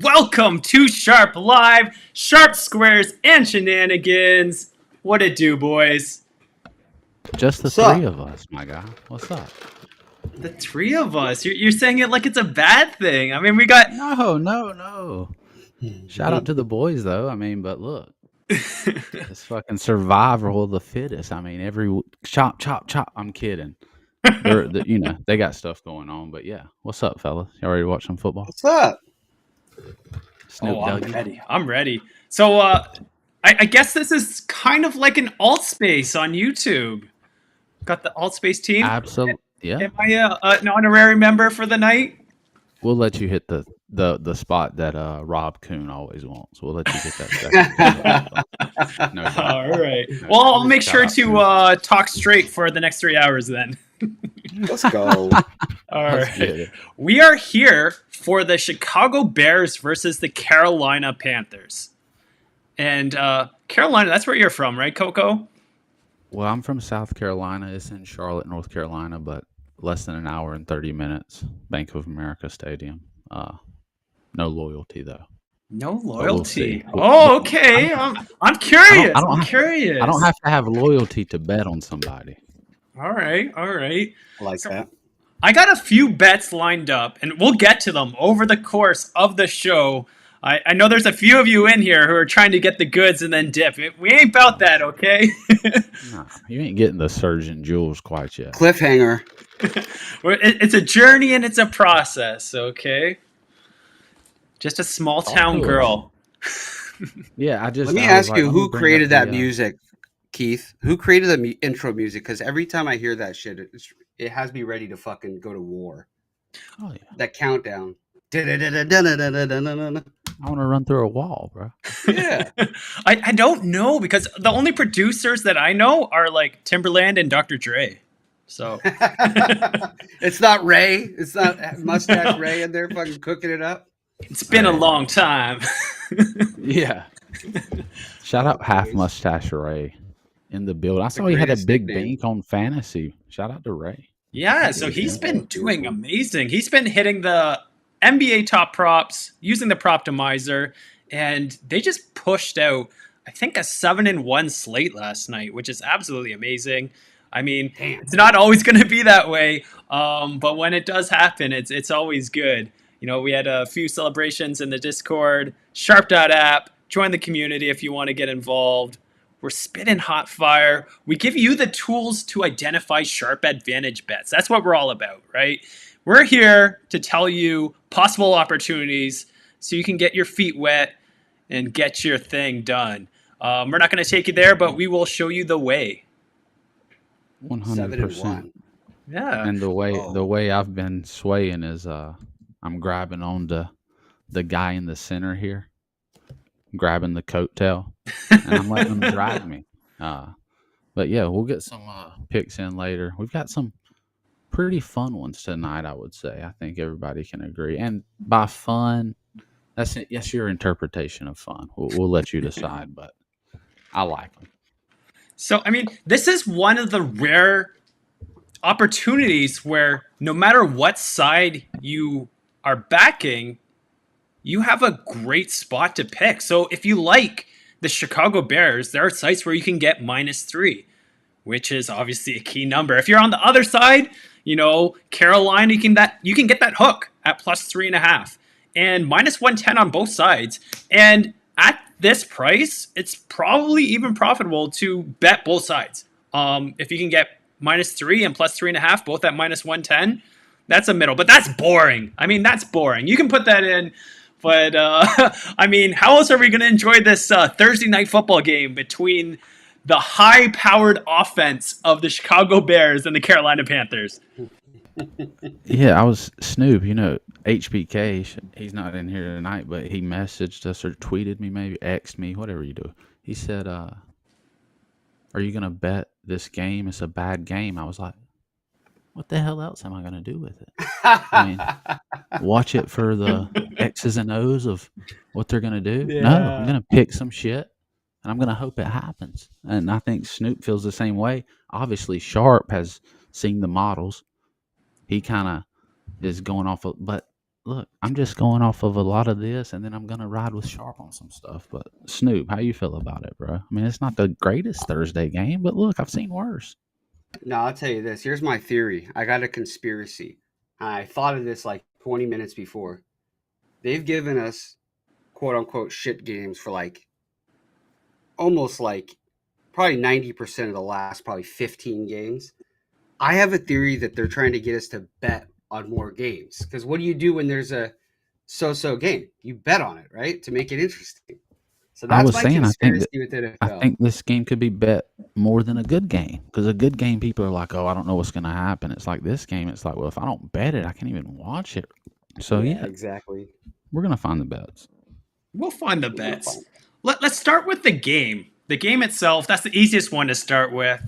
Welcome to Sharp Live, Sharp Squares and Shenanigans. What it do, boys? Just the What's up? three of us, my guy. What's up? The three of us. You're saying it like it's a bad thing. I mean, we got... No. Shout out to the boys, though. I mean, but look. It's fucking survival of the fittest. I mean, every chop. I'm kidding. They got stuff going on. But yeah, what's up, fellas? You ready to watch some football? What's up? I'm ready. So, I guess this is kind of like an alt space on YouTube. Got the alt space team. Absolutely. Yeah. Am I an honorary member for the night? We'll let you hit the spot that Rob Kuhn always wants. We'll let you get that second. No, all right. Well, I'll make sure to talk straight for the next 3 hours then. Let's go. All right. We are here for the Chicago Bears versus the Carolina Panthers. And Carolina, that's where you're from, right, Coco? Well, I'm from South Carolina. It's in Charlotte, North Carolina, but less than an hour and 30 minutes. Bank of America Stadium. No loyalty, though. No loyalty. Oh, okay. I'm curious. I'm curious. I don't have to have loyalty to bet on somebody. All right. I like that. I got a few bets lined up, and we'll get to them over the course of the show. I know there's a few of you in here who are trying to get the goods and then dip. We ain't about that, okay? Nah, you ain't getting the Surgeon Jewels quite yet. Cliffhanger. It's a journey and it's a process, okay? Just a small town girl. Yeah, Let me ask you, who created that music, Keith? Who created the intro music? Because every time I hear that shit, it has me ready to fucking go to war. Oh yeah, that countdown. I want to run through a wall, bro. Yeah. I don't know, because the only producers that I know are like Timberland and Dr. Dre. So it's not Ray. It's not Mustache Ray in there fucking cooking it up. It's been a long time. Yeah. Shout out Half Mustache Ray in the build. I saw he had a big bank on fantasy. Shout out to Ray. Yeah, so he's been doing amazing. He's been hitting the NBA top props, using the Proptimizer, and they just pushed out, I think, a 7-1 slate last night, which is absolutely amazing. I mean, it's not always going to be that way, but when it does happen, it's always good. You know, we had a few celebrations in the Discord. SHARP.APP. Join the community if you want to get involved. We're spitting hot fire. We give you the tools to identify sharp advantage bets. That's what we're all about, right? We're here to tell you possible opportunities so you can get your feet wet and get your thing done. We're not going to take you there, but we will show you the way. 100%. Yeah. And the way I've been swaying is I'm grabbing on the guy in the center here, grabbing the coattail, and I'm letting him drag me. But yeah, we'll get some picks in later. We've got some pretty fun ones tonight, I would say. I think everybody can agree. And by fun, that's your interpretation of fun. We'll let you decide, but I like them. So, I mean, this is one of the rare opportunities where no matter what side you are backing, you have a great spot to pick. So if you like the Chicago Bears, there are sites where you can get -3, which is obviously a key number. If you're on the other side, you know, Carolina, you can get that hook at +3.5 and -110 on both sides. And at this price, it's probably even profitable to bet both sides. If you can get -3 and +3.5, both at -110, that's a middle. But that's boring. I mean, that's boring. You can put that in, but I mean, how else are we going to enjoy this Thursday night football game between the high-powered offense of the Chicago Bears and the Carolina Panthers? Yeah, I was Snoop. You know, HBK. He's not in here tonight, but he messaged us or tweeted me, maybe X'd me, whatever you do. He said, "Are you gonna bet this game? It's a bad game." I was like, what the hell else am I going to do with it? I mean, watch it for the X's and O's of what they're going to do? No, I'm going to pick some shit and I'm going to hope it happens. And I think Snoop feels the same way. Obviously, Sharp has seen the models. He kind of is going off of, but look, I'm just going off of a lot of this, and then I'm going to ride with Sharp on some stuff. But Snoop, how you feel about it, bro? I mean, it's not the greatest Thursday game, but look, I've seen worse. No, I'll tell you this. Here's my theory. I got a conspiracy. I thought of this like 20 minutes before. They've given us quote unquote shit games for like almost like probably 90% of the last probably 15 games. I have a theory that they're trying to get us to bet on more games. Because what do you do when there's a so-so game? You bet on it, right? To make it interesting. So I that's was my saying, conspiracy with I NFL. think this game could be bet more than a good game, because a good game, people are like, "Oh, I don't know what's going to happen." It's like this game. It's like, well, if I don't bet it, I can't even watch it. So yeah, exactly. we're gonna find the bets. We'll find the bets. Let's start with the game. The game itself, that's the easiest one to start with.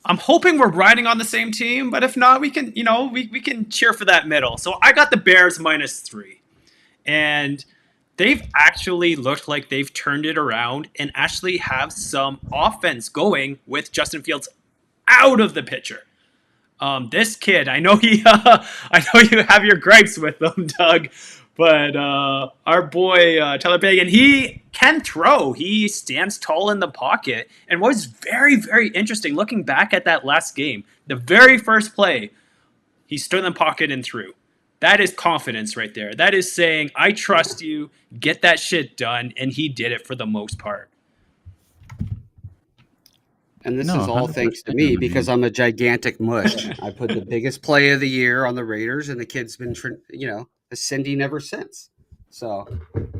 I'm hoping we're riding on the same team, but if not, we can, we can cheer for that middle. So I got the Bears -3. And they've actually looked like they've turned it around and actually have some offense going with Justin Fields out of the picture. This kid, I know I know you have your gripes with him, Doug, but our boy Tyler Bagan, he can throw. He stands tall in the pocket, and what was very, very interesting looking back at that last game, the very first play, he stood in the pocket and threw. That is confidence right there. That is saying, I trust you, get that shit done, and he did it for the most part. And this is all thanks to me because I'm a gigantic mush. I put the biggest play of the year on the Raiders, and the kid's been, ascending ever since. So,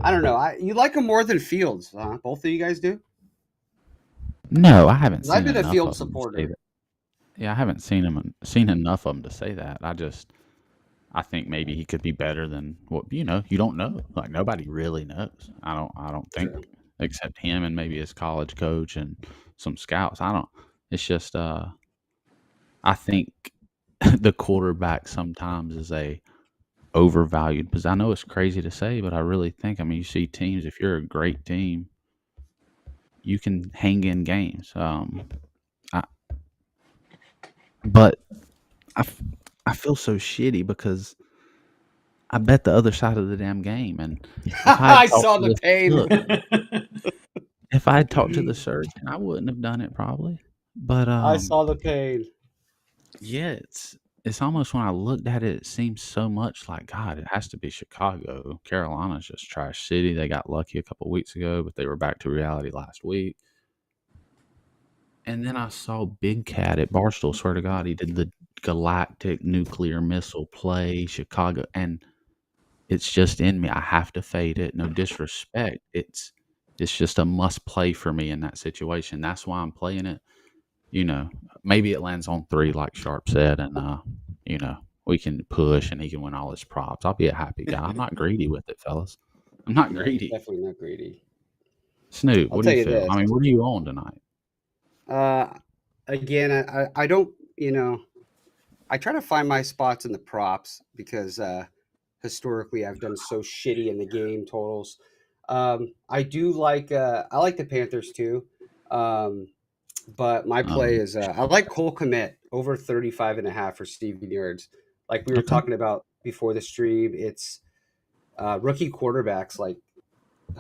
I don't know. You like him more than Fields, huh? Both of you guys do? No, I haven't seen I've been a enough Field of them to say supporter. that. Yeah, I haven't seen enough of them to say that. I think maybe he could be better than what you don't know. Like nobody really knows. I don't think True. except him and maybe his college coach and some scouts. I don't. It's just I think the quarterback sometimes is a overvalued because I know it's crazy to say, but I really think, I mean, you see teams, if you're a great team, you can hang in games. I, but I, f- I feel so shitty because I bet the other side of the damn game. And if I had I talked saw to the this, pain. look, if I had talked to the surgeon, I wouldn't have done it probably. But I saw the pain. yeah, it's almost when I looked at it, it seems so much like God. It has to be Chicago. Carolina's just trash city. They got lucky a couple weeks ago, but they were back to reality last week. And then I saw Big Cat at Barstool. Swear to God, he did the galactic nuclear missile play, Chicago, and it's just in me. I have to fade it. No disrespect. It's just a must play for me in that situation. That's why I'm playing it. You know, maybe it lands on 3 like Sharp said, and you know, we can push and he can win all his props. I'll be a happy guy. I'm not greedy with it, fellas. I'm not No, greedy. definitely not greedy. Snoop, I'll what do tell you you feel? this. I mean, what are you on tonight? Uh, Again, I don't, I try to find my spots in the props because historically I've done so shitty in the game totals. I do like I like the Panthers too, um, but my play is I like Cole Kmet over 35.5 for Stevie yards. Like we were Okay. talking about before the stream, it's rookie quarterbacks like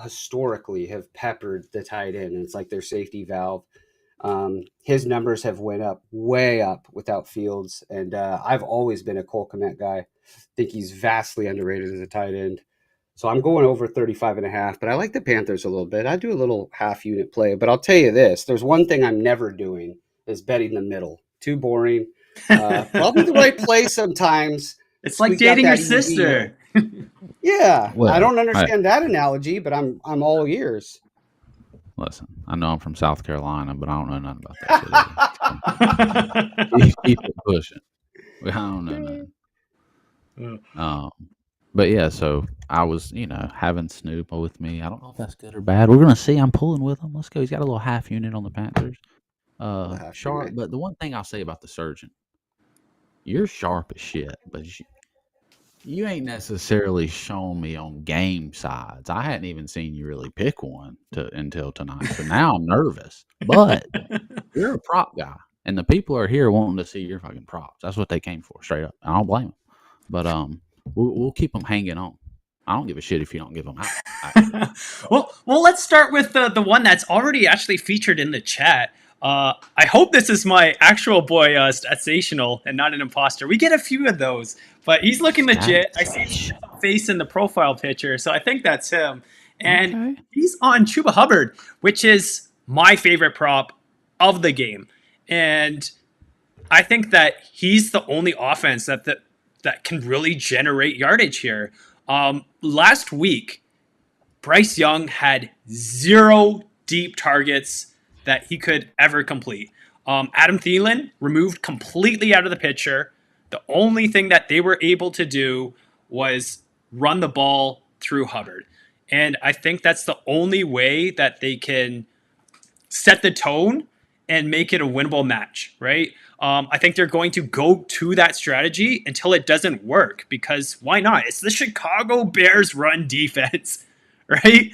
historically have peppered the tight end, and it's like their safety valve. His numbers have went up way up without Fields, and I've always been a Cole Kmet guy. I think he's vastly underrated as a tight end. So I'm going over 35.5, but I like the Panthers a little bit. I do a little half unit play, but I'll tell you this: there's one thing I'm never doing is betting the middle. Too boring. Probably the right play sometimes. It's like Squeak out dating your that EV or sister. yeah. I Well, don't hey, understand that analogy, but I'm all ears. listen, I know I'm from South Carolina, but I don't know nothing about that shit either. So keep it pushing. I don't know nothing. Um, but yeah, so I was, having Snoop with me. I don't know if that's good or bad. We're gonna see. I'm pulling with him. Let's go. He's got a little half unit on the Panthers. Little half Sharp. unit. But the one thing I'll say about the surgeon, you're sharp as shit, but you ain't necessarily shown me on game sides. I hadn't even seen you really pick one until tonight. So now I'm nervous. But you're a prop guy, and the people are here wanting to see your fucking props. That's what they came for, straight up. I don't blame them. But we'll keep them hanging on. I don't give a shit if you don't give them out. well, let's start with the one that's already actually featured in the chat. I hope this is my actual boy, Statsational, and not an imposter. We get a few of those, but he's looking legit. I see his face in the profile picture, so I think that's him. And he's on Chuba Hubbard, which is my favorite prop of the game. And I think that he's the only offense that can really generate yardage here. Last week, Bryce Young had 0 deep targets that he could ever complete. Adam Thielen removed completely out of the picture. The only thing that they were able to do was run the ball through Hubbard. And I think that's the only way that they can set the tone and make it a winnable match, right? I think they're going to go to that strategy until it doesn't work, because why not? It's the Chicago Bears run defense. Right?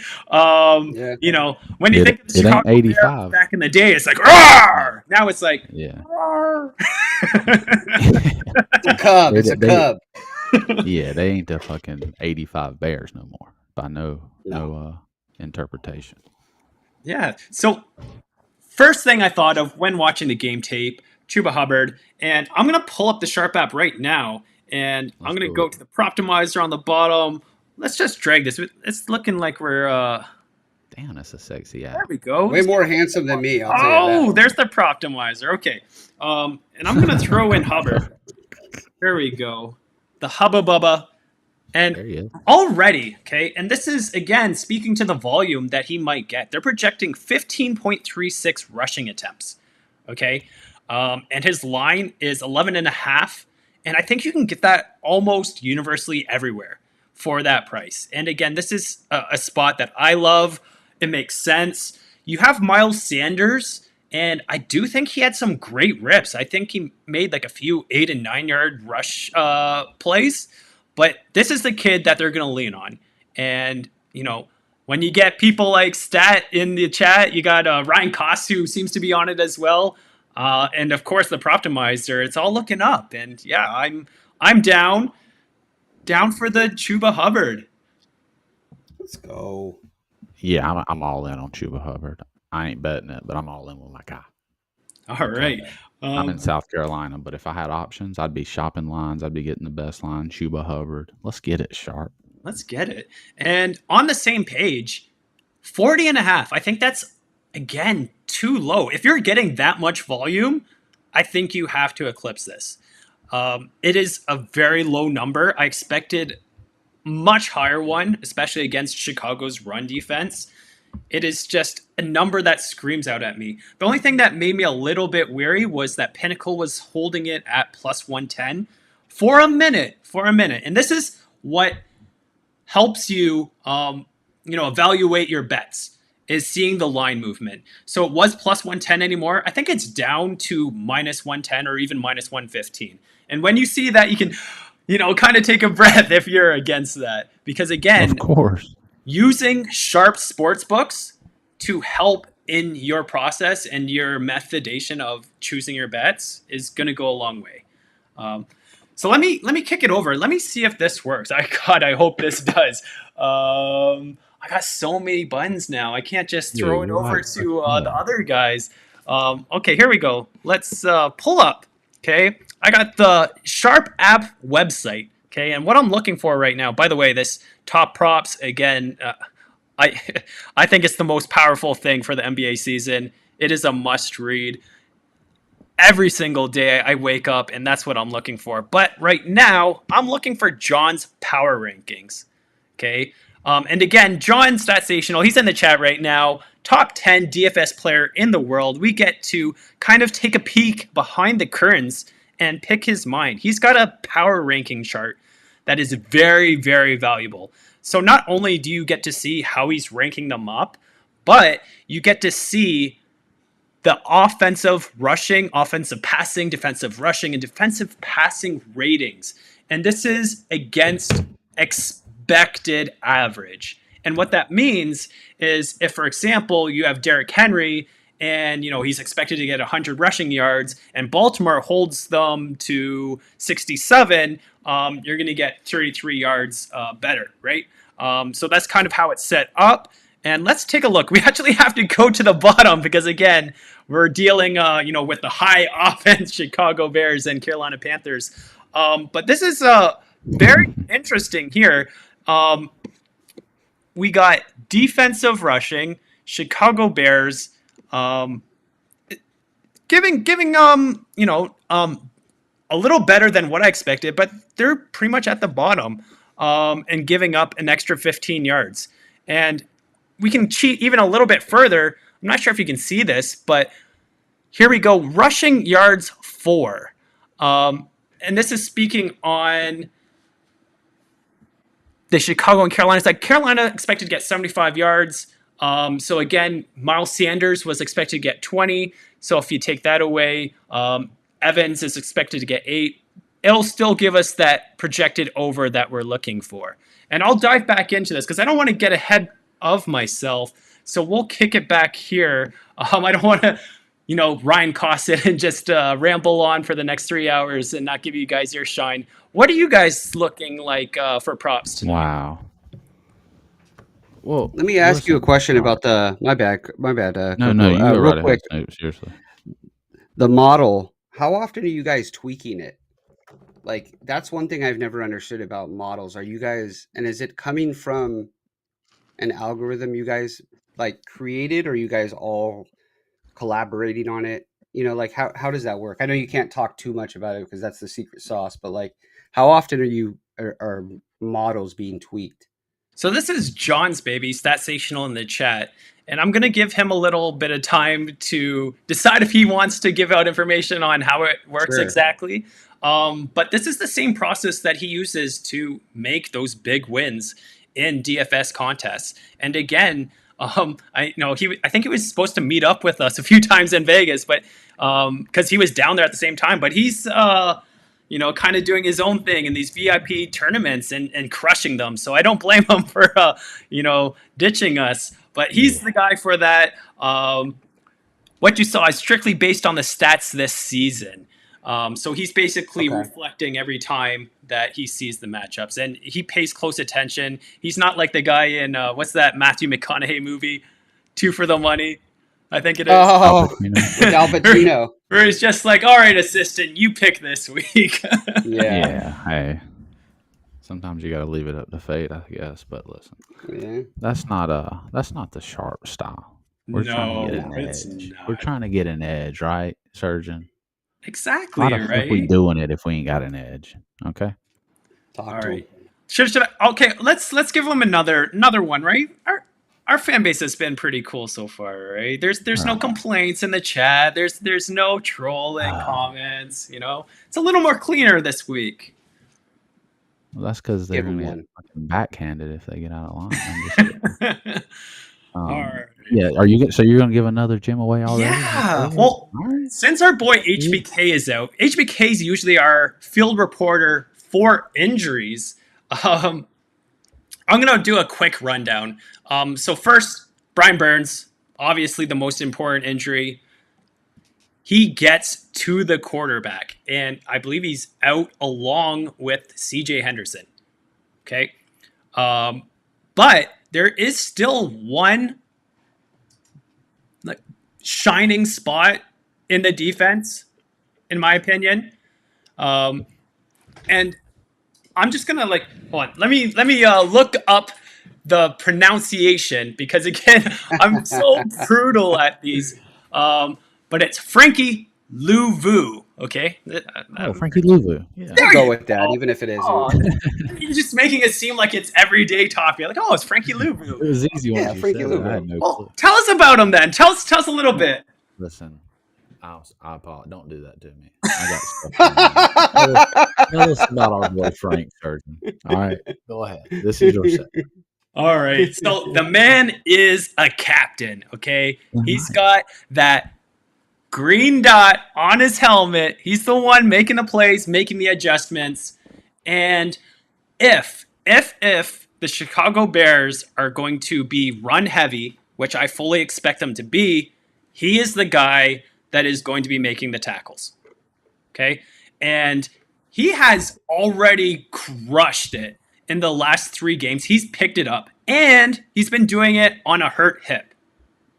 You know, when you think of the Chicago Bears back in the day, it's like, roar! Now it's like, roar! It's a cub. It's a cub. Yeah, they ain't the fucking 85 Bears no more, by no interpretation. Yeah. So, first thing I thought of when watching the game tape, Chuba Hubbard, and I'm going to pull up the Sharp app right now, and I'm going to go to the Proptimizer on the bottom. Let's just drag this. It's looking like we're... Damn, that's a sexy app. There we go. Way more handsome than me, I'll tell you that. There's the Proptimizer. Okay. And I'm going to throw in Hubbard. There we go. The Hubba Bubba. And already, okay, and this is, again, speaking to the volume that he might get. They're projecting 15.36 rushing attempts, okay? And his line is 11.5. And I think you can get that almost universally everywhere for that price. And again, this is a spot that I love. It makes sense. You have Miles Sanders, and I do think he had some great rips. I think he made like a few 8 and 9 yard rush plays. But this is the kid that they're going to lean on. And, you know, when you get people like Stat in the chat, you got Ryan Koss, who seems to be on it as well. And, of course, the Proptimizer. It's all looking up. And, yeah, I'm down for the Chuba Hubbard. Let's go. Yeah, I'm all in on Chuba Hubbard. I ain't betting it, but I'm all in with my guy. All right. I'm in South Carolina, but if I had options, I'd be shopping lines. I'd be getting the best line, Chuba Hubbard. Let's get it, Sharp. Let's get it. And on the same page, 40.5. I think that's, again, too low. If you're getting that much volume, I think you have to eclipse this. It is a very low number. I expected much higher one, especially against Chicago's run defense. It is just a number that screams out at me. The only thing that made me a little bit weary was that Pinnacle was holding it at plus 110 for a minute. And this is what helps you, evaluate your bets, is seeing the line movement. So it was plus 110 anymore. I think it's down to minus 110 or even minus 115. And when you see that, you can, kind of take a breath if you're against that. Because again, of course, using Sharp Sportsbooks to help in your process and your methodation of choosing your bets is going to go a long way. So let me kick it over. Let me see if this works. I hope this does. I got so many buttons now. I can't just throw it over to the other guys. Okay, here we go. Let's pull up. Okay, I got the SHARP.APP website. Okay, and what I'm looking for right now, by the way, this top props, again, I think it's the most powerful thing for the NBA season. It is a must read. Every single day I wake up, and that's what I'm looking for. But right now, I'm looking for John's power rankings. Okay, and again, John Statsational, he's in the chat right now. Top 10 DFS player in the world. We get to kind of take a peek behind the curtains and pick his mind. He's got a power ranking chart that is very, very valuable. So not only do you get to see how he's ranking them up, but you get to see the offensive rushing, offensive passing, defensive rushing, and defensive passing ratings. And this is against expected average. And what that means is if, for example, you have Derrick Henry and he's expected to get 100 rushing yards and Baltimore holds them to 67, you're going to get 33 yards better, right? So that's kind of how it's set up. And let's take a look. We actually have to go to the bottom because, again, we're dealing, with the high offense Chicago Bears and Carolina Panthers. But this is very interesting here. We got defensive rushing, Chicago Bears, giving a little better than what I expected, but they're pretty much at the bottom, and giving up an extra 15 yards. And we can cheat even a little bit further. I'm not sure if you can see this, but here we go. Rushing yards 4. And this is speaking on the Chicago and Carolina. It's like Carolina expected to get 75 yards. So again, Miles Sanders was expected to get 20. So if you take that away, Evans is expected to get 8. It'll still give us that projected over that we're looking for. And I'll dive back into this because I don't want to get ahead of myself. So we'll kick it back here. I don't want to, Ryan Cosset and just ramble on for the next 3 hours and not give you guys your shine. What are you guys looking like for props tonight? Wow. Well, let me ask you a question about the. My bad. No, you go real right quick. ahead. No, seriously. The model. How often are you guys tweaking it? Like, that's one thing I've never understood about models. Are you guys, and is it coming from an algorithm you guys like created, or are you guys all collaborating on it? Like how does that work? I know you can't talk too much about it because that's the secret sauce, but like, how often are models being tweaked? So this is John's baby, Statsational in the chat. And I'm going to give him a little bit of time to decide if he wants to give out information on how it works exactly. But this is the same process that he uses to make those big wins in DFS contests. And again, I think he was supposed to meet up with us a few times in Vegas, but because he was down there at the same time. But he's kind of doing his own thing in these VIP tournaments and crushing them. So I don't blame him for ditching us. But he's the guy for that. What you saw is strictly based on the stats this season. So he's basically reflecting every time that he sees the matchups, and he pays close attention. He's not like the guy in what's that Matthew McConaughey movie, 2 for the Money, I think it is. Oh, with Al Pacino. Where he's just like, all right, assistant, you pick this week. Yeah. Hey, sometimes you got to leave it up to fate, I guess. But listen, that's not the sharp style. We're trying to get an edge. We're trying to get an edge, right, Surgeon? Exactly, right? If we doing it if we ain't got an edge, okay? All right. Should I? Okay, let's give them another one, right? Our fan base has been pretty cool so far, right? There's no complaints in the chat. There's no trolling comments. It's a little more cleaner this week. Well, that's because they're gonna get fucking backhanded if they get out of line. All right. Yeah, so you're gonna give another gym away already? Yeah. Well, since our boy HBK is out, HBK is usually our field reporter for injuries. I'm gonna do a quick rundown. So first, Brian Burns, obviously the most important injury. He gets to the quarterback, and I believe he's out along with CJ Henderson. Okay. But there is still one shining spot in the defense, in my opinion. And I'm just gonna hold on. Let me look up the pronunciation because again, I'm so brutal at these. But it's Frankie Louvu. Okay. Frankie Louvu. Yeah. I'll go with that, even if it isn't. You're just making it seem like it's everyday talk. You're like, oh, it's Frankie Louvu. It was easy. Yeah, Frankie Louvu. Well, tell us about him then. Tell us a little bit. Listen, I apologize. Don't do that to me. I got stuff. Tell us about our boy Frank Surgeon. All right, go ahead. This is your set. All right. So the man is a captain. Okay, he's got that green dot on his helmet. He's the one making the plays, making the adjustments. And if the Chicago Bears are going to be run heavy, which I fully expect them to be, he is the guy that is going to be making the tackles. Okay? And he has already crushed it in the last 3 games. He's picked it up, and he's been doing it on a hurt hip.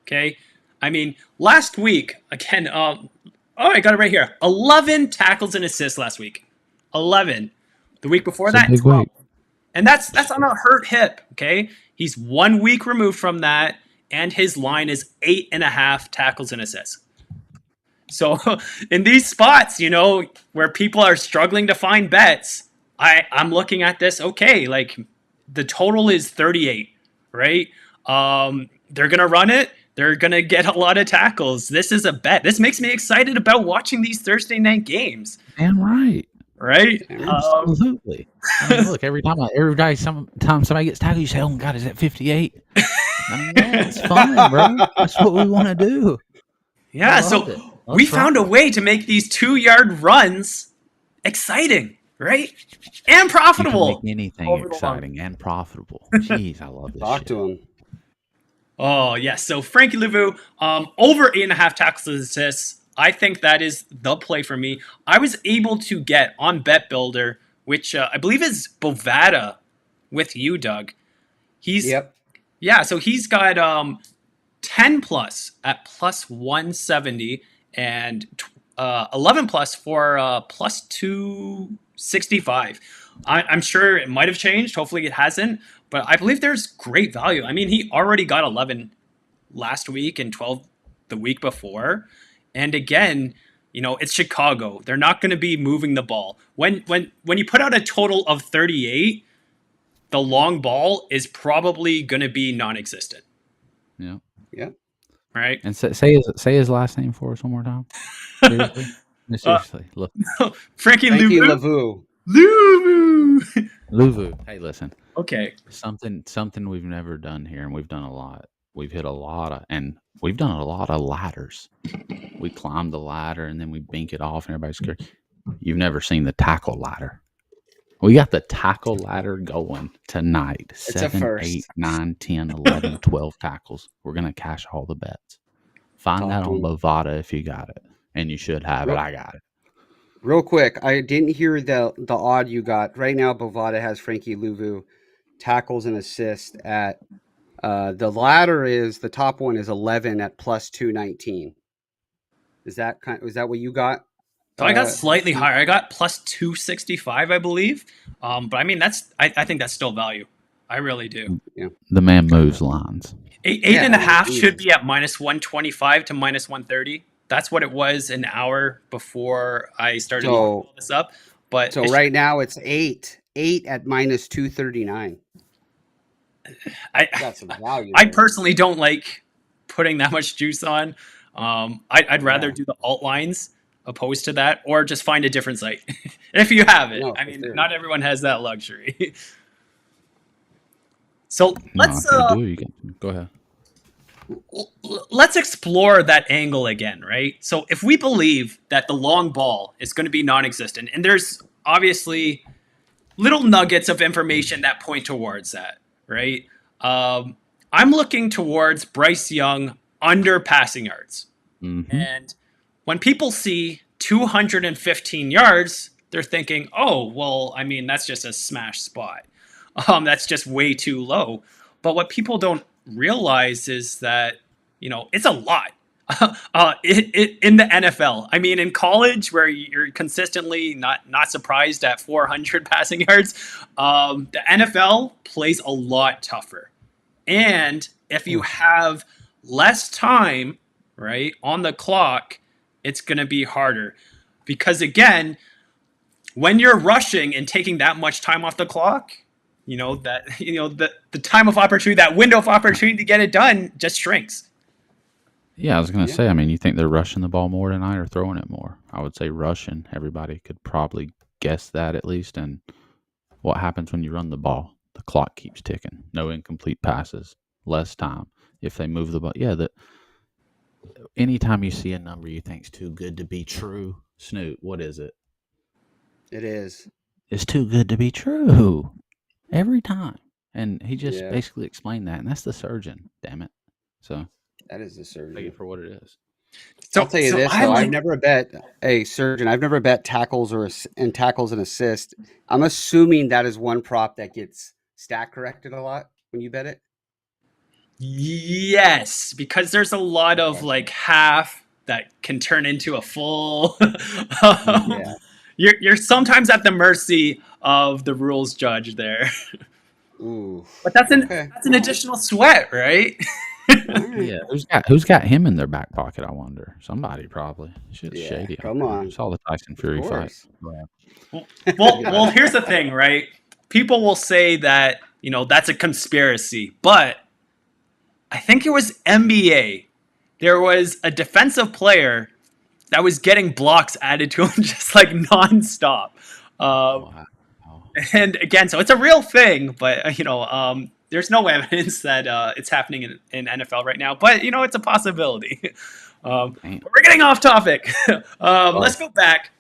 Okay? I mean, last week, again, I got it right here. 11 tackles and assists last week. 11. The week before It's a that, big 12. week. And that's on a hurt hip, okay? He's 1 week removed from that, and his line is 8.5 tackles and assists. So in these spots, where people are struggling to find bets, I'm looking at this, okay, like the total is 38, right? They're going to run it. They're going to get a lot of tackles. This is a bet. This makes me excited about watching these Thursday night games. Damn right. Right? Absolutely. I mean, look, every time somebody gets tackled, you say, "Oh my God, is that 58?" I mean, yeah, it's fun, bro. That's what we want to do. Yeah, so we found a way to make these 2-yard runs exciting, right? And profitable. You can make anything exciting and profitable. Jeez, I love this Talk shit. to him. Oh, yes. So Frankie Louvu, over 8.5 tackles and assists. I think that is the play for me. I was able to get on Bet Builder, which I believe is Bovada with you, Doug. Yep. Yeah, so he's got 10 plus at plus 170 and 11 plus for plus 265. I'm sure it might have changed. Hopefully it hasn't. But I believe there's great value. I mean, he already got 11 last week and 12 the week before. And again, it's Chicago. They're not going to be moving the ball. When you put out a total of 38, the long ball is probably going to be non-existent. Yeah. Yeah. Right. And say his last name for us one more time. Seriously. Seriously. Look. Frankie Louvu. Louvu. Hey, listen. Okay. Something we've never done here, and we've done a lot. We've hit a lot of ladders. We climb the ladder and then we bink it off, and everybody's scared. You've never seen the tackle ladder. We got the tackle ladder going tonight. It's 7, 8, 9, 10, 11, 12 tackles. We're going to cash all the bets. Find that on Bovada if you got it. And you should have it. I got it. Real quick, I didn't hear the odd you got. Right now, Bovada has Frankie Louvu tackles and assists at the ladder is the top one is 11 at plus 219. Is that what you got? So I got slightly higher. I got plus 265, I believe. But I mean, I think that's still value. I really do. Yeah. The man moves lines. 8.5 should be at minus 125 to minus 130. That's what it was an hour before I started looking this up. But right now it's 8 at minus 239. Got some value. I personally don't like putting that much juice on. I'd rather do the alt lines opposed to that, or just find a different site if you have it. I mean, not everyone has that luxury. So let's go ahead. Let's explore that angle again, right? So if we believe that the long ball is going to be non-existent, and there's obviously little nuggets of information that point towards that, right? I'm looking towards Bryce Young under passing yards. Mm-hmm. And when people see 215 yards, they're thinking, oh, well, I mean, that's just a smash spot. That's just way too low. But what people don't realize is that, it's a lot in the NFL. I mean, in college, where you're consistently not surprised at 400 passing yards, the NFL plays a lot tougher. And if you have less time, right, on the clock, it's going to be harder. Because again, when you're rushing and taking that much time off the clock, the time of opportunity, that window of opportunity to get it done just shrinks. Yeah, I was going to say, I mean, you think they're rushing the ball more tonight or throwing it more? I would say rushing. Everybody could probably guess that at least. And what happens when you run the ball? The clock keeps ticking. No incomplete passes. Less time. If they move the ball. Yeah, anytime you see a number you think's too good to be true, Snoot, what is it? It is. It's too good to be true every time. And he just Yeah, basically explained that, and that's the surgeon. Damn it! So that is the take it surgeon. for what it is. I'll So tell you so this I though, I've like never bet a surgeon. I've never bet tackles and tackles and assist. I'm assuming that is one prop that gets stat corrected a lot when you bet it. yes, because there's a lot of Okay. like half that can turn into a full. Mhm. Yeah. You're sometimes at the mercy of the rules judge there. Ooh. But that's Okay. an additional sweat, right? All right. Yeah, who's got him in their back pocket? I wonder. Somebody probably. Shit's Yeah. shady out Come there. I on. saw the Tyson Of Fury fight. course. Yeah. Well, Look well, at well, that. here's the thing, right? People will say that, that's a conspiracy, but I think it was NBA. There was a defensive player that was getting blocks added to him just like nonstop. Um, Wow. and again, so it's a real thing, but there's no evidence that it's happening in NFL right now. But it's a possibility. Damn. But we're getting off topic. Let's Sorry. go back.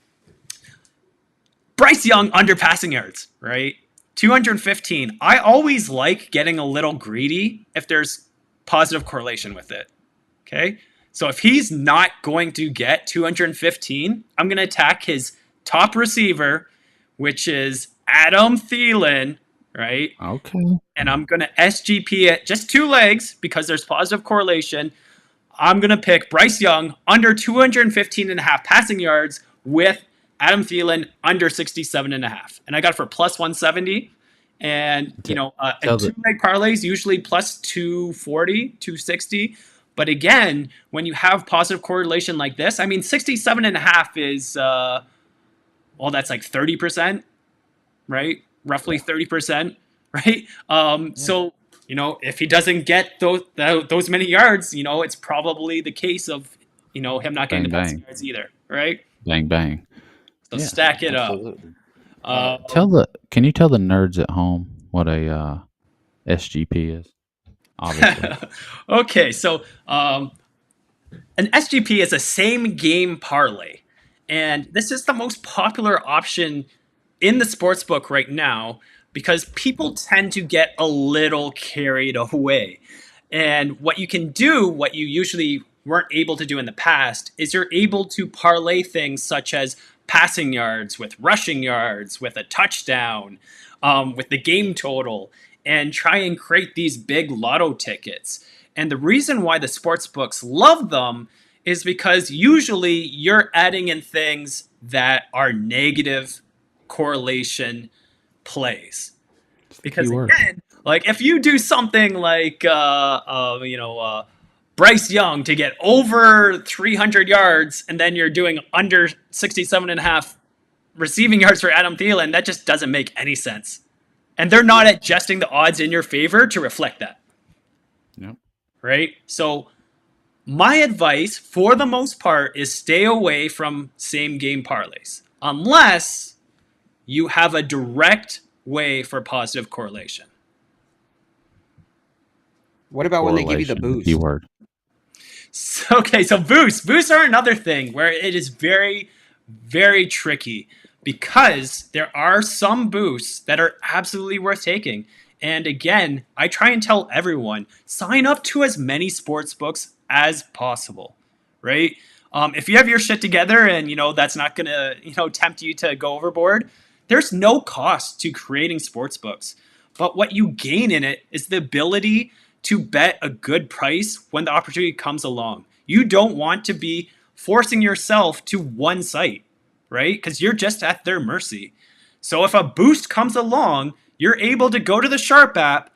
Bryce Young under passing yards, right? 215. I always like getting a little greedy if there's positive correlation with it. Okay. So if he's not going to get 215, I'm going to attack his top receiver, which is Adam Thielen, right? Okay. And I'm going to SGP it just 2 legs because there's positive correlation. I'm going to pick Bryce Young under 215 and a half passing yards with Adam Thielen under 67 and a half. And I got it for plus 170. And, T- a tell the 2 leg parlay is usually plus 240, 260. But again, when you have positive correlation like this, I mean, 67 and a half is, that's like 30%, right? Roughly 30%, right? yeah. So if he doesn't get those many yards, it's probably the case of him not getting Bang the passing bang. yards either, right? Bang bang. So Yeah, stack it up. absolutely. Um, Can you tell the nerds at home what a SGP is? Obviously. okay, so an SGP is a same game parlay, and this is the most popular option in the sports book right now because people tend to get a little carried away. And what you can do, what you usually weren't able to do in the past, is you're able to parlay things such as passing yards with rushing yards, with a touchdown, with the game total, and try and create these big lotto tickets. And the reason why the sports books love them is because usually you're adding in things that are negative correlation plays. It's the key Because word. again, like if you do something like Bryce Young to get over 300 yards, and then you're doing under 67 and a half receiving yards for Adam Thielen, that just doesn't make any sense. And they're not adjusting the odds in your favor to reflect that, Yep. right? So my advice, for the most part, is stay away from same game parlays unless you have a direct way for positive correlation. What about when they give you the Correlation, the key boost? word. So, okay, so boosts are another thing where it is very, very tricky because there are some boosts that are absolutely worth taking. And again, I try and tell everyone sign up to as many sports books as possible, right? If you have your shit together and that's not gonna tempt you to go overboard, there's no cost to creating sports books. But what you gain in it is the ability to bet a good price when the opportunity comes along. You don't want to be forcing yourself to one site, right? Because you're just at their mercy. So if a boost comes along, you're able to go to the Sharp app,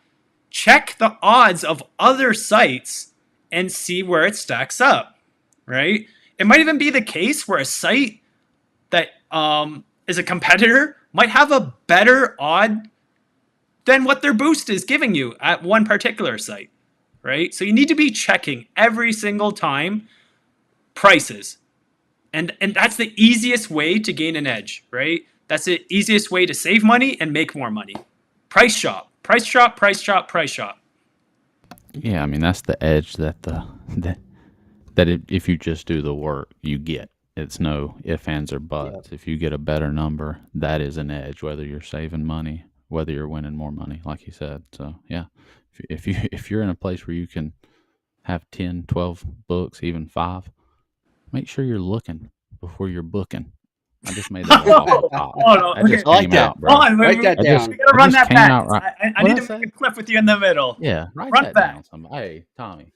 check the odds of other sites, and see where it stacks up, right? It might even be the case where a site that is a competitor might have a better odd than what their boost is giving you at one particular site, right? So you need to be checking every single time prices. And that's the easiest way to gain an edge, right? That's the easiest way to save money and make more money. Price shop, price shop, price shop, price shop. Yeah, I mean that's the edge that the that if you just do the work, you get. It's no ifs, ands, or buts. If you get a better number, that is an edge, whether you're saving money, whether you're winning more money, like you said. So, yeah, if you're in a place where you can have 10, 12 books, even 5, make sure you're looking before you're booking. I just made that up off the top. Oh, no. That just I like came that. out, bro. Hold on, Write that down. we gotta run that came back. out right. I What'd need I to make say? a clip with you in the middle. Yeah, write Run that back. down. Somebody. Hey, Tommy.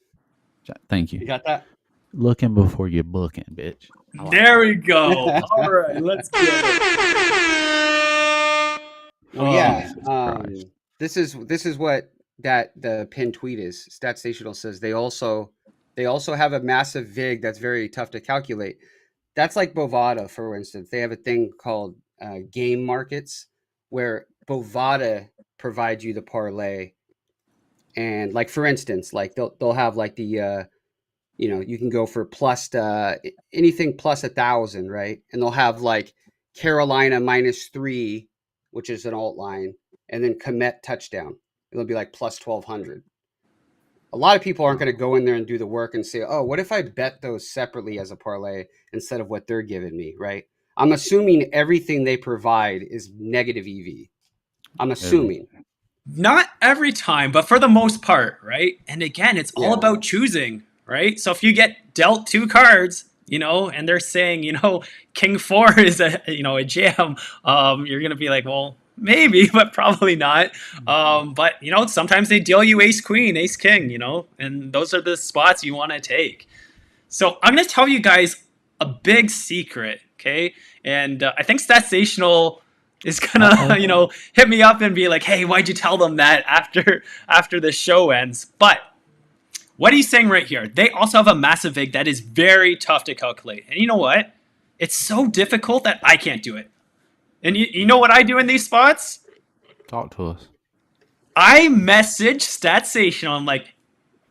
Thank You you. got that? Looking before you're booking, bitch. I like There that. we go. All right, let's get it. Well, yeah. Jesus Christ. This is what the pinned tweet is. StatStational says they also have a massive vig that's very tough to calculate. That's like Bovada, for instance. They have a thing called game markets where Bovada provides you the parlay, and like for instance, like they'll have like the you can go for plus anything plus 1,000, right? And they'll have like Carolina -3, which is an alt line, and then Komet touchdown. It'll be like plus 1,200. A lot of people aren't going to go in there and do the work and say, oh, what if I bet those separately as a parlay instead of what they're giving me, right? I'm assuming everything they provide is negative EV. I'm assuming. Not every time, but for the most part, right? And again, it's all Yeah. about choosing, right? So if you get dealt 2 cards, and they're saying, King 4 is a jam, you're gonna be like, well, maybe, but probably not. But sometimes they deal you Ace Queen, Ace King, and those are the spots you want to take. So I'm gonna tell you guys a big secret, okay? And I think Statsational is gonna, hit me up and be like, "Hey, why'd you tell them that after the show ends?" But what he's saying right here, they also have a massive vig that is very tough to calculate. And you know what? It's so difficult that I can't do it. And you know what I do in these spots? Talk to us. I message Statsational. I'm like,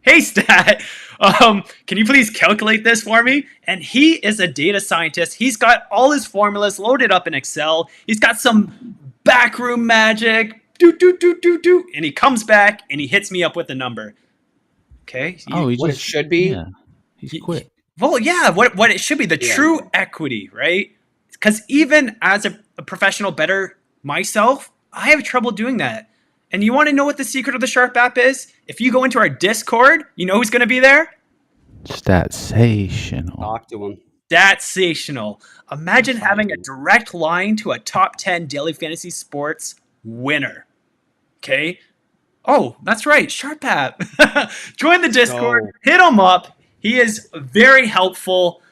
hey, Stat, can you please calculate this for me? And he is a data scientist. He's got all his formulas loaded up in Excel. He's got some backroom magic. Do. And he comes back and he hits me up with a number. Okay. What it should be? Yeah, he's quick. Well, yeah, what it should be, the true equity, right? Because even as a professional bettor myself, I have trouble doing that. And you want to know what the secret of the Sharp app is? If you go into our Discord, you know who's going to be there? Statsational. Talk to him. Statsational. Imagine having a direct line to a top 10 daily fantasy sports winner. Okay? Oh, that's right, Sharp.APP. Join the Discord. Hit him up. He is very helpful.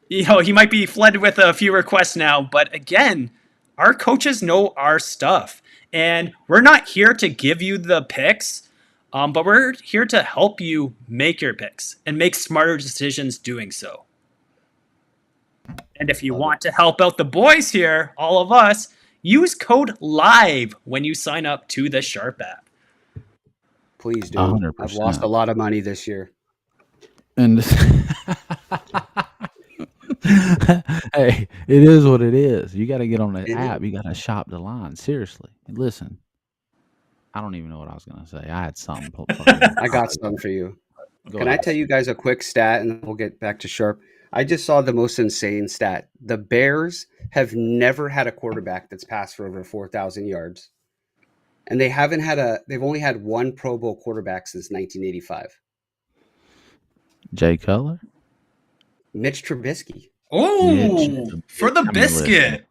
He might be flooded with a few requests now, but again, our coaches know our stuff. And we're not here to give you the picks, but we're here to help you make your picks and make smarter decisions doing so. And if you want to help out the boys here, all of us, use code LIVE when you sign up to the Sharp app. Please do. 100%. I've lost a lot of money this year. And hey, it is what it is. You got to get on the app. You got to shop the line. Seriously. Listen, I don't even know what I was going to say. I had something. I got something for you. Can I tell you guys a quick stat and then we'll get back to Sharp? I just saw the most insane stat. The Bears have never had a quarterback that's passed for over 4,000 yards. And they've only had one Pro Bowl quarterback since 1985. Jay Cutler? Mitch Trubisky. Oh, for the biscuit.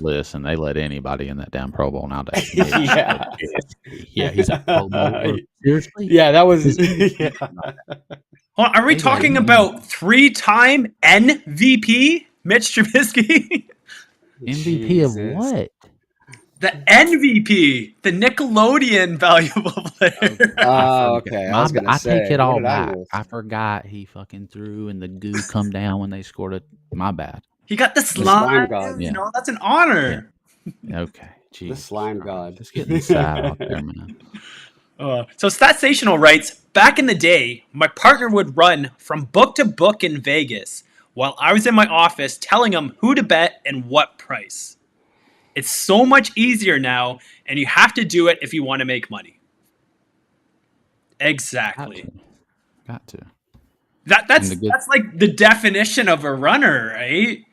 Listen, they let anybody in that damn Pro Bowl nowadays. Yeah. Yeah, he's a Pro Bowl. Seriously? Yeah, that was. Yeah. Well, are we talking about 3-time MVP Mitch Trubisky? MVP Jesus. of what? The MVP, the Nickelodeon valuable player. Oh, okay. I take it all back. I forgot he fucking threw and the goo come down when they scored it. My bad. He got the slime god. That's an honor. Yeah. Okay. Jeez. The slime god. Just getting sad out there, man. So Statsational writes, back in the day, my partner would run from book to book in Vegas while I was in my office telling him who to bet and what price. It's so much easier now, and you have to do it if you want to make money. Exactly. Got to. And the good That's like the definition of a runner, right?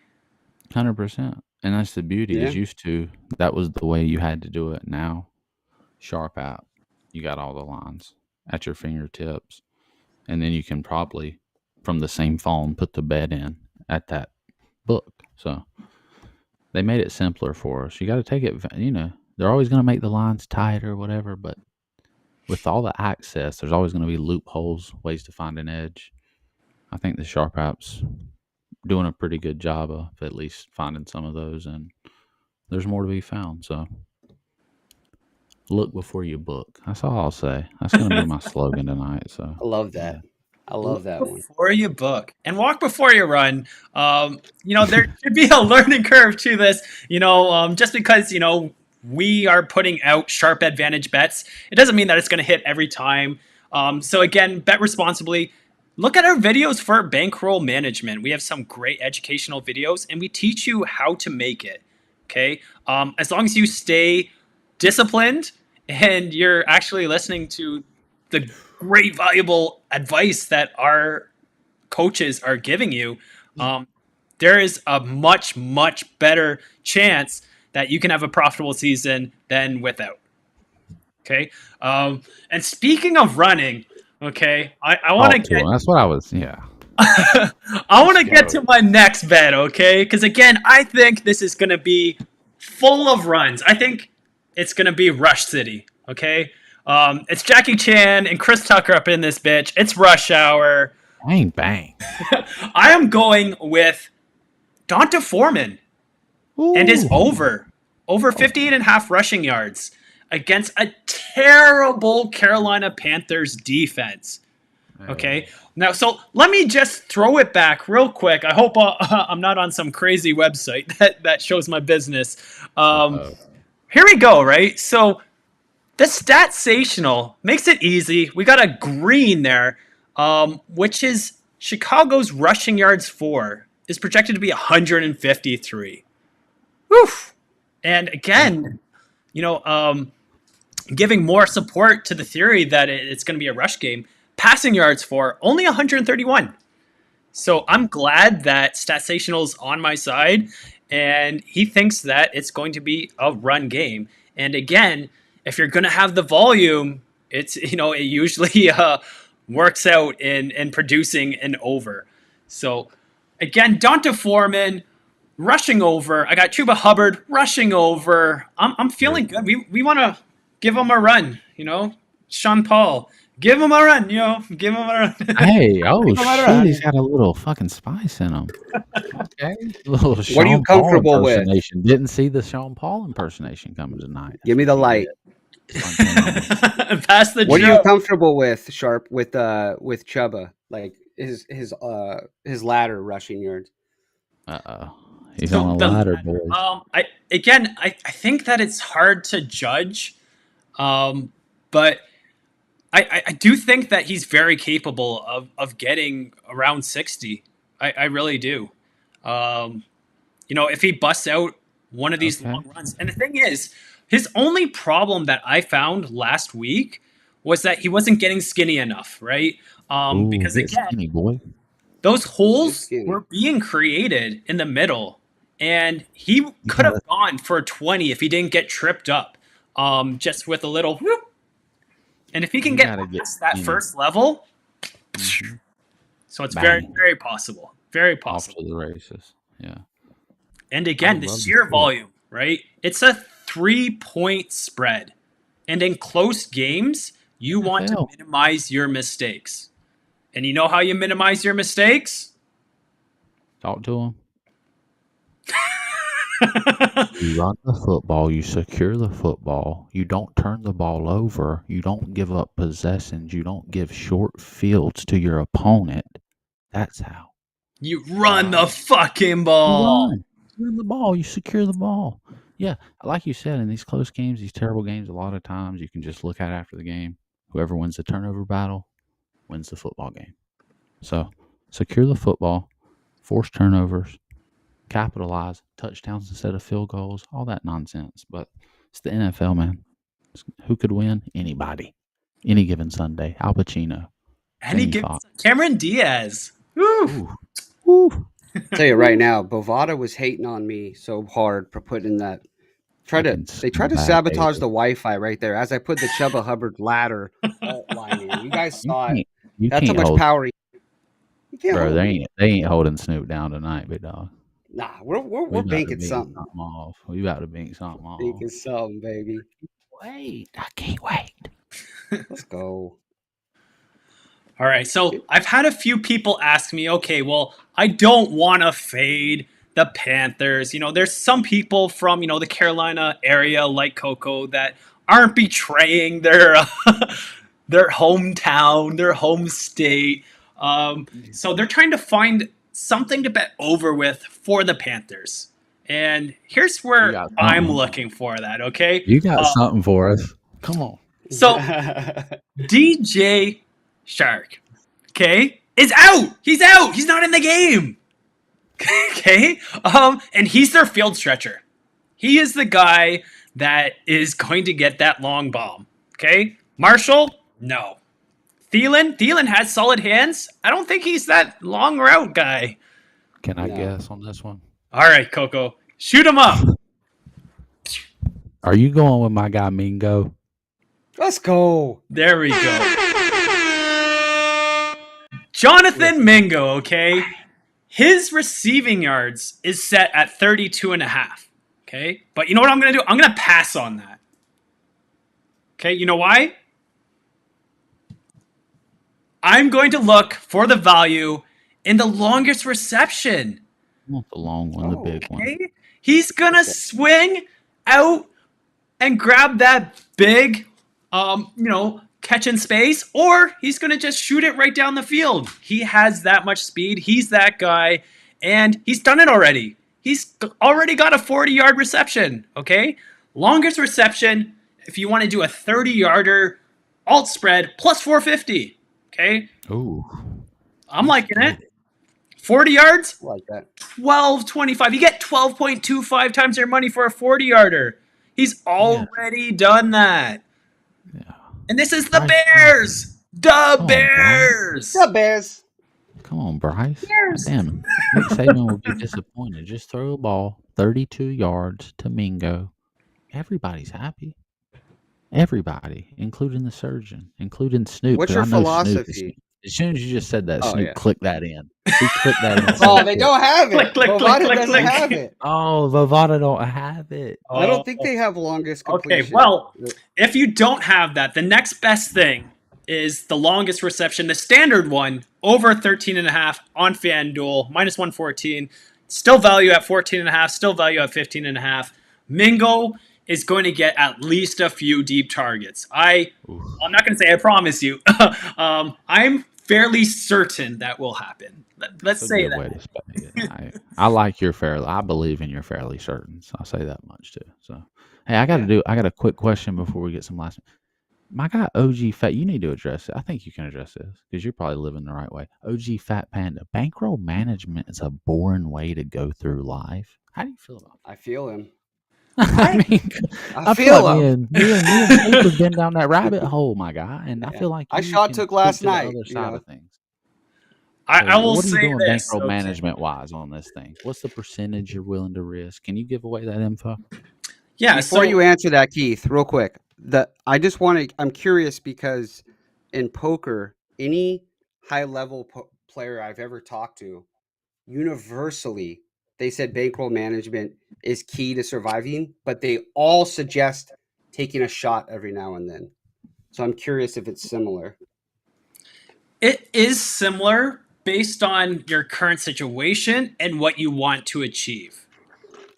100%. And that's the beauty Yeah. is used to that was the way you had to do it. Now, Sharp app, you got all the lines at your fingertips. And then you can probably from the same phone put the bet in at that book. So they made it simpler for us. You got to take it, they're always going to make the lines tighter or whatever, but with all the access, there's always going to be loopholes, ways to find an edge. I think the Sharp app's doing a pretty good job of at least finding some of those, and there's more to be found. So look before you book. That's all I'll say. That's going to be my slogan tonight. So I love yeah, that. I love Look that one. before you book and walk before you run. There should be a learning curve to this. Just because we are putting out sharp advantage bets, it doesn't mean that it's going to hit every time. So again, bet responsibly. Look at our videos for bankroll management. We have some great educational videos, and we teach you how to make it. Okay, as long as you stay disciplined and you're actually listening to the great valuable advice that our coaches are giving you, there is a much better chance that you can have a profitable season than without. Okay, and speaking of running, okay, I want to talk to get them. That's what I was. Yeah, I want to get to my next bet, okay? Because again, I think this is going to be full of runs. I think it's going to be Rush City, okay? It's Jackie Chan and Chris Tucker up in this bitch. It's rush hour. bang bang. I am going with Donta Foreman and his Ooh. over 58 and a half rushing yards against a terrible Carolina Panthers defense. Okay. Now, so let me just throw it back real quick. I hope I'm not on some crazy website that shows my business. Here we go, right? So the Statsational makes it easy. We got a green there, which is Chicago's rushing yards for is projected to be 153. Woof. And again, you know, giving more support to the theory that it's going to be a rush game. Passing yards for only 131. So I'm glad that Statsational's on my side, and he thinks that it's going to be a run game. And again, if you're going to have the volume, it usually works out in producing an over. So again, Donta Foreman rushing over. I got Chuba Hubbard rushing over. I'm feeling good. We want to give him a run. Sean Paul. Give him a run, Give him a run. Hey, oh Give him a shit, run. he's got a little fucking spice in him. Okay. A little What are you Sean Paul comfortable with? impersonation. Didn't see the Sean Paul impersonation coming tonight. Give me the light. Pass the What are you joke. comfortable with, Sharp, with Chuba? Like his ladder rushing yards. He's So on a the ladder, ladder. boys. I think that it's hard to judge, but I do think that he's very capable of getting around 60. I really do. If he busts out one of these Okay. long runs. And the thing is, his only problem that I found last week was that he wasn't getting skinny enough, right? Ooh, Because get again, skinny, boy. those holes skinny. were being created in the middle, and he could have gone for 20 if he didn't get tripped up, just with a little whoop. And if he can get past that first level, so it's very, Bang. very possible. Very Off possible. to the races. Yeah. And again, I the love to sheer see it. volume, right? It's a 3-point spread. And in close games, you want to NFL. minimize your mistakes. And you know how you minimize your mistakes? Talk to him. You run the football, you secure the football, you don't turn the ball over, you don't give up possessions, you don't give short fields to your opponent. That's how. You run the fucking ball. You run the ball, you secure the ball. Yeah, like you said, in these close games, these terrible games, a lot of times you can just look at it after the game. Whoever wins the turnover battle wins the football game. So secure the football, force turnovers, capitalize, touchdowns instead of field goals, all that nonsense. But it's the NFL, man. Who could win? Anybody. Any given Sunday. Al Pacino. And he Jamie gives Foxx. Cameron Diaz. Woo. Ooh. Woo. Tell you right now, Bovada was hating on me so hard for putting that. Fucking They tried to scumbag sabotage hater. the Wi-Fi right there as I put the Chubba Hubbard ladder alt line in. You guys You saw it. can't. You That's how can't much hold, power you can't bro. hold me. They ain't holding Snoop down tonight, big dog. Nah, we're We about to banking beat something. something off. We about to beat something off. Banking something, baby. Wait, I can't wait. Let's go. All right, so I've had a few people ask me, okay, well, I don't want to fade the Panthers. You know, there's some people from, you know, the Carolina area like Coco that aren't betraying their their hometown, their home state. So they're trying to find something to bet over with for the Panthers. And here's You where got I'm something. looking for that, okay? You got something for us. Come on. So DJ Shark, okay, is out. He's out. He's not in the game. Okay, and he's their field stretcher. He is the guy that is going to get that long bomb. Okay, Marshall, no. Thielen has solid hands. I don't think he's that long route guy. Can I No. guess on this one? All right, Coco, shoot him up. Are you going with my guy Mingo? Let's go. There we go. Jonathan Mingo, okay? His receiving yards is set at 32 and a half. Okay? But you know what I'm going to do? I'm going to pass on that. Okay? You know why? I'm going to look for the value in the longest reception. Not the long one, the big one. Okay? He's going to swing out and grab that big, catch in space, or he's going to just shoot it right down the field. He has that much speed. He's that guy, and he's done it already. He's already got a 40-yard reception, okay? Longest reception, if you want to do a 30-yarder alt spread, plus 450, okay? Ooh. I'm liking it. 40 yards, I like that. 12.25. You get 12.25 times your money for a 40-yarder. He's already done that. Yeah. And this is the Bears. The on, Bears. The Bears. Come on, Bryce. Bears. Damn. Nick Saban will be disappointed. Just throw a ball 32 yards to Mingo. Everybody's happy. Everybody, including the surgeon, including Snoop. What's 'cause your I know philosophy? Snoop as soon as you just said that, Oh, Snoop yeah. clicked that in. He clicked that in. Oh, they don't have it. Click, Bovada click, doesn't click. have it. Oh, Bovada don't have it. I don't think they have longest completion. Okay, well, if you don't have that, the next best thing is the longest reception, the standard one, over 13.5 on FanDuel, minus 114. Still value at 14.5, still value at 15.5. Mingo is going to get at least a few deep targets. I'm not going to say I promise you. I'm fairly certain that will happen. Let's say Good that. way to say it. I like your fairly. I believe in your fairly certain. So I'll say that much too. So hey, I got a quick question before we get some last. My guy OG Fat, you need to address it. I think you can address this because you're probably living the right way. OG Fat Panda, bankroll management is a boring way to go through life. How do you feel about I feel him. that? I mean, I feel feel like him. me and Snoop have been down that rabbit hole, my guy, and I Yeah. feel like I you shot can took speak last to the night, other you side know. of things. I will What are you say doing this. bankroll Okay. management wise on this thing? What's the percentage you're willing to risk? Can you give away that info? Yeah, Before so you answer that, Keith, real quick, I'm curious because in poker, any high level player I've ever talked to, universally, they said bankroll management is key to surviving, but they all suggest taking a shot every now and then. So I'm curious if it's similar. it is similar based on your current situation and what you want to achieve.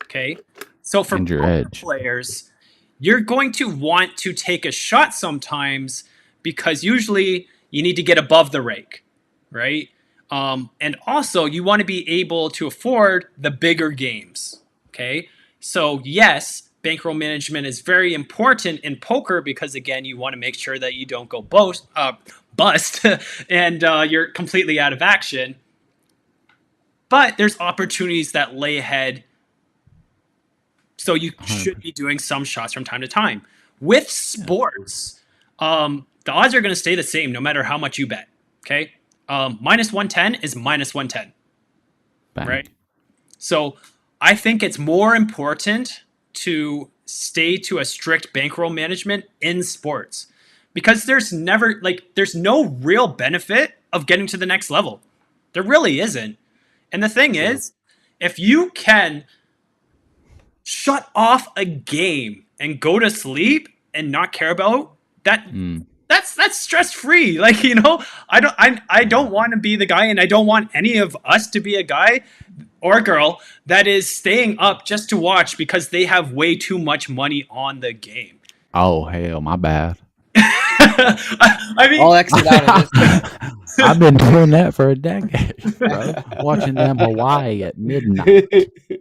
Okay. So for And your poker edge. players, you're going to want to take a shot sometimes because usually you need to get above the rake, right? And also you want to be able to afford the bigger games. Okay. So yes, bankroll management is very important in poker because again, you want to make sure that you don't go bust and you're completely out of action. But there's opportunities that lay ahead. So you should be doing some shots from time to time. With sports, the odds are going to stay the same no matter how much you bet. Okay. Minus 110 is minus 110, Bang. right? So I think it's more important to stay to a strict bankroll management in sports because there's no real benefit of getting to the next level. There really isn't. And the thing True. is, if you can shut off a game and go to sleep and not care about that, that's stress free. Like, I don't want to be the guy, and I don't want any of us to be a guy or girl that is staying up just to watch because they have way too much money on the game. Oh hell, my bad. I mean, I'll exit out of this. I've been doing that for a decade, bro. Watching them Hawaii at midnight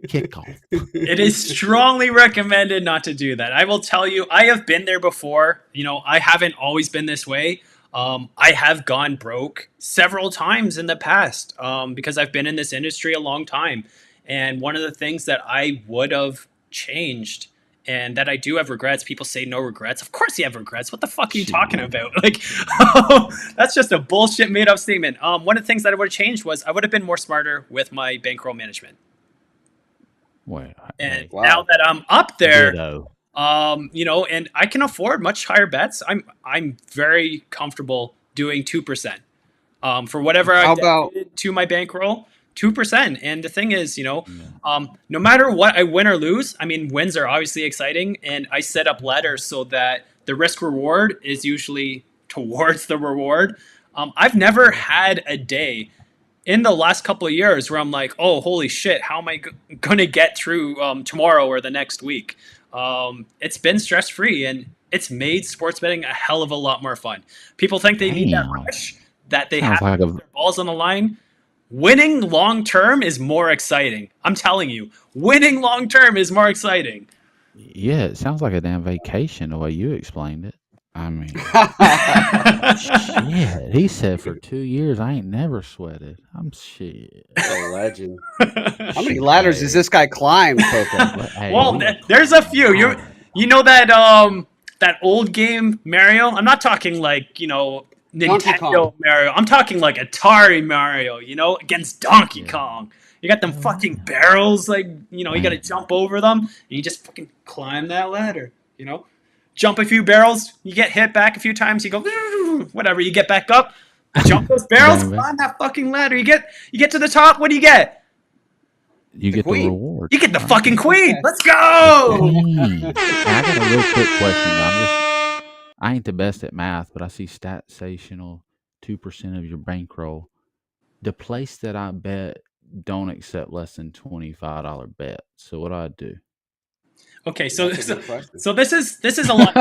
kickoff. it is strongly recommended not to do that. I will tell you, I have been there before. I haven't always been this way. I have gone broke several times in the past because I've been in this industry a long time. And one of the things that I would have changed and that I do have regrets, people say no regrets. Of course you have regrets. What the fuck are you talking about? Like, that's just a bullshit made up statement. One of the things that I would have changed was I would have been more smarter with my bankroll management. Well, And Wow. now that I'm up there, ditto. and I can afford much higher bets. I'm very comfortable doing 2%. For whatever How I about- dedicated to my bankroll, 2%. And the thing is, no matter what I win or lose, I mean, wins are obviously exciting, and I set up ladders so that the risk reward is usually towards the reward. I've never had a day in the last couple of years where I'm like, oh, holy shit, how am I going to get through tomorrow or the next week? It's been stress free, and it's made sports betting a hell of a lot more fun. People think they need that Damn. rush, that they Sounds have like to a put their balls on the line. Winning long term is more exciting. I'm telling you, winning long term is more exciting. yeah. It sounds like a damn vacation the way you explained it. I mean, shit. He said for 2 years I ain't never sweated. I'm shit. A legend. How many ladders does this guy climb, Coco? But, hey, Well, we- there's a few. You know that old game Mario? I'm not talking like, Donkey Nintendo Kong. Mario. I'm talking like Atari Mario, against Donkey Kong. You got them fucking barrels, like, you got to jump over them, and you just fucking climb that ladder, Jump a few barrels, you get hit back a few times, you go, whatever, you get back up, jump those barrels, Bang, bang. climb that fucking ladder. You get to the top, what do you get? you get queen. the reward. You get the right? fucking queen. Let's go! Queen. I got a real quick question. I ain't the best at math, but I see statsational 2% of your bankroll. The place that I bet don't accept less than $25 bets. So what do I do? Okay, so That's a good question. so this is a lot.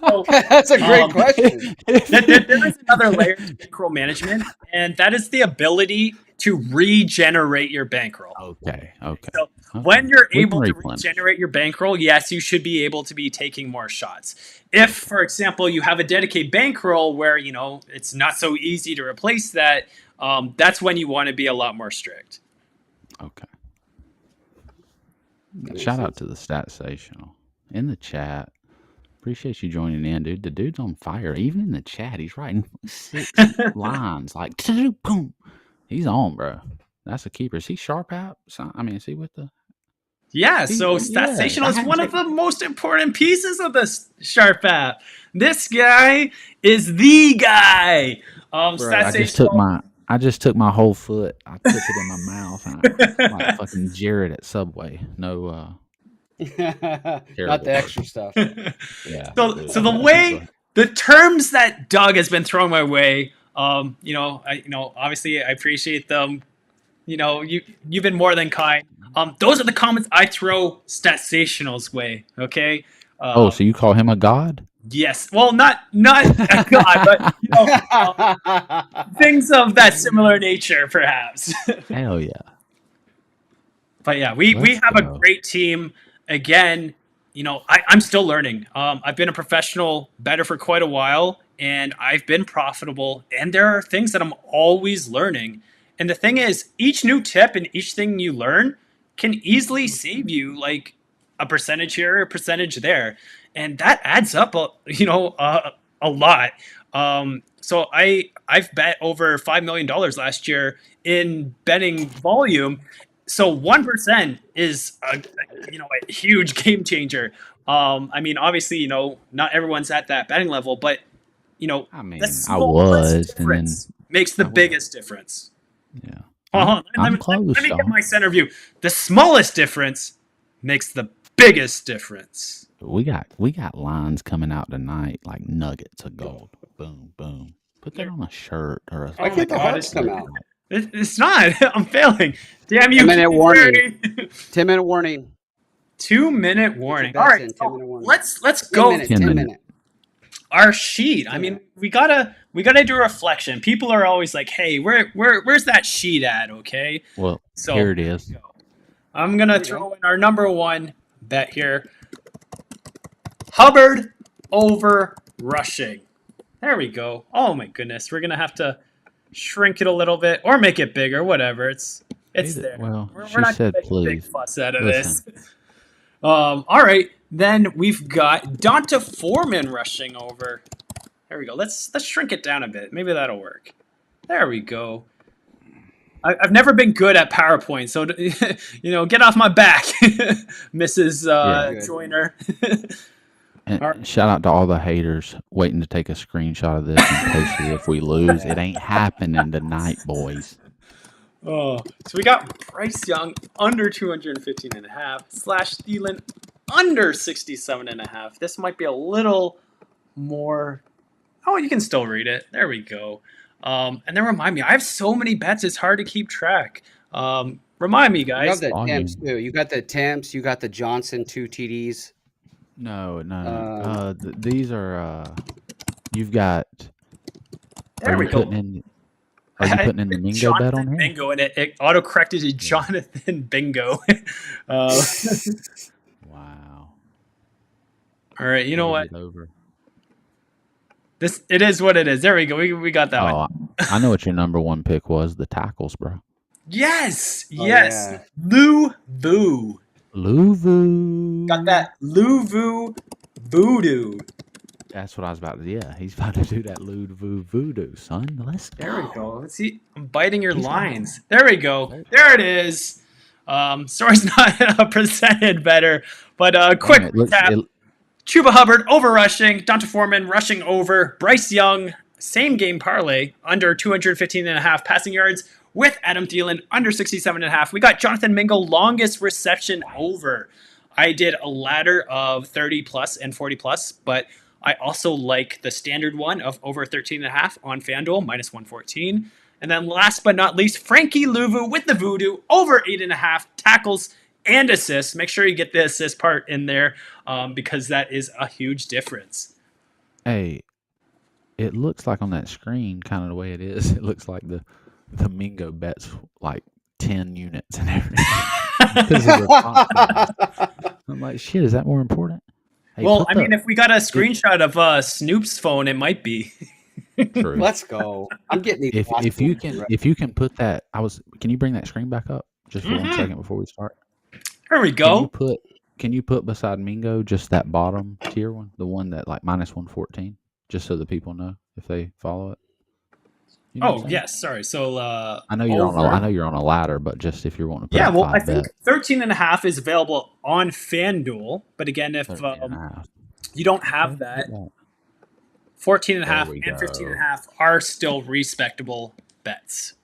So That's a great question. there is another layer to bankroll management, and that is the ability to regenerate your bankroll. Okay. So Okay. when you're We can able to replenish. regenerate your bankroll, yes, you should be able to be taking more shots. If, for example, you have a dedicated bankroll where it's not so easy to replace that, that's when you want to be a lot more strict. Okay. makes Shout out sense. to the Statsational in the chat. Appreciate you joining in, dude. The dude's on fire. Even in the chat, he's writing 6 lines like boom. He's on, bro. That's a keeper. Is he SHARP.APP? I mean, is he with the? Yeah, so Yeah, StatStational I is had one to- of the most important pieces of the SHARP.APP. This guy is the guy. Bro, I just took my whole foot. I put it in my mouth. And like fucking Jared at Subway. No, Not the extra stuff. yeah. So the way the terms that Doug has been throwing my way, obviously I appreciate them. You've been more than kind. Those are the comments I throw StatStational's way. Okay. so you call him a god? Yes. Well, not a god, but things of that similar nature, perhaps. Hell yeah. But yeah, we Let's have a go. great team. Again, I'm still learning. I've been a professional bettor for quite a while, and I've been profitable. And there are things that I'm always learning. And the thing is, each new tip and each thing you learn can easily save you like a percentage here, a percentage there, and that adds up. a lot. So I've bet over $5 million last year in betting volume. So 1% is a huge game changer. I mean, obviously, not everyone's at that betting level, but I the mean, I smallest was, and then difference makes the I was. biggest difference. Yeah, Hold I'm on, I'm close, let me get dog. my center view. The smallest difference makes the biggest difference. We got lines coming out tonight like nuggets of gold. Boom, boom. Put that on a shirt or a Why Oh my can't the god, hearts come out? it's not. I'm failing. Damn you, 10-minute warning. Kingsbury. 10-minute warning. 2 minute Get your warning. All bets right, in. so 10-minute warning. let's 10 go minute. 10 10 minutes. minute. our sheet. I 10 mean, minute. we gotta do a reflection. People are always like, "Hey, where's that sheet at?" Okay, Well, so here it is. I'm gonna There you throw go. in our number one bet here: Hubbard over rushing. There we go. Oh my goodness, we're gonna have to shrink it a little bit or make it bigger, whatever. It's there. Well, We're she not gonna said, make a big please. fuss out of Listen, this. All right, then we've got Donta Foreman rushing over. There we go. Let's shrink it down a bit. Maybe that'll work. There we go. I've never been good at PowerPoint, so get off my back, Mrs. yeah. Good. Joyner. And All right. shout out to all the haters waiting to take a screenshot of this and post it if we lose. It ain't happening tonight, boys. Oh, so we got Bryce Young under 215 and a half, slash Thielen under 67 and a half. This might be a little more. Oh, you can still read it. There we go. And then remind me, I have so many bets, it's hard to keep track. Remind me, You have guys. the Volume. attempts too. You got the attempts. You got the Johnson 2 TDs. No. These are. You've got. There Are we you go. putting in? Are you putting in the Mingo bet on Jonathan here? Bingo, and it auto-corrected to Jonathan Bingo. Wow. All right, you know What what? is it over? It is what it is. There we go. We got that one. Oh, I know what your number one pick was. The tackles, bro. Yes, Oh, yes. yeah. Lou Vu. Luvu. Got that Lou Vu voodoo. That's what I was about to. Yeah, he's about to do that Luvu voodoo, son. Let's go. There we go. Let's see. I'm biting your He's lines. There we go. There it is. Story's not presented better, but quick Damn it, looks- recap. it- Chuba Hubbard over rushing, Donta Foreman rushing over, Bryce Young, same game parlay, under 215 and a half passing yards with Adam Thielen under 67 and a half. We got Jonathan Mingo longest reception over. I did a ladder of 30 plus and 40 plus, but I also like the standard one of over 13 and a half on FanDuel, minus 114. And then last but not least, Frankie Louvu with the voodoo over 8.5 tackles and assists. Make sure you get the assist part in there because that is a huge difference. Hey, it looks like on that screen, kind of the way it is. It looks like the Mingo bets like 10 units and everything. Because of the podcast. I'm like, shit, is that more important? Hey, Well, put I mean, if we got a screenshot of Snoop's phone, it might be. True. Let's go. I'm getting these. If you can put that, can you bring that screen back up just for 1 Mhm. second before we start? There we go. Can you put beside Mingo just that bottom tier one, the one that like minus 114, just so the people know if they follow it? You know what I'm Oh saying? yes, sorry. So I know you're over. on a ladder, but just if you're wanting to put Yeah, a well, I 5 think bet, 13 and a half is available on FanDuel. But again, if 13 and a half. you don't have Okay, that, put that. 14 and a half There we and 15 and a go. half are still respectable bets.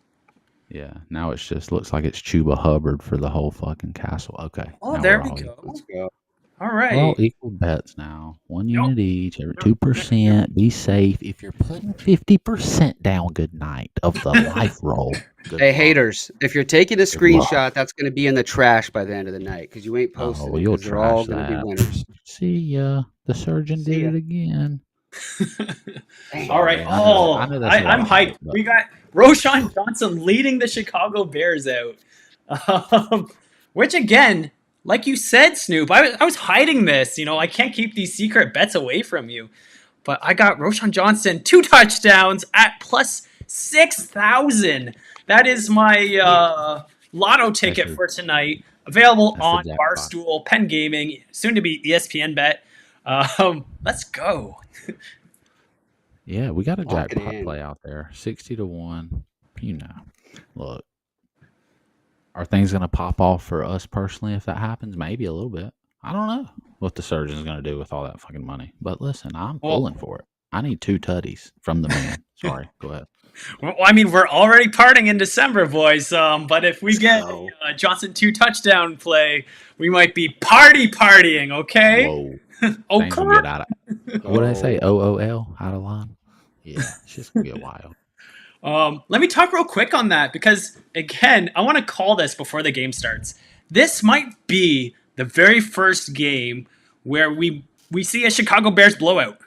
Yeah, now it's just looks like it's Chuba Hubbard for the whole fucking castle. Okay. Oh, now there we're we all go. equal. Let's go. All We're all right. equal bets now. 1 unit each, every 2%. Be safe. If you're putting 50% down, good night of the life roll. Good Hey, luck. haters, if you're taking a luck. screenshot, that's going to be in the trash by the end of the night because you ain't posting Oh, it you'll because they're all trash going to be that. winners. See ya. The surgeon See did ya. it again. Dang. All right. I know that's a lot I'm of hyped. hype, but- We got Roshan Johnson leading the Chicago Bears out. Which again, like you said, Snoop, I was hiding this. I can't keep these secret bets away from you. But I got Roshan Johnson 2 touchdowns at plus 6,000. That is my lotto ticket That's for tonight. Available that's the on jackpot. Barstool, Penn Gaming, soon to be ESPN Bet. Let's go. Yeah, we got a Lock it jackpot in. play out there. 60-1. Look, are things going to pop off for us personally if that happens? Maybe a little bit. I don't know what the surgeon's going to do with all that fucking money. But listen, I'm Well, pulling for it. I need 2 tutties from the man. Sorry, go ahead. I mean, we're already parting in December, boys. But if we get So, a Johnson 2 touchdown play, we might be partying. Okay. Whoa. Okay. Things will get out of. What did I say? oh, OOL? Out of line? Yeah, it's just going to get wild. Let me talk real quick on that because again, I want to call this before the game starts. This might be the very first game where we see a Chicago Bears blowout.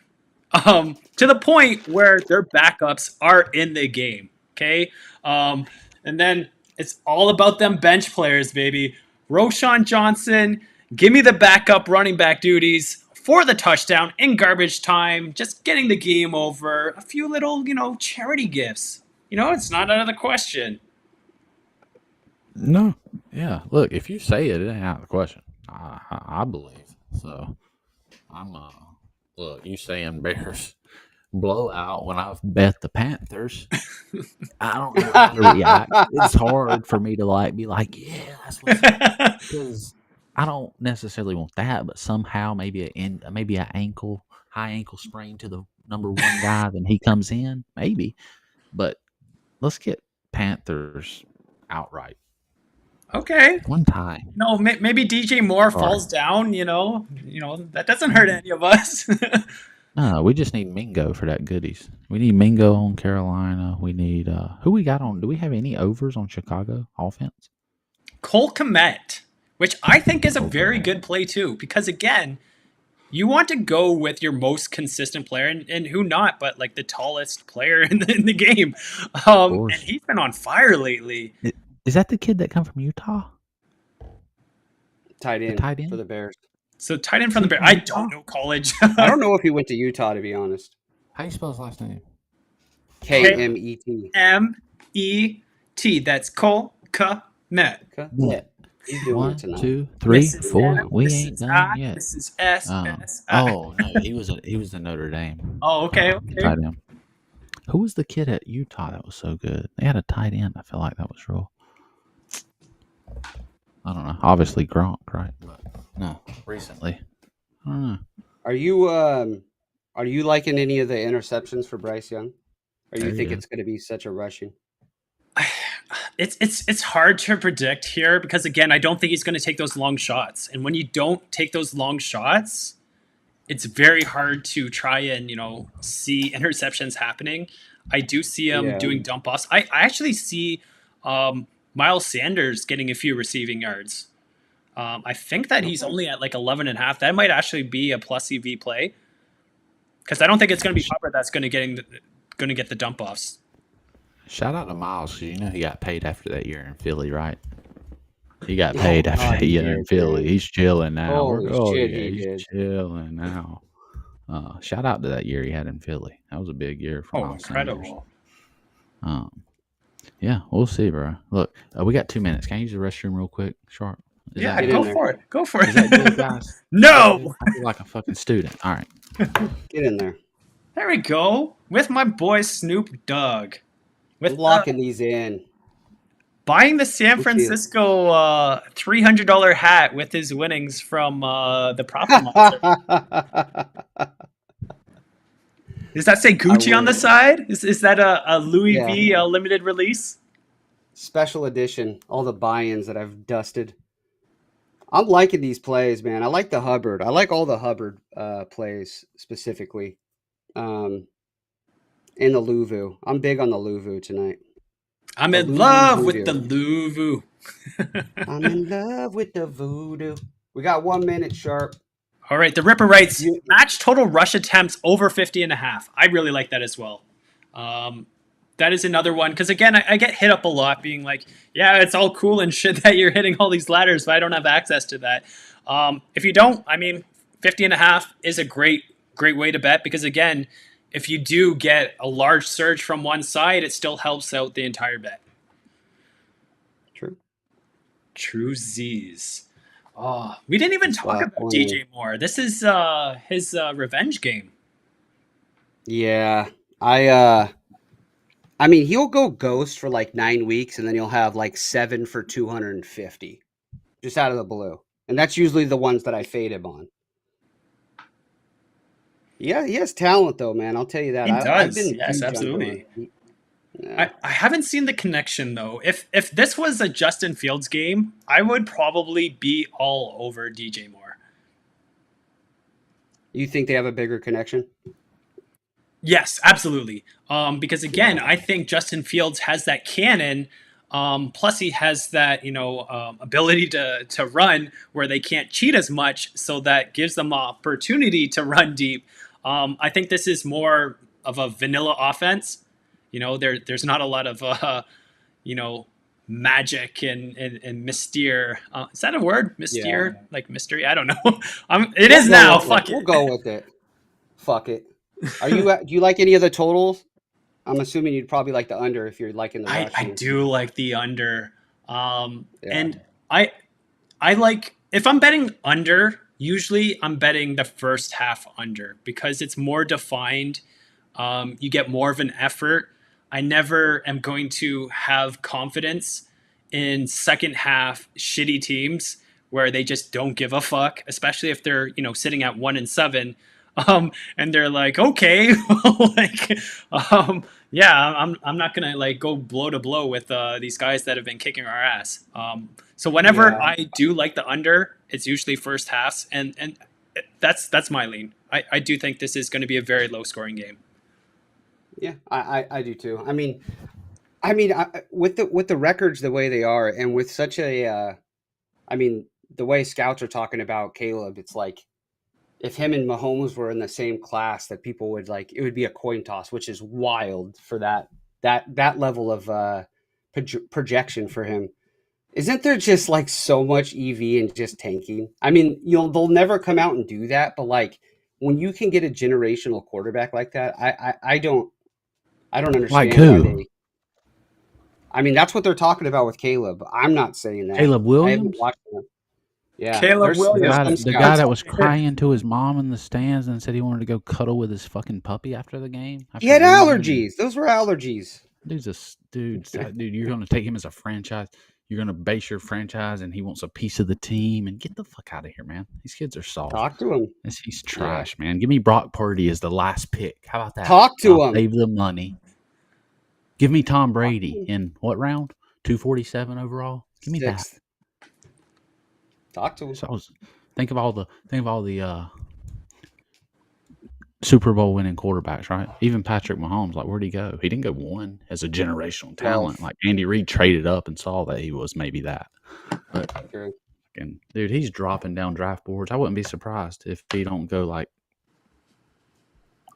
To the point where their backups are in the game. Okay. And then it's all about them bench players, baby. Roshan Johnson, give me the backup running back duties for the touchdown in garbage time, just getting the game over. A few little, charity gifts. It's not out of the question. No. Yeah, look, if you say it, it ain't out of the question. I believe. So, I'm, look, you saying Bears blowout when I've bet the Panthers. I don't know how to react. It's hard for me to be like, yeah, that's what's up. Because I don't necessarily want that, but somehow maybe a high ankle sprain to the number 1 guy, then he comes in, maybe. But let's get Panthers outright Okay. one time. No, maybe DJ Moore Sorry. falls down. That doesn't hurt any of us. No, we just need Mingo for that goodies. We need Mingo on Carolina. We need who we got on. Do we have any overs on Chicago offense? Cole Kmet, which I think is a Cole very Kmet. good play too, because again, you want to go with your most consistent player, and who not, but like the tallest player in the game. And course. he's been on fire lately. Is that the kid that come from Utah? tight The end tight end? for the Bears. So tight end from the Bears. I don't know college. I don't know if he went to Utah, to be honest. How do you spell his last name? Kmet. Met. That's Cole Kmet. Yeah, he's doing One, it tonight. 2, 3, This is 4. M, We this ain't is done I, yet. This is S. S, I. Oh no, he was the Notre Dame. Oh, okay. Tight end. Who was the kid at Utah that was so good? They had a tight end. I feel like that was real. I don't know. Obviously Gronk, right? But no, recently. I don't know. Are you liking any of the interceptions for Bryce Young? Or you There think he it's going to be such a rushing? It's hard to predict here because again, I don't think he's going to take those long shots. And when you don't take those long shots, it's very hard to try and see interceptions happening. I do see him doing dump offs. I actually see Miles Sanders getting a few receiving yards. I think that he's only at like 11.5. That might actually be a plus EV play because I don't think it's going to be Hubbard that's going to get the dump offs. Shout out to Miles, because you know he got paid after that year in Philly, right? He got paid after that year in Philly. He's chilling now. Holy shit, he's chilling now. Shout out to that year he had in Philly. That was a big year for Miles incredible. Sanders. Yeah, we'll see, bro. Look, we got 2 minutes. Can I use the restroom real quick? Sharp. Yeah, go for it. Go for it. Is that good, guys? No! I feel like a fucking student. All right. Get in there. There we go. With my boy Snoop Dogg. With locking these in. Buying the San Francisco $300 hat with his winnings from the Profit Monster. Does that say Gucci on the side? Is that a Louis V limited release? Special edition. All the buy-ins that I've dusted. I'm liking these plays, man. I like the Hubbard. I like all the Hubbard plays specifically. And the Luvu. I'm big on the Luvu tonight. I'm in love with the Luvu. I'm in love with the voodoo. We got 1 minute, Sharp. All right, the Ripper writes, match total rush attempts over 50.5. I really like that as well. That is another one, because again, I get hit up a lot being like, yeah, it's all cool and shit that you're hitting all these ladders, but I don't have access to that. If you don't, 50.5 is a great way to bet, because again, if you do get a large surge from one side, it still helps out the entire bet. True Z's. Oh, we didn't even talk about DJ Moore. This is his revenge game. Yeah, I mean, he'll go ghost for like 9 weeks, and then he'll have like 7 for 250, just out of the blue. And that's usually the ones that I fade him on. Yeah, he has talent though, man. I'll tell you that. He I've does. been Yes, huge on Dylan. absolutely. Yeah. I haven't seen the connection though. If this was a Justin Fields game, I would probably be all over DJ Moore. You think they have a bigger connection? Yes, absolutely. Because again, Yeah. I think Justin Fields has that cannon. Plus, he has that ability to run where they can't cheat as much, so that gives them opportunity to run deep. I think this is more of a vanilla offense. There's not a lot of you know magic and mystere. Is that a word? Mystere, like mystery? I don't know. It is now. Fuck it. We'll go with it. Fuck it. Do you like any of the totals? I'm assuming you'd probably like the under if you're liking the I rushing. do like the under. Yeah. And I like, if I'm betting under, usually I'm betting the first half under because it's more defined. You get more of an effort. I never am going to have confidence in second half shitty teams where they just don't give a fuck, especially if they're, sitting at 1-7. And they're like, okay, like, yeah, I'm not gonna like go blow to blow with these guys that have been kicking our ass. So whenever I do like the under, it's usually first halves, and that's my lean. I do think this is going to be a very low scoring game. Yeah, I do too. I mean, with the records the way they are, and with such a, I mean, the way scouts are talking about Caleb, it's like if him and Mahomes were in the same class, that people would like it would be a coin toss, which is wild for that level of projection for him. Isn't there just like so much EV and just tanking? I mean, they'll never come out and do that, but like when you can get a generational quarterback like that, I don't understand Like why who? they. I mean, that's what they're talking about with Caleb. I'm not saying that. Caleb I haven't Williams? watched him. Yeah, Caleb there's Williams. some The guy scouts. that was crying to his mom in the stands and said he wanted to go cuddle with his fucking puppy after the game. He After had losing. allergies. Those were allergies. Dude, you're going to take him as a franchise. You're going to base your franchise, and he wants a piece of the team. And get the fuck out of here, man. These kids are soft. Talk to him. He's trash, man. Give me Brock Purdy as the last pick. How about that? Talk to him. Save the money. Give me Tom Brady in what round? 247 overall. Give me Sixth. that. Talk to him. So think of all the Super Bowl winning quarterbacks, right? Even Patrick Mahomes, like where'd he go? He didn't go one as a generational talent. Like Andy Reid traded up and saw that he was maybe that. But dude, he's dropping down draft boards. I wouldn't be surprised if he don't go like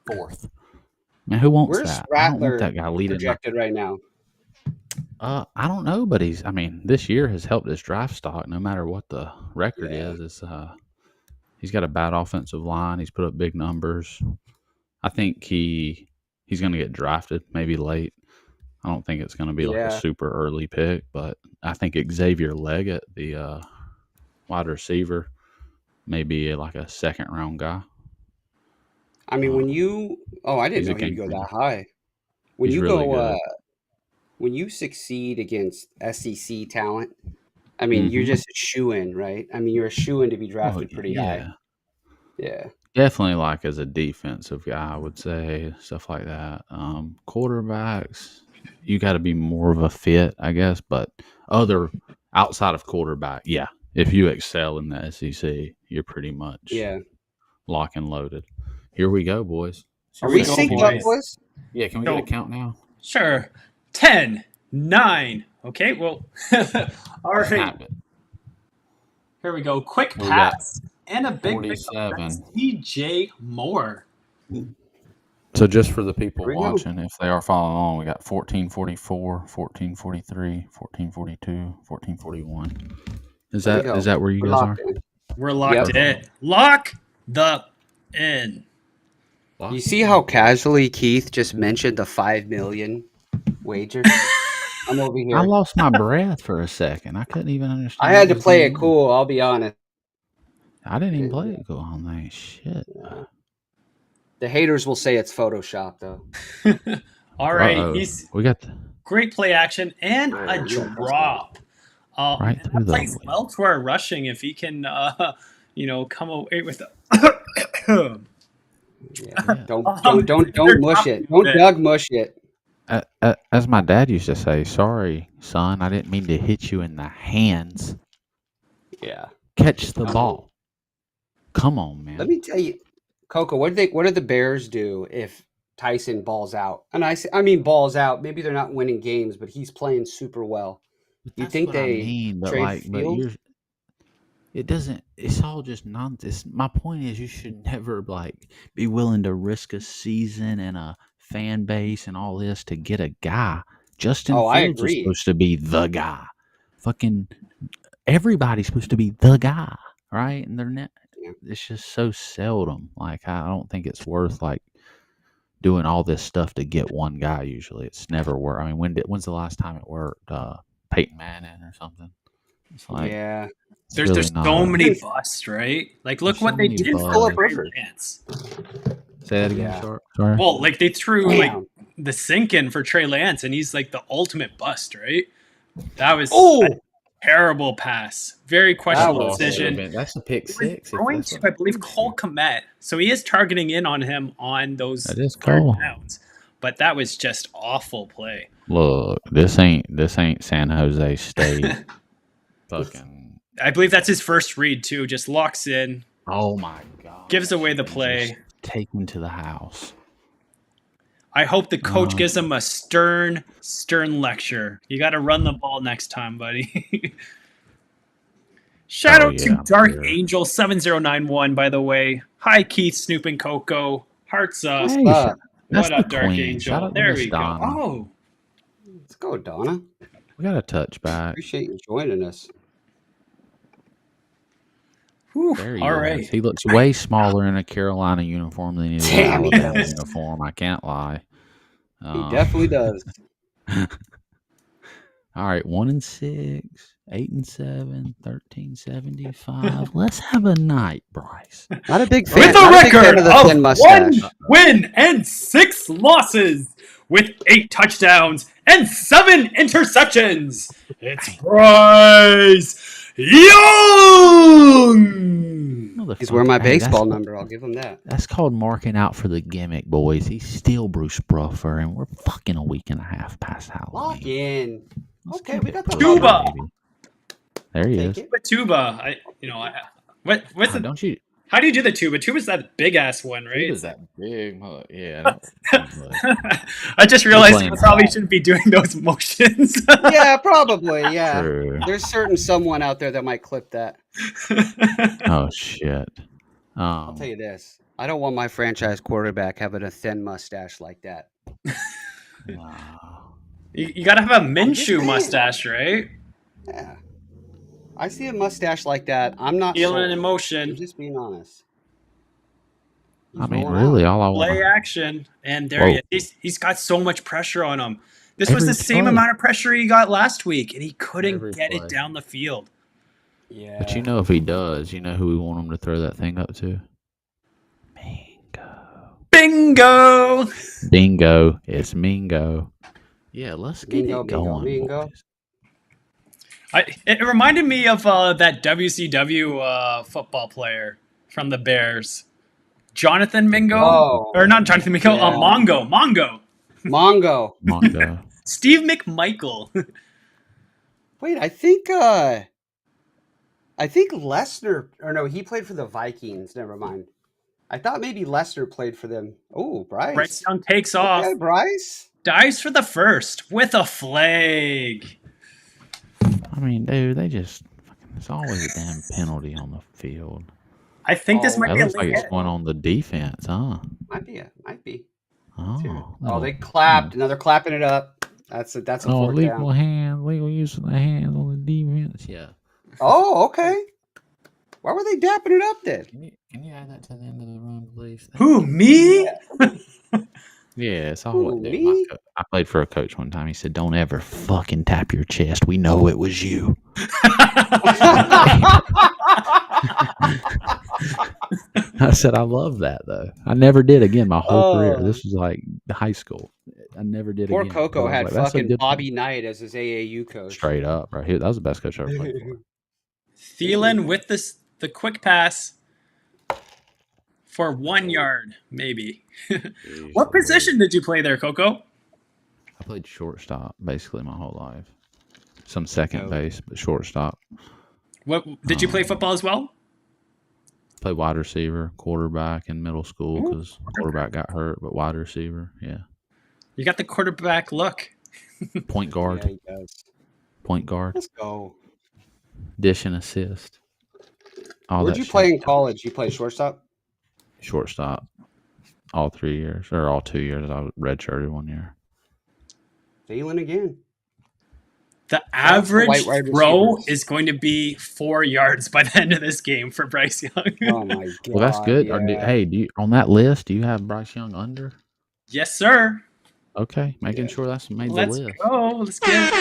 fourth. Man, who wants Where's that? Rattler I don't want that guy leading. Projected right now. I don't know, but this year has helped his draft stock. No matter what the record is, he's got a bad offensive line. He's put up big numbers. I think he's going to get drafted maybe late. I don't think it's going to be like a super early pick, but I think Xavier Leggett, the wide receiver, may be like a second round guy. I mean, I didn't know he'd go that high. When you really go, when you succeed against SEC talent, I mean, you're just a shoo-in, right? I mean, you're a shoo-in to be drafted pretty high. Yeah. Definitely like as a defensive guy, I would say, stuff like that. Quarterbacks, you got to be more of a fit, I guess, but outside of quarterback, yeah. If you excel in the SEC, you're pretty much lock and loaded. Here we go, boys. Are we synced up, boys? Yeah, can we get a count now? Sure. 10, 9. Okay, well, all right. Here we go. Quick pass and a big 47. DJ Moore. So just for the people watching, if they are following along, we got 1444, 1443, 1442, 1441. Is that where you guys are? We're locked in. Lock the in. You see how casually Keith just mentioned the 5 million wager? I'm over here. I lost my breath for a second. I couldn't even understand. I had to play it cool, I'll be honest. I didn't even play it cool on that shit. The haters will say it's Photoshop, though. All right, Uh-oh. he's We got great play action and Oh, a yeah, drop. right And through that the plays window. well to our rushing if he can, come away with. Yeah. Yeah. Don't They're mush dropping it. Don't it. Doug mush it. As my dad used to say, sorry, son, I didn't mean to hit you in the hands. Yeah. Catch the ball. Come on, man. Let me tell you, Coco. What do the Bears do if Tyson balls out? And I mean balls out. Maybe they're not winning games, but he's playing super well. But You that's think what I they mean. But trade but Fields? it doesn't. It's all just nonsense. My point is, you should never be willing to risk a season and a fan base and all this to get a guy. Justin Oh, I Fields is agree. supposed to be the guy. Fucking everybody's supposed to be the guy, right? And they're not. Yeah. It's just so seldom. Like I don't think it's worth doing all this stuff to get one guy. Usually, it's never worked. I mean, when's the last time it worked? Peyton Manning or something. It's like Yeah. it's There's really not. so many busts, right? Like, look There's what so they many did for Phillip busts. Trey Rivers. Lance. Say that again, Yeah. Sorry. Well, like they threw Damn. the sink in for Trey Lance, and he's like the ultimate bust, right? That was Oh, a terrible pass, very questionable was decision. That's a pick He was throwing to, I believe, Cole Kmet, so he is targeting in on him on those That is third Cole. downs. But that was just awful play. Look, this ain't San Jose State. Fucking. I believe that's his first read too. Just locks in, Oh my god. gives away the play. Taken to the house. I hope the coach gives him a stern lecture. You got to run the ball next time, buddy. Shout out to Dark Angel 7091, by the way. Hi, Keith, Snoop, and Coco. Hearts up. Hey, up? that's What up, the Dark queen. Angel? Shout out to There Miss we go. Donna. Oh, let's go, Donna. We got a touchback. Appreciate you joining us. whew. There he All is. right. He looks way smaller in a Carolina uniform than he does in an Damn, he Alabama does. uniform. I can't lie. He definitely does. All right, 1-6, 8-7, 1375. Let's have a night, Bryce. Not a big fan. With Not a big fan record of the thin of mustache. 1 win and 6 losses, with 8 touchdowns and 7 interceptions, it's Bryce Young. He's wearing my baseball number. I'll give him that. That's called marking out for the gimmick, boys. He's still Bruce Bruffer, and we're fucking a week and a half past Lock Halloween. in. Let's Okay, keep we it got the pushing, Tuba. baby. There he is. Take it. But tuba, what's the, Don't you? how do you do the tuba? Tuba's that big ass one, right? Tuba's that big, yeah. I just realized playing I probably ball. shouldn't be doing those motions. Yeah, probably. Yeah. True. There's certain someone out there that might clip that. Oh shit. I'll tell you this. I don't want my franchise quarterback having a thin mustache like that. You gotta have a just Minshew saying. mustache, right? Yeah. I see a mustache like that. I'm not Feeling sold. an emotion. I'm just being honest. I mean, rolling really, out. all I Play want. action, and there he is. He's got so much pressure on him. This was Every the same play. amount of pressure he got last week, and he couldn't Every get play. it down the field. Yeah. But if he does, you know who we want him to throw that thing up to? Bingo! Bingo. It's Mingo. Yeah, let's get Mingo, it going, Mingo. boys. It reminded me of that WCW football player from the Bears, Jonathan Mingo, Oh, or not Jonathan Mingo, yeah. Mongo, Mongo. Mongo. Steve McMichael. Wait, I think Lesnar, or no, he played for the Vikings. Never mind. I thought maybe Lesnar played for them. Oh, Bryce. Bryce Young takes off, Okay, Bryce. dives for the first with a flag. I mean, dude, it's always a damn penalty on the field. I think this Oh, might That be a looks like late it's hit. going on the defense, huh? Might be. Oh, They clapped. Now they're clapping it up. That's a Oh, fourth legal down. legal use of the hands on the defense. Yeah. Oh, okay. Why were they dapping it up then? Can you add that to the end of the run, please? Who, me? Yeah, it's all Who, what me? I played for a coach one time. He said, "Don't ever fucking tap your chest. We know it was you." I said, I love that though. I never did again my whole career. Oh, This was like high school. I never did poor again. But Coco I was had like, that's a fucking good thing. Bobby Knight as his AAU coach. Straight up, right here. That was the best coach I ever played for. Thielen with the quick pass for 1 yard, maybe. Jeez What Louise. position did you play there, Coco? I played shortstop basically my whole life. Some second Oh. base, but shortstop. What did you play football as well? Played wide receiver, quarterback in middle school because quarterback got hurt, but wide receiver, yeah. You got the quarterback look. Point guard, Yeah, he does. point guard, Let's go. dish and assist. All Where'd that you shit. play in college? You played shortstop? Shortstop. All 3 years or all 2 years. I was redshirted 1 year. Thielen again. The That's the average white wide throw receivers. is going to be 4 yards by the end of this game for Bryce Young. Oh my god. Well, that's good. Yeah. Hey, do you on that list? Do you have Bryce Young under? Yes, sir. Okay, making Yeah. sure that's made Let's the list. go. Let's get.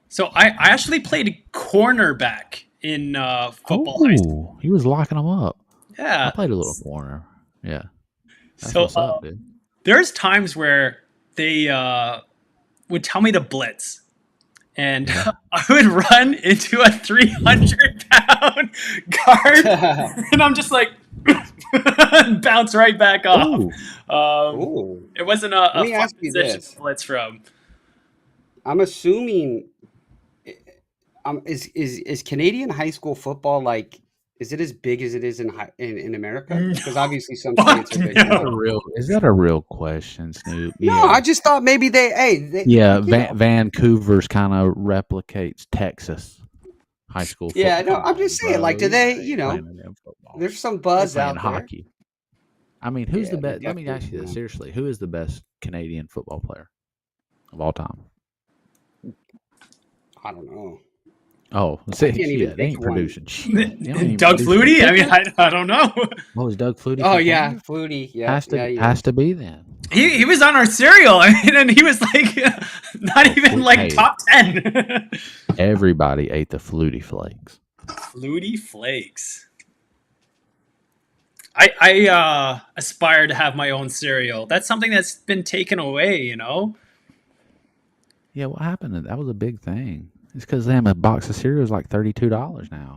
So I actually played cornerback in football high school. Oh, he was locking them up. Yeah. I played a little corner. Yeah, that's So what's up, dude. there's times where they would tell me to blitz, and Yeah. I would run into a 300-pound guard, and I'm just like bounce right back off. Ooh. Ooh. It wasn't Let a me fun ask you position this. to blitz from. I'm assuming is Canadian high school football like is it as big as it is in America? Because obviously some Fuck states are big. no. Is that a real question, Snoop? No, Yeah. I just thought maybe they Yeah, you know. Vancouver's kind of replicates Texas high school football. Yeah, no, I'm just saying, like, do they, you know, playing them football. there's some They're buzz playing out there. hockey. I mean, who's the Yeah, they're best? Let me ask you this definitely, seriously: who is the best Canadian football player of all time? I don't know. Oh, see, can't even shit, they think ain't one. producing shit. They don't even Doug produce Flutie? I anything. mean, I don't know. What was Doug Flutie? Oh from yeah, Canada? Flutie. Yeah, Has to be then. He was on our cereal. I mean, and he was like not even like hey. top 10. Everybody ate the Flutie Flakes. Flutie Flakes. I aspire to have my own cereal. That's something that's been taken away, you know? Yeah, what happened? That was a big thing. It's because them a box of cereal is like $32 now.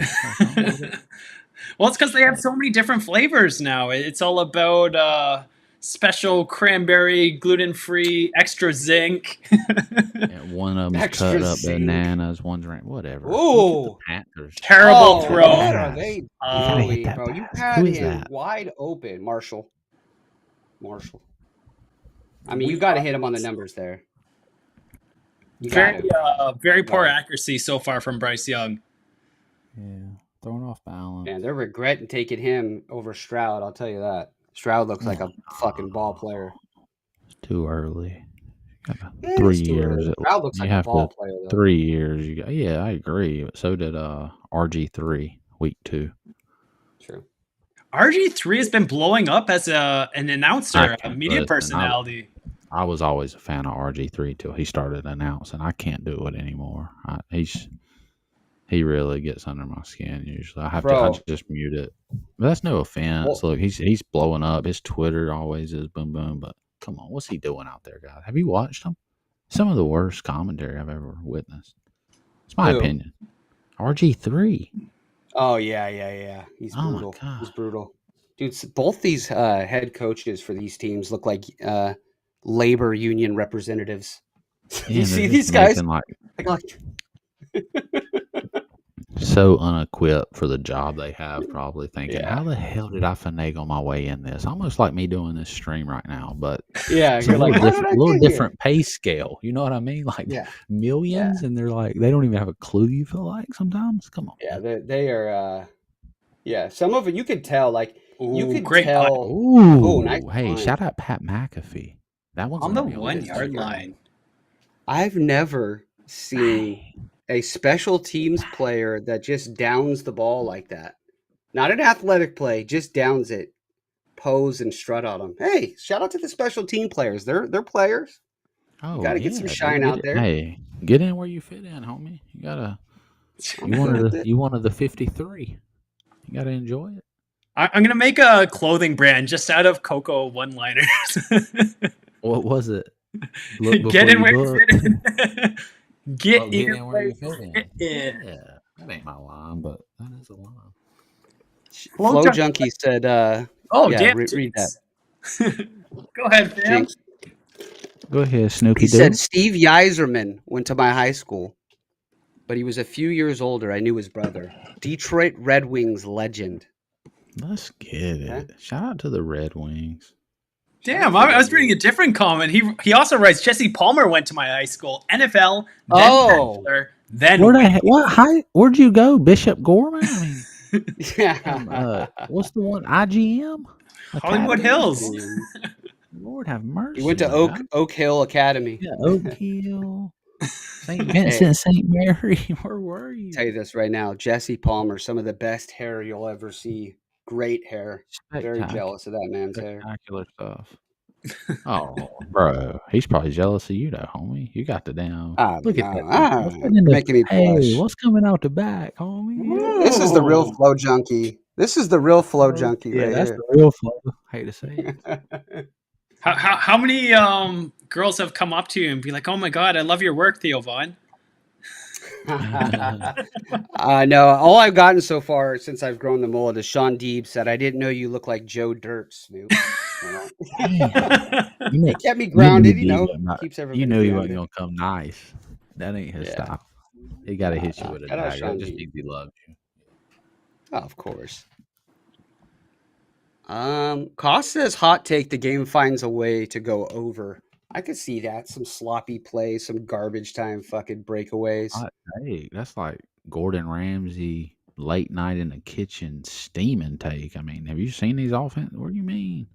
Well, it's because they have so many different flavors now. It's all about special cranberry, gluten-free, extra zinc. Yeah, one of them's Extra cut up zinc. bananas, one's whatever. Ooh. Look at the Panthers. Terrible Oh, throw. what are they gotta hit doing, that bro? You pass. had Who is him that? wide open, Marshall. I mean, you got to hit him on the numbers there. You got him. Very poor Right. accuracy so far from Bryce Young. Yeah, throwing off balance. Man, they're regretting taking him over Stroud. I'll tell you that. Stroud looks like a fucking ball player. Too early. Yeah, 3 it's too years. early. Stroud looks You like a have ball to player, though. 3 years. You got. Yeah, I agree. But so did RG3 week 2. True. RG3 has been blowing up as an announcer, a media Listen, personality. I was always a fan of RG3 till he started announcing. I can't do it anymore. He really gets under my skin usually. I just mute it. But that's no offense. Well- Look, he's blowing up. His Twitter always is boom boom. But come on, what's he doing out there, guys? Have you watched him? Some of the worst commentary I've ever witnessed. It's my Who? opinion. RG3. Oh, yeah. He's Oh, my brutal. God. He's brutal. Dude, both these head coaches for these teams look like labor union representatives. You Yeah, see they're these just guys? making, Like, so unequipped for the job they have, probably thinking, Yeah. how the hell did I finagle my way in this? Almost like me doing this stream right now, but yeah, it's you're a like, little how did I little get here? different pay scale. You know what I mean? Like Yeah. millions, and they're like, they don't even have a clue, you feel like sometimes? Come on. Yeah, man. they are. Some of it you could tell. Like you Ooh, could great tell. punt. Ooh, nice hey, punt. shout out Pat McAfee. That one's On the gonna be 1 this yard year. line. I've never seen a special teams player that just downs the ball like that. Not an athletic play, just downs it, pose and strut on them. Hey, shout out to the special team players. They're players. Oh, gotta get some yeah, shine dude, out there. Hey, get in where you fit in, homie. You wanted the 53. You got to enjoy it. I'm gonna make a clothing brand just out of Coco one-liners. What was it? Look Get before in you where you book. fit in. Get Oh, in get in where where you you fit in. fit in. Yeah, that ain't my line, but that is a line. Flow Junkie said, Oh, yeah, damn, read that. Jinx. Go ahead, fam. Jinx. Go ahead, Snoopy He said Doo. Steve Yzerman went to my high school, but he was a few years older. I knew his brother. Detroit Red Wings legend. Let's get it. Okay. Shout out to the Red Wings. Damn, I was reading a different comment. He also writes Jesse Palmer went to my high school, NFL, then Bachelor, then Where'd you go, Bishop Gorman? I mean, Yeah. what's the one? IGM? Hollywood Academy? Hills. Lord have mercy. He went to Oak Hill Academy. Yeah, Oak Hill, St. Vincent, St. Mary. Where were you? Tell you this right now, Jesse Palmer, some of the best hair you'll ever see. Great hair. Very jealous of that man's hair. Spectacular stuff. Oh, bro, he's probably jealous of you, though, homie. You got the damn. Look at that. Making me blush. What's coming out the back, homie? This is the real Flow Junkie. This is the real Flow Junkie right that's here. the real flow. Hate to say it. How many girls have come up to you and be like, "Oh my god, I love your work, Theo Vaughn"? No, all I've gotten so far since I've grown the mullet is Sean Deeb said, "I didn't know you look like Joe Dirt, Snoop." Kept me grounded, keeps everybody You knew he wasn't grounded. gonna come nice. That ain't his style. He got to hit you with a shout out dagger. Sean That just Deeb. means he loves you. Oh, of course. Cost says hot take, the game finds a way to go over. I could see that. Some sloppy play, some garbage time fucking breakaways. Hot take. That's like Gordon Ramsay late night in the kitchen steaming take. I mean, have you seen these offense? What do you mean?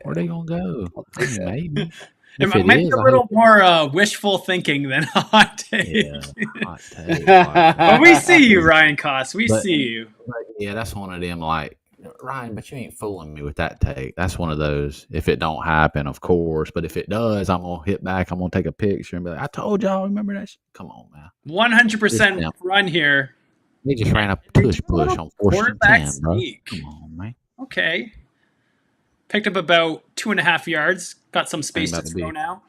Where they gonna go? I mean, maybe. If it might be a little more wishful thinking than a hot take. Yeah, hot take. But we see you, Ryan Koss. We see you. Yeah, that's one of them. Like, Ryan, but you ain't fooling me with that take. That's one of those. If it don't happen, of course. But if it does, I'm gonna hit back. I'm gonna take a picture and be like, "I told y'all. Remember that? Come on, man. 100% run here. They just ran a push on 4th and 10, bro. Come on, man. Okay. Picked up about 2.5 yards. Got some space to throw now.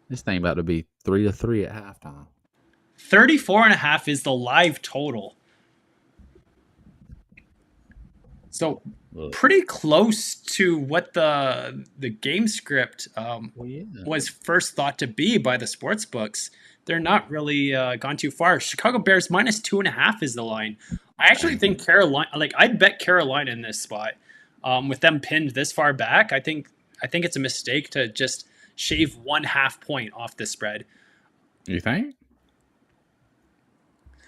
This thing about to be 3-3 at halftime. 34.5 is the live total. So pretty close to what the game script was first thought to be by the sports books. They're not really gone too far. Chicago Bears -2.5 is the line. I actually think Carolina, I'd bet Carolina in this spot. With them pinned this far back, I think it's a mistake to just shave 1/2 point off the spread. You think?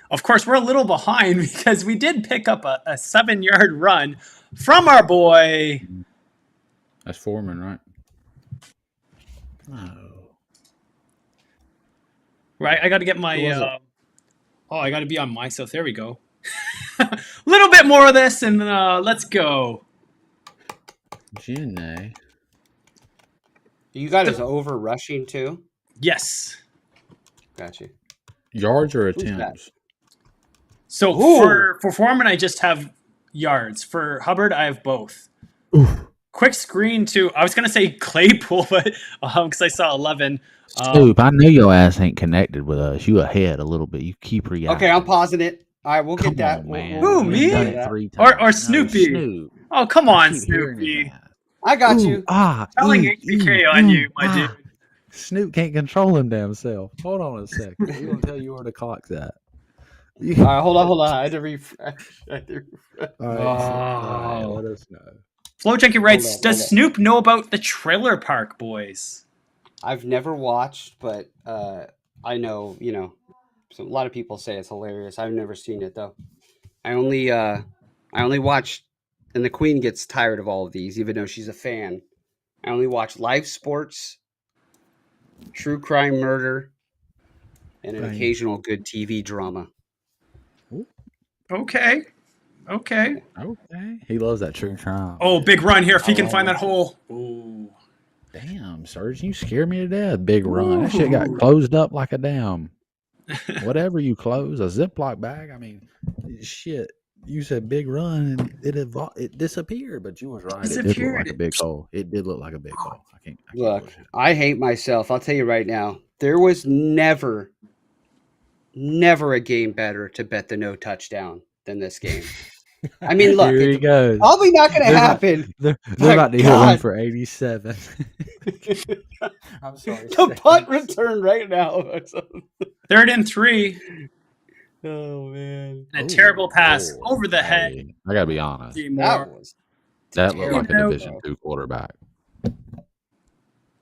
Of course, we're a little behind because we did pick up a 7-yard run from our boy. That's Foreman, right? No. Right, I got to get my. I got to be on my stuff. There we go. A little bit more of this, and let's go. Janae. You got his over rushing too? Yes. Gotcha. Yards or attempts? So for Foreman, I just have yards. For Hubbard, I have both. Oof. Quick screen to, I was going to say Claypool, but because I saw 11. Scoop, I know your ass ain't connected with us. You ahead a little bit. You keep reacting. Okay, I'm pausing it. All right, we'll get that. Man. Who, me? Or Snoopy? No, Snoop. Oh, come on, Snoopy. I got you. Telling HBK on you, my dude. Snoop can't control him damn self. Hold on a second. We're going to tell you where the clock's at. All right, hold on. I had to refresh. All right, let us know. Flo Junkie writes, does Snoop know about the Trailer Park Boys? I've never watched, but I know, so a lot of people say it's hilarious. I've never seen it though. I only watch, and the Queen gets tired of all of these, even though she's a fan. I only watch live sports, true crime murder, and an occasional good TV drama. Okay. He loves that true crime. Oh, big run here if he can find that hole. Ooh. Damn, Serge, you scared me to death. Big run. That shit got closed up like a damn whatever you close, a Ziploc bag. I mean, shit. You said big run and it disappeared, but you was right. It did look like a Disappeared. big hole. It did look like a big hole. I can't Look, bullshit. I hate myself. I'll tell you right now. There was never a game better to bet the no touchdown than this game. I mean, look, Here he it's goes. probably not going to They're happen. They're My about to hit one God. for 87. I'm sorry. The punt return right now. 3rd and 3. Oh man, And a terrible pass Lord. over the head. Hey, I gotta be honest. that More. was That looked like a terrible. Division II quarterback.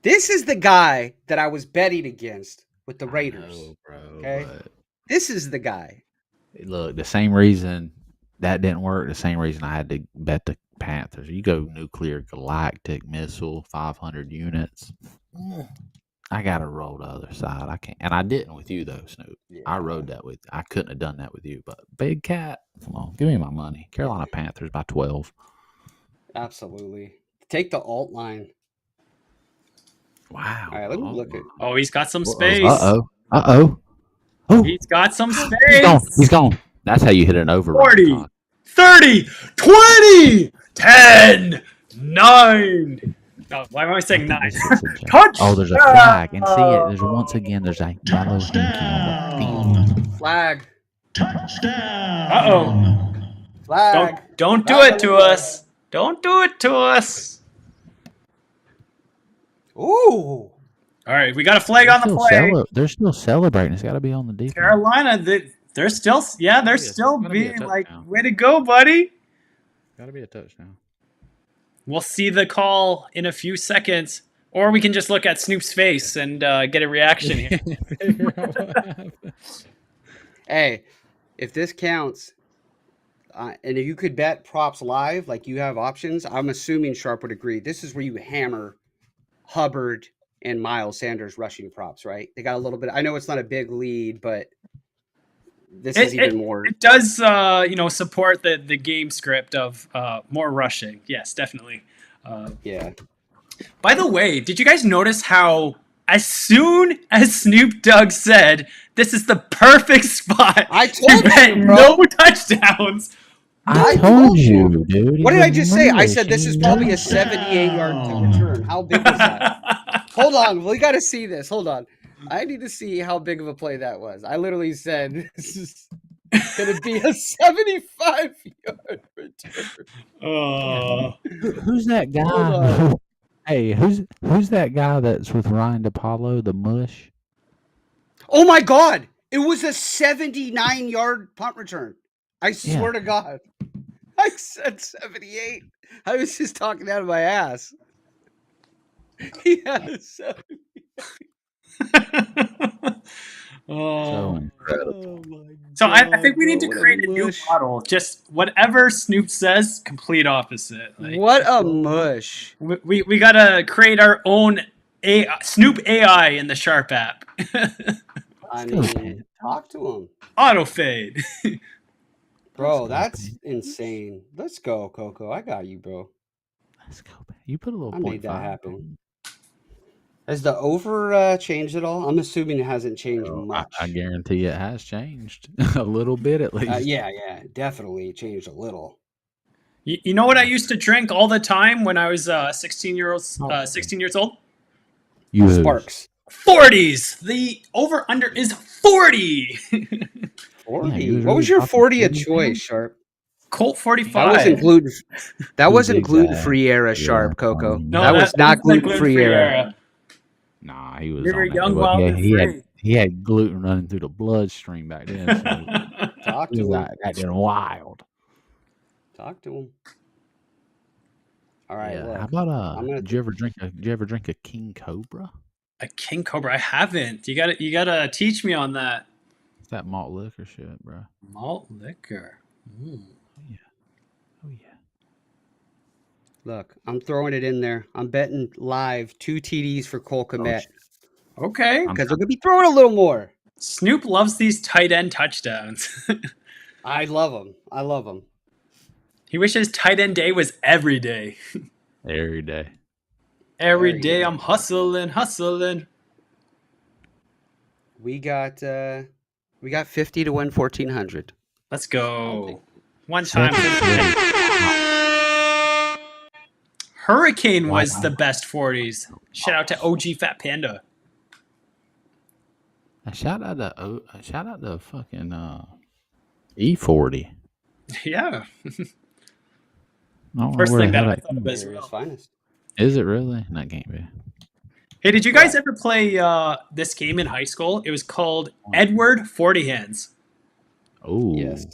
This is the guy that I was betting against with the I Raiders. know, bro. Okay. But This is the guy. look, the same reason that didn't work, the same reason I had to bet the Panthers. You go nuclear galactic missile, 500 units. I gotta roll the other side. I can't, and I didn't with you though, Snoop. Yeah. I rode that with. I couldn't have done that with you. But Big Cat, come on, give me my money. Carolina Panthers by 12. Absolutely. Take the alt line. Wow. All right, let me look at. Oh, he's got some space. Oh, He's got some he's space. gone. He's gone. That's how you hit an overrun. 40, Todd. 30, 20, 10, 9. Oh, why am I saying 9? Touchdown! Oh, there's a flag. And see it. There's once again, there's a yellow hanky on the field. Flag. Touchdown. Uh-oh. Flag. Don't do Flag it to on the us. Don't do it to us. Ooh. All right, we got a flag on the play. They're still celebrating. It's got to be on the defense. Carolina, they're still, they're still gotta be a being like, touchdown. way to go, buddy. Got to be a touchdown. We'll see the call in a few seconds, or we can just look at Snoop's face and get a reaction here. Hey, if this counts, and if you could bet props live, like you have options, I'm assuming Sharp would agree. This is where you hammer Hubbard and Miles Sanders rushing props, right? They got a little bit. I know it's not a big lead, but this is even more. It does, support the game script of more rushing. Yes, definitely. Yeah. By the way, did you guys notice how as soon as Snoop Dogg said this is the perfect spot I to told bet you, bro. no touchdowns? I told you, dude. What did I just say? I said this is probably a 78-yard return. How big was that? Hold on. We got to see this. Hold on. I need to see how big of a play that was. I literally said this is going to be a 75-yard return. Who's that guy? Hey, who's that guy that's with Ryan DePaulo, the mush? Oh, my God. It was a 79-yard punt return. I swear to God. I said 78. I was just talking out of my ass. He had a 78. So incredible. Oh my So I God, think we need to bro, what create a new mush. model. Just whatever Snoop says, complete opposite. Like, What a mush. we gotta create our own Snoop AI in the Sharp app. I mean, talk to him. Auto fade. Bro, that's insane. Let's go, Coco. I got you, bro. Let's go, man. You put a little I point made that 5 happen. Has the over changed at all? I'm assuming it hasn't changed much. I guarantee it has changed a little bit at least. Yeah, definitely changed a little. You know what I used to drink all the time when I was 16 years old? You Sparks. 40s. The over under is 40. 40. What was your 40th choice, Sharp? Colt 45. That wasn't gluten. That wasn't Zigzag. gluten-free era, Sharp, Coco. No, that was not gluten-free era. Nah, he was We were on that. young, He wild, had- and he had free. he had gluten running through the bloodstream back then. So Talk he to was him. acting wild. Talk to him. All right. Yeah. Look, How about I'm gonna did you ever drink a King Cobra? A King Cobra. I haven't. You gotta teach me on that. It's that malt liquor shit, bro. Malt liquor. Oh yeah. Look, I'm throwing it in there. I'm betting live 2 TDs for Cole Kmet Okay. because they're gonna be throwing a little more. Snoop loves these tight end touchdowns. I love them. I love them. He wishes tight end day was every day. Every day. Every Very day good. I'm hustling. We got 50 to win 1,400. Let's go. One time. Really? Hurricane was Wow. the best 40s. Shout out to OG Fat Panda. Shout out to fucking E40. Yeah. I don't know First where thing the hell that I that thought came of from. as Area's well. finest. Is it really? That can't be. Hey, did you guys ever play this game in high school? It was called Edward 40 Hands. Oh, Yes.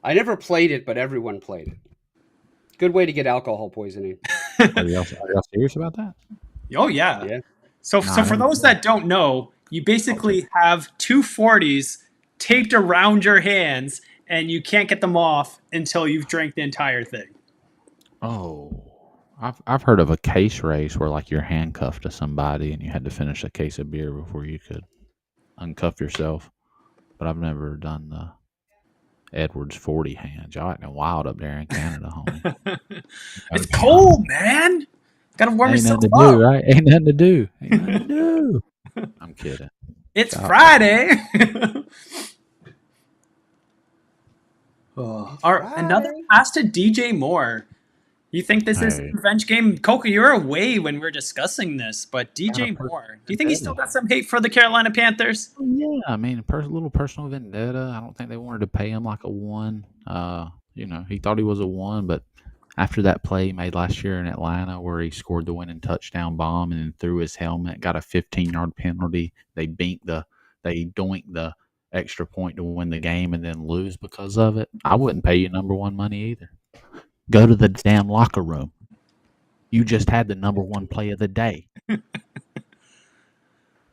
I never played it, but everyone played it. Good way to get alcohol poisoning. Are y'all serious about that? Oh, yeah. Yeah. So, No, so I for didn't those know. that don't know, you basically have two 40s taped around your hands, and you can't get them off until you've drank the entire thing. Oh, I've heard of a case race where like you're handcuffed to somebody and you had to finish a case of beer before you could uncuff yourself. But I've never done the Edwards 40 hands. Y'all acting wild up there in Canada, homie. It's cold, man. Gotta warm Ain't yourself nothing to up. do, right? Ain't nothing to do. Ain't nothing to do. I'm kidding. It's Shout out. Friday. Another Friday. pass to DJ Moore. You think this is a Hey. revenge game? Coca, you were away when we were discussing this, but DJ Yeah, Moore, do you think he still got some hate for the Carolina Panthers? Yeah, I mean, little personal vendetta. I don't think they wanted to pay him like a 1. He thought he was a 1, but after that play he made last year in Atlanta where he scored the winning touchdown bomb and then threw his helmet, got a 15-yard penalty. They doinked the extra point to win the game and then lose because of it. I wouldn't pay you number 1 money either. Go to the damn locker room. You just had the number 1 play of the day.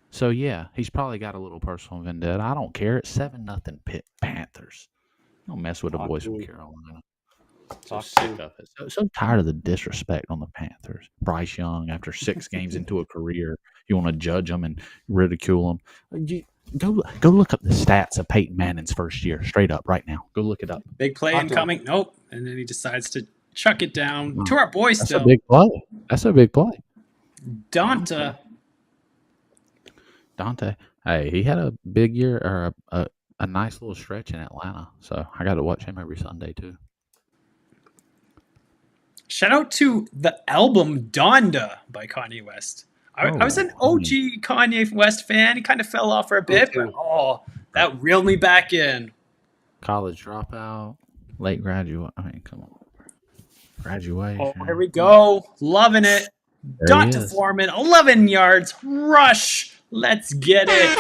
So, yeah, he's probably got a little personal vendetta. I don't care. It's 7-0 Panthers. Don't mess with the boys from Carolina. So sick of it. So tired of the disrespect on the Panthers. Bryce Young, after 6 games into a career, you want to judge them and ridicule them. Go look up the stats of Peyton Manning's first year, straight up, right now. Go look it up. Big play incoming. Nope. And then he decides to chuck it down to our boy That's still. a big play. That's a big play. Dante. Hey, he had a big year or a nice little stretch in Atlanta. So I got to watch him every Sunday too. Shout out to the album Donda by Kanye West. I was an OG Kanye West fan. He kind of fell off for a bit, but that reeled me back in. College dropout, late graduate. I mean, come on. Graduation. Oh, here we go. Loving it. Donta Foreman, 11 yards. Rush. Let's get it.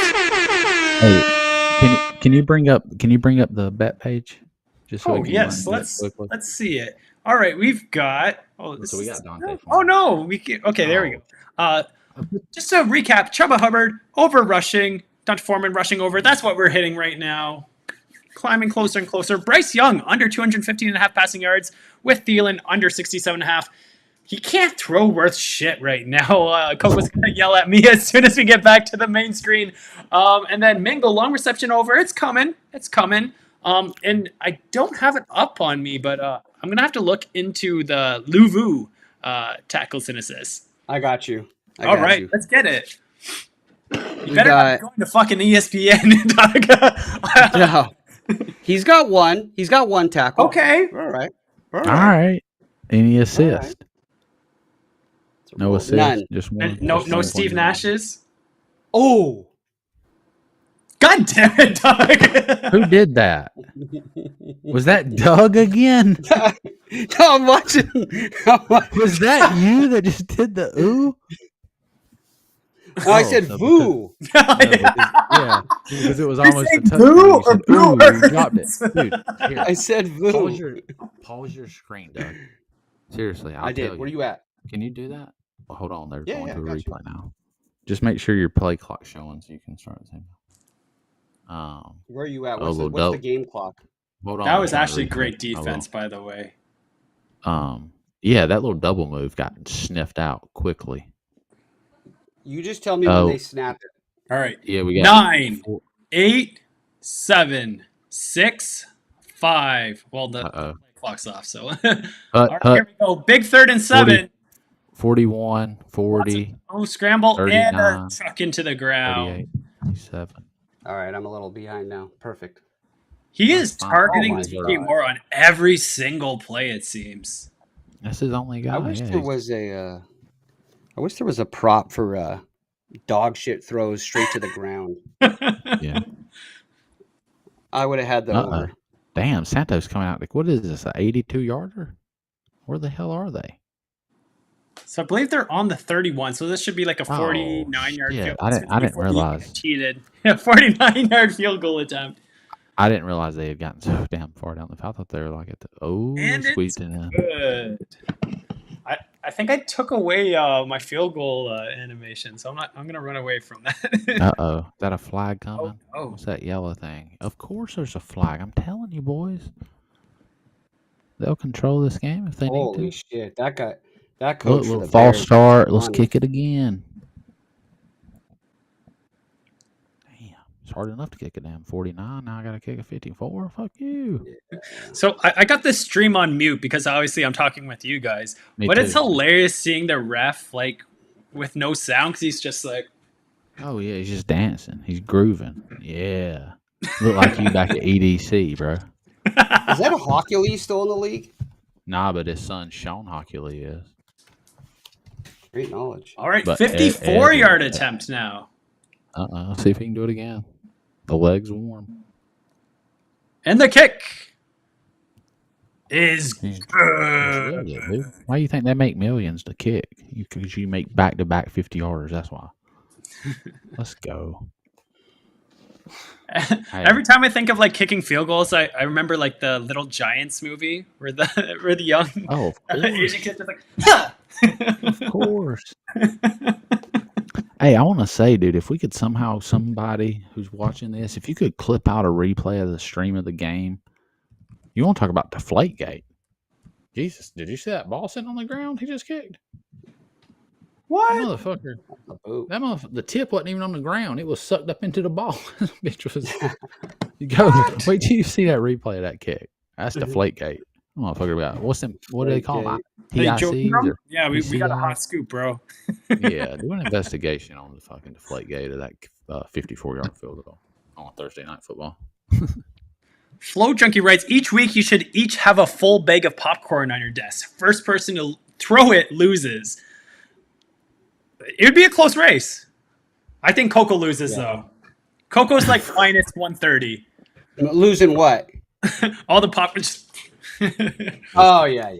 Hey, can you bring up the bet page? Just so yes. Let's see it. All right, we've got. So we got Donta. Oh no, we can. Okay, there we go. Just to recap, Chuba Hubbard over rushing, Donta Foreman rushing over. That's what we're hitting right now. Climbing closer and closer. Bryce Young under 215.5 passing yards with Thielen under 67.5. He can't throw worth shit right now. Coco's going to yell at me as soon as we get back to the main screen. And then Mingle, long reception over. It's coming. And I don't have it up on me, but I'm going to have to look into the Luvu tackles and assists. I got you. All right, let's get it. You better not be going to fucking ESPN, Doug. No. He's got one tackle. Okay. All right. Any assist? Right. No assist. None. Just one. No Steve Nashes. Oh. God damn it, Doug. Who did that? Was that Doug again? No, I'm watching. Was that you that just did the ooh? Oh, I said "voo." Because it was almost a touchdown. Voo or Ooh, boo? you dropped it, dude. Here, I said "voo." pause your screen, Doug. Seriously, I did. Where you at? Can you do that? Well, hold on, they're going to a got replay you. now. Just make sure your play clock's showing so you can start the same. Where are you at? Oh, What's the game clock? Hold on. That was actually great defense, by the way. Yeah, that little double move got sniffed out quickly. You just tell me when they snap it. All right. Yeah, we got 9, 8, 7, 6, 5. Well, the clock's off, so. All right, here we go. Big 3rd and 7. 41, 40. Scramble 39, and a truck into the ground. 38, 37. All right, I'm a little behind now. Perfect. He That's is fine. targeting Oh my DJ God. Moore on every single play, it seems. That's his only guy. I wish yeah, there was a. I wish there was a prop for dog shit throws straight to the ground. yeah. I would have had the Uh-oh. over. Damn, Santos coming out. Like, what is this, an 82-yarder? Where the hell are they? So I believe they're on the 31, so this should be like a 49-yard shit. field. I didn't realize. Cheated. 49-yard field goal attempt. I didn't realize they had gotten so damn far down the field. I thought they were like at the And it's squeezed it in. good. I think I took away my field goal animation, so I'm gonna run away from that. Is that a flag coming? Oh. What's that yellow thing? Of course there's a flag. I'm telling you, boys. They'll control this game if they Holy need to. shit! That coach Look, for little the false Bears. start. Let's Money. kick it again. Damn, it's hard enough to kick a damn 49. Now I got to kick a 54. Fuck you. Yeah. So I got this stream on mute because obviously I'm talking with you guys. Me But too. it's hilarious seeing the ref like with no sound because he's just like. Oh yeah, he's just dancing. He's grooving. Yeah, look like you back at EDC, bro. Is that a hockey league still in the league? Nah, but his son Sean Hockley is. Great knowledge. All right, But 54-yard attempt now. Let's see if he can do it again. The leg's warm. And the kick is It's good. really good, dude. Why do you think they make millions to kick? Because you make back-to-back 50-yarders. That's why. Let's go. Every time I think of like kicking field goals, I remember like the Little Giants movie where the young Oh, of course. Asian kid is like, ha! Of course. Hey, I want to say, dude, if we could somehow, somebody who's watching this, if you could clip out a replay of the stream of the game, you want to talk about Deflategate. Jesus, did you see that ball sitting on the ground he just kicked? What? That motherfucker. Oh. That the tip wasn't even on the ground. It was sucked up into the ball. Bitch was. You go. Wait till you see that replay of that kick. That's Deflategate. Motherfucker got what do they call them? Hey, Joe, PICs? yeah, we got a hot scoop, bro. Yeah, do an investigation on the fucking Deflategate of that 54-yard field goal on Thursday Night Football. Flow Junkie writes, each week you should each have a full bag of popcorn on your desk. First person to throw it loses. It would be a close race. I think Coco loses, though. Coco's like minus 130. Losing what? All the popcorn. Oh, yeah.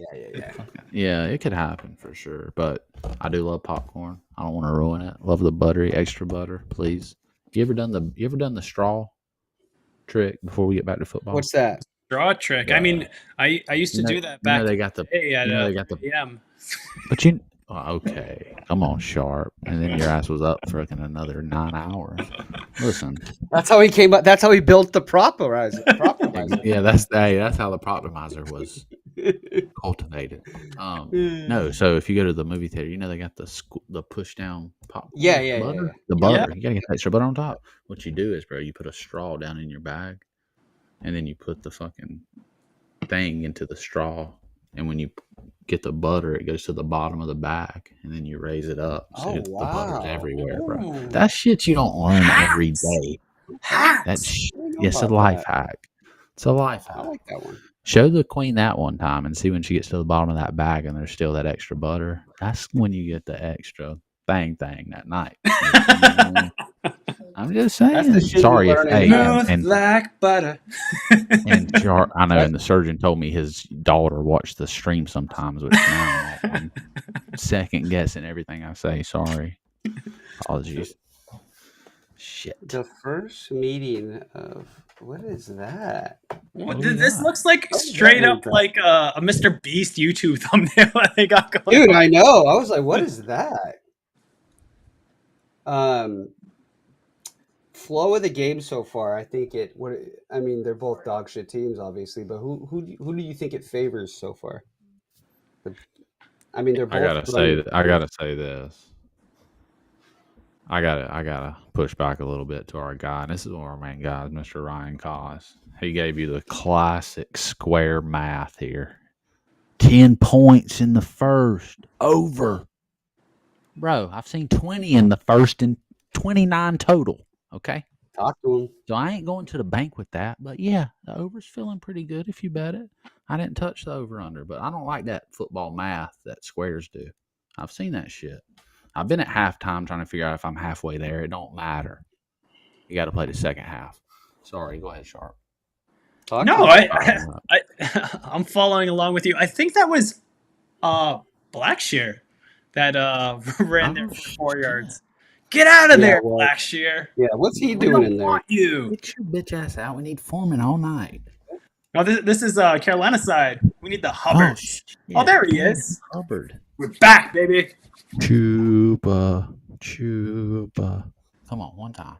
Yeah, it could happen for sure. But I do love popcorn. I don't want to ruin it. Love the buttery, extra butter, please. You ever done the straw trick before we get back to football? What's that? Draw trick. I mean, I used to do that back. They got the. At they got the. PM. But you. Okay, come on, Sharp. And then your ass was up for another 9 hours. Listen. That's how he came up. That's how he built the properizer. Yeah, that's how the Proptimizer was cultivated. No, so if you go to the movie theater, they got the push down popcorn. Yeah. The butter. You gotta get extra butter on top. What you do is, bro, you put a straw down in your bag, and then you put the fucking thing into the straw, and when you get the butter, it goes to the bottom of the bag, and then you raise it up. So the butter's everywhere, bro. That's shit you don't learn every day. It's a life hack. It's a life hack. I like that one. Show the queen that one time and see when she gets to the bottom of that bag and there's still that extra butter. That's when you get the extra thing that night. I'm just saying. Sorry if and like butter. And I know, and the surgeon told me his daughter watched the stream sometimes, which now I'm second guessing everything I say. Sorry, apologies. Shit. The first meeting of what is that? This looks like straight up like a Mr. Beast YouTube thumbnail that they got going. Dude, I know. I was like, what is that? Flow of the game so far, I think they're both dog shit teams, obviously, but who do you think it favors so far? I mean, they're both. I gotta say this. I gotta push back a little bit to our guy. And this is one of our main guys, Mr. Ryan Cos. He gave you the classic square math here. 10 points in the first. Over. Bro, I've seen 20 in the first and 29 total. Okay? Talk to him. So I ain't going to the bank with that. But yeah, the over's feeling pretty good if you bet it. I didn't touch the over under, but I don't like that football math that squares do. I've seen that shit. I've been at halftime trying to figure out if I'm halfway there. It don't matter. You got to play the second half. Sorry, go ahead, Sharp. Talk No, to him. I'm following along with you. I think that was Blackshear that ran there for 4 yards. Get out of there, well, Blackshear. Yeah, what's he We doing don't in there? want you. Get your bitch ass out. We need Foreman all night. No, this is Carolina side. We need the Hubbard. shit. Oh, there he is. Hubbard. We're back, baby. Chuba. Come on, one time.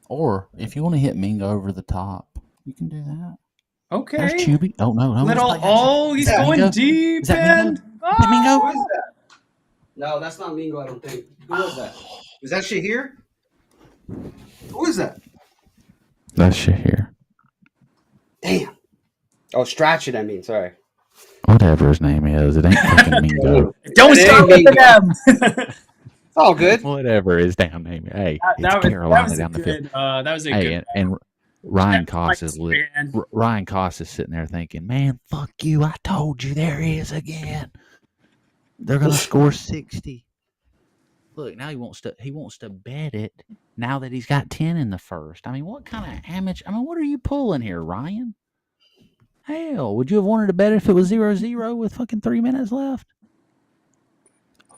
Or if you want to hit Mingo over the top, you can do that. Okay. There's Chubby. Oh no, no. Little. Oh, he's going Mingo? deep. Is that Mingo? And Is that Mingo? Who is that? No, that's not Mingo, I don't think. Who was that? Is that Shahir? Who is that? That's Shahir. Damn. Oh, Strachan, I mean, sorry. Whatever his name is, it ain't fucking Mingo. Don't It start ain't with Mingo. them. It's all good. Whatever his damn name is. Hey, that it's was Carolina a down the field. good. That was a Hey, good. and Ryan That's like Koss is lit. fan. Ryan Koss is sitting there thinking, "Man, fuck you! I told you there he is again. They're gonna score 60." Look, now he wants to bet it. Now that he's got 10 in the first, I mean, what kind of amateur? I mean, what are you pulling here, Ryan? Hell, would you have wanted to bet if it was 0-0 with fucking 3 minutes left?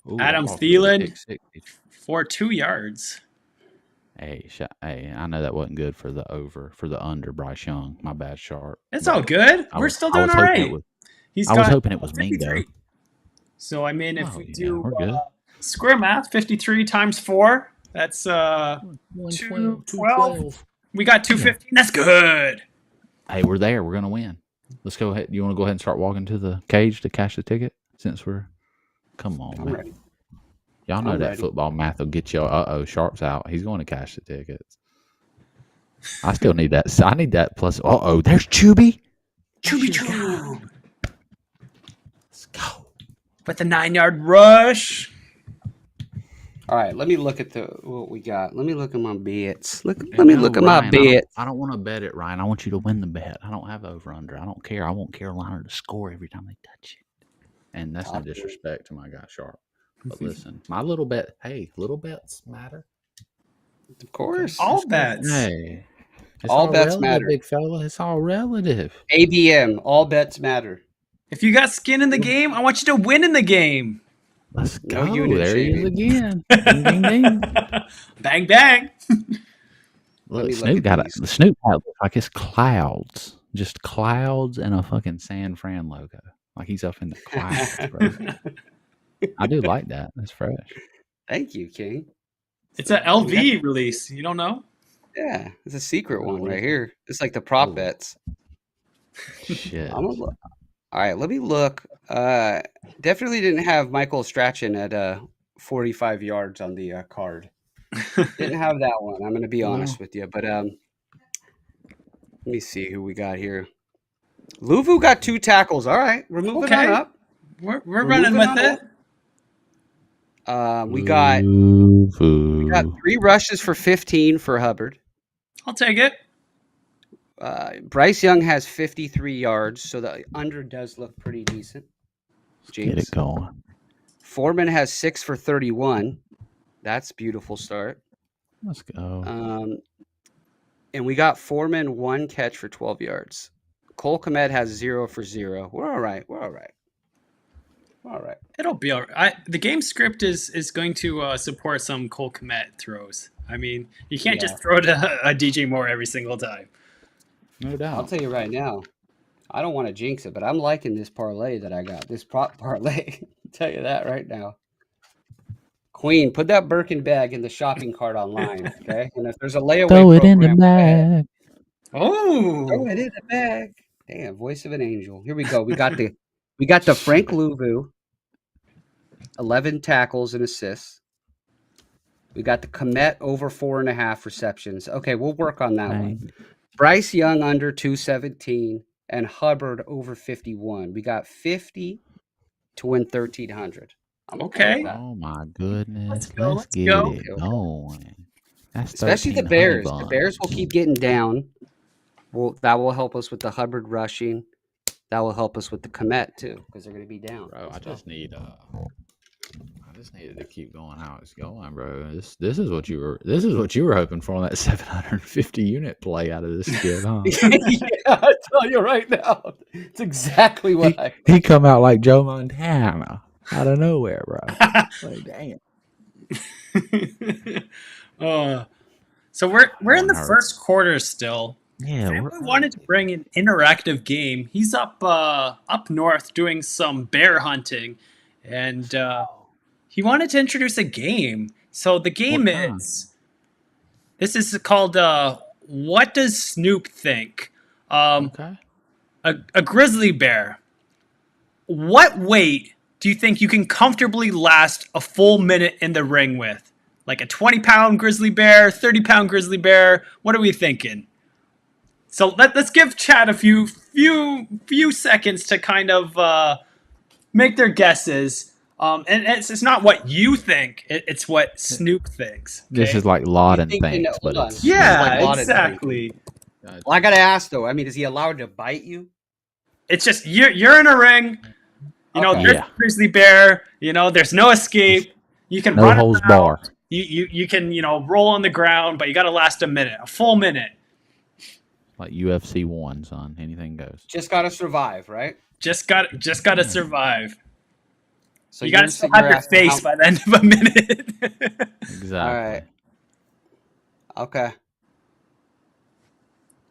Ooh, Adam I lost the Thielen pick 60. for 2 yards. Hey, I know that wasn't good for the over, for the under, Bryce Young. My bad, Sharp. It's But all good. I We're was- still I doing was all hoping it right. was- He's I was got hoping it was 53. Mingo. So I mean, if Oh, we yeah, do we're good. square math, 53 times 4, that's 212. we got 215. That's good. Hey, we're there. We're gonna win. Let's go ahead. You want to go ahead and start walking to the cage to cash the ticket? Since we're, come on, I'm man. ready. Y'all know I'm that ready. football math will get you. Sharp's out. He's going to cash the tickets. I still need that. I need that plus. There's Chubby. Choo. Let's go. With the 9-yard rush. All right, let me look at what we got. Let me look at my bets. Let me No, look at my Ryan, bets. I don't want to bet it, Ryan. I want you to win the bet. I don't have over under. I don't care. I want Carolina to score every time they touch it. And that's no Talk to disrespect to my guy Sharp. But listen, my little bet. Hey, little bets matter. Of course. All bets. Hey, it's All bets relative, matter. big fella. It's all relative. ABM, all bets matter. If you got skin in the game, I want you to win in the game. Let's No go. unit There he is shaming. again. Ding, ding, ding. Bang, bang. Look, me look Snoop at got these. the Snoop hat looks like it's clouds, just clouds and a fucking San Fran logo. Like he's up in the clouds, bro. I do like that. That's fresh. Thank you, King. It's an LV release. You don't know? Yeah, it's a secret one What right is here. It's like the prop Ooh. bets. Shit. All right, let me look. Definitely didn't have Michael Strachan at 45 yards on the card. Didn't have that one. I'm going to be honest with you. But let me see who we got here. Luvu got 2 tackles. All right, we're moving Okay. on up. We're running with it. We got 3 rushes for 15 for Hubbard. I'll take it. Bryce Young has 53 yards, so the under does look pretty decent. Get it going. Foreman has 6 for 31. That's a beautiful start. Let's go. And we got Foreman 1 catch for 12 yards. Cole Kmet has 0 for 0. We're all right. It'll be all right. The game script is going to support some Cole Kmet throws. I mean, you can't just throw to a DJ Moore every single time. No doubt. I'll tell you right now, I don't want to jinx it, but I'm liking this parlay that I got, this prop parlay. I'll tell you that right now. Queen, put that Birkin bag in the shopping cart online, okay? And if there's a layaway Throw it in the program, go ahead. bag. Oh, Throw it in the bag. Damn, voice of an angel. Here we go. We got the Frank Luvu, 11 tackles and assists. We got the Kmet over 4.5 receptions. Okay, we'll work on that one. Bryce Young under 217 and Hubbard over 51. We got 50 to win 1,300. okay. Oh my goodness. Let's go. Let's get it going. That's Especially the 13 Bears. honey The Bears will buns. keep getting down. That will help us with the Hubbard rushing. That will help us with the Komet too, because they're going to be down. Bro, I just needed to keep going how it's going, bro. This is what you were hoping for on that 750 unit play out of this kid, huh? Yeah, I tell you right now, it's exactly what he come out like Joe Montana out of nowhere, bro. Like, damn. So we're in the Hurt. first quarter still. Yeah, Family wanted to bring an interactive game. He's up north doing some bear hunting, and he wanted to introduce a game. So the game this is called What Does Snoop Think? okay. A grizzly bear. What weight do you think you can comfortably last a full minute in the ring with? Like a 20-pound grizzly bear, 30-pound grizzly bear? What are we thinking? So let's give Chad a few seconds to kind of make their guesses. And it's not what you think; it's what Snoop thinks. Okay? This is like Laden You think thinks, but it's Yeah, like exactly. Well, I got to ask though. I mean, is he allowed to bite you? It's just you're in a ring. You know, Okay. there's a grizzly bear. You know, there's no escape. You can no run holds around. bar. You can roll on the ground, but you got to last a full minute. Like UFC 1, son. Anything goes. Just got to survive, right? Just got to survive. So you got to still have your face by the end of a minute. Exactly. All right. Okay.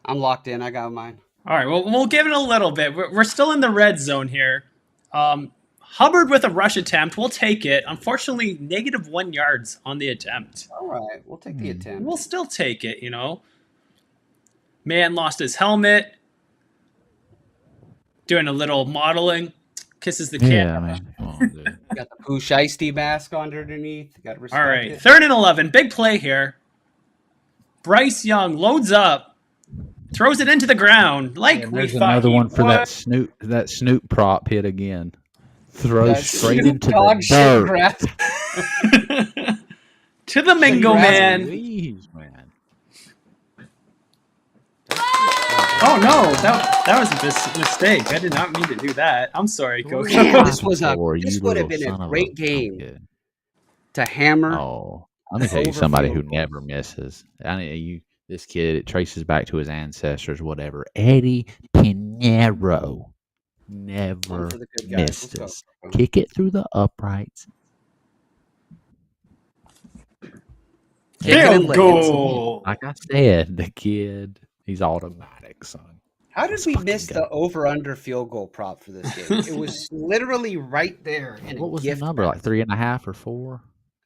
I'm locked in. I got mine. All right, well, we'll give it a little bit. We're still in the red zone here. Hubbard with a rush attempt. We'll take it. Unfortunately, -1 yards on the attempt. All right. We'll take the attempt. We'll still take it, Man lost his helmet. Doing a little modeling. Kisses the camera. Yeah, man. Come on, dude. Got the Pooh Shiesty mask underneath. Got to respect All right, it. 3rd and 11. Big play here. Bryce Young loads up. Throws it into the ground like we There's thought. another he one for would. that Snoop prop hit again. Throws That straight Snoop into Dogg the shit dirt. grass. To the Mingo Congrats, man. Please, man. Oh no, that was a mistake. I did not mean to do that. I'm sorry, Coach. Man, this would have You been little a son great of game pumpkin. to hammer. Oh, let me tell you Over somebody who field goal. never misses. This kid, it traces back to his ancestors, whatever. Eddie Pinheiro never One for the good guys. Let's misses. go. Kick it through the uprights. Kick it in Field legs. goal. Like I said, the kid, he's automatic, son. How did Let's we fucking miss go. the over/under field goal prop for this game? It was literally right there. In What a was the gift number? wrap. Like 3.5 or 4?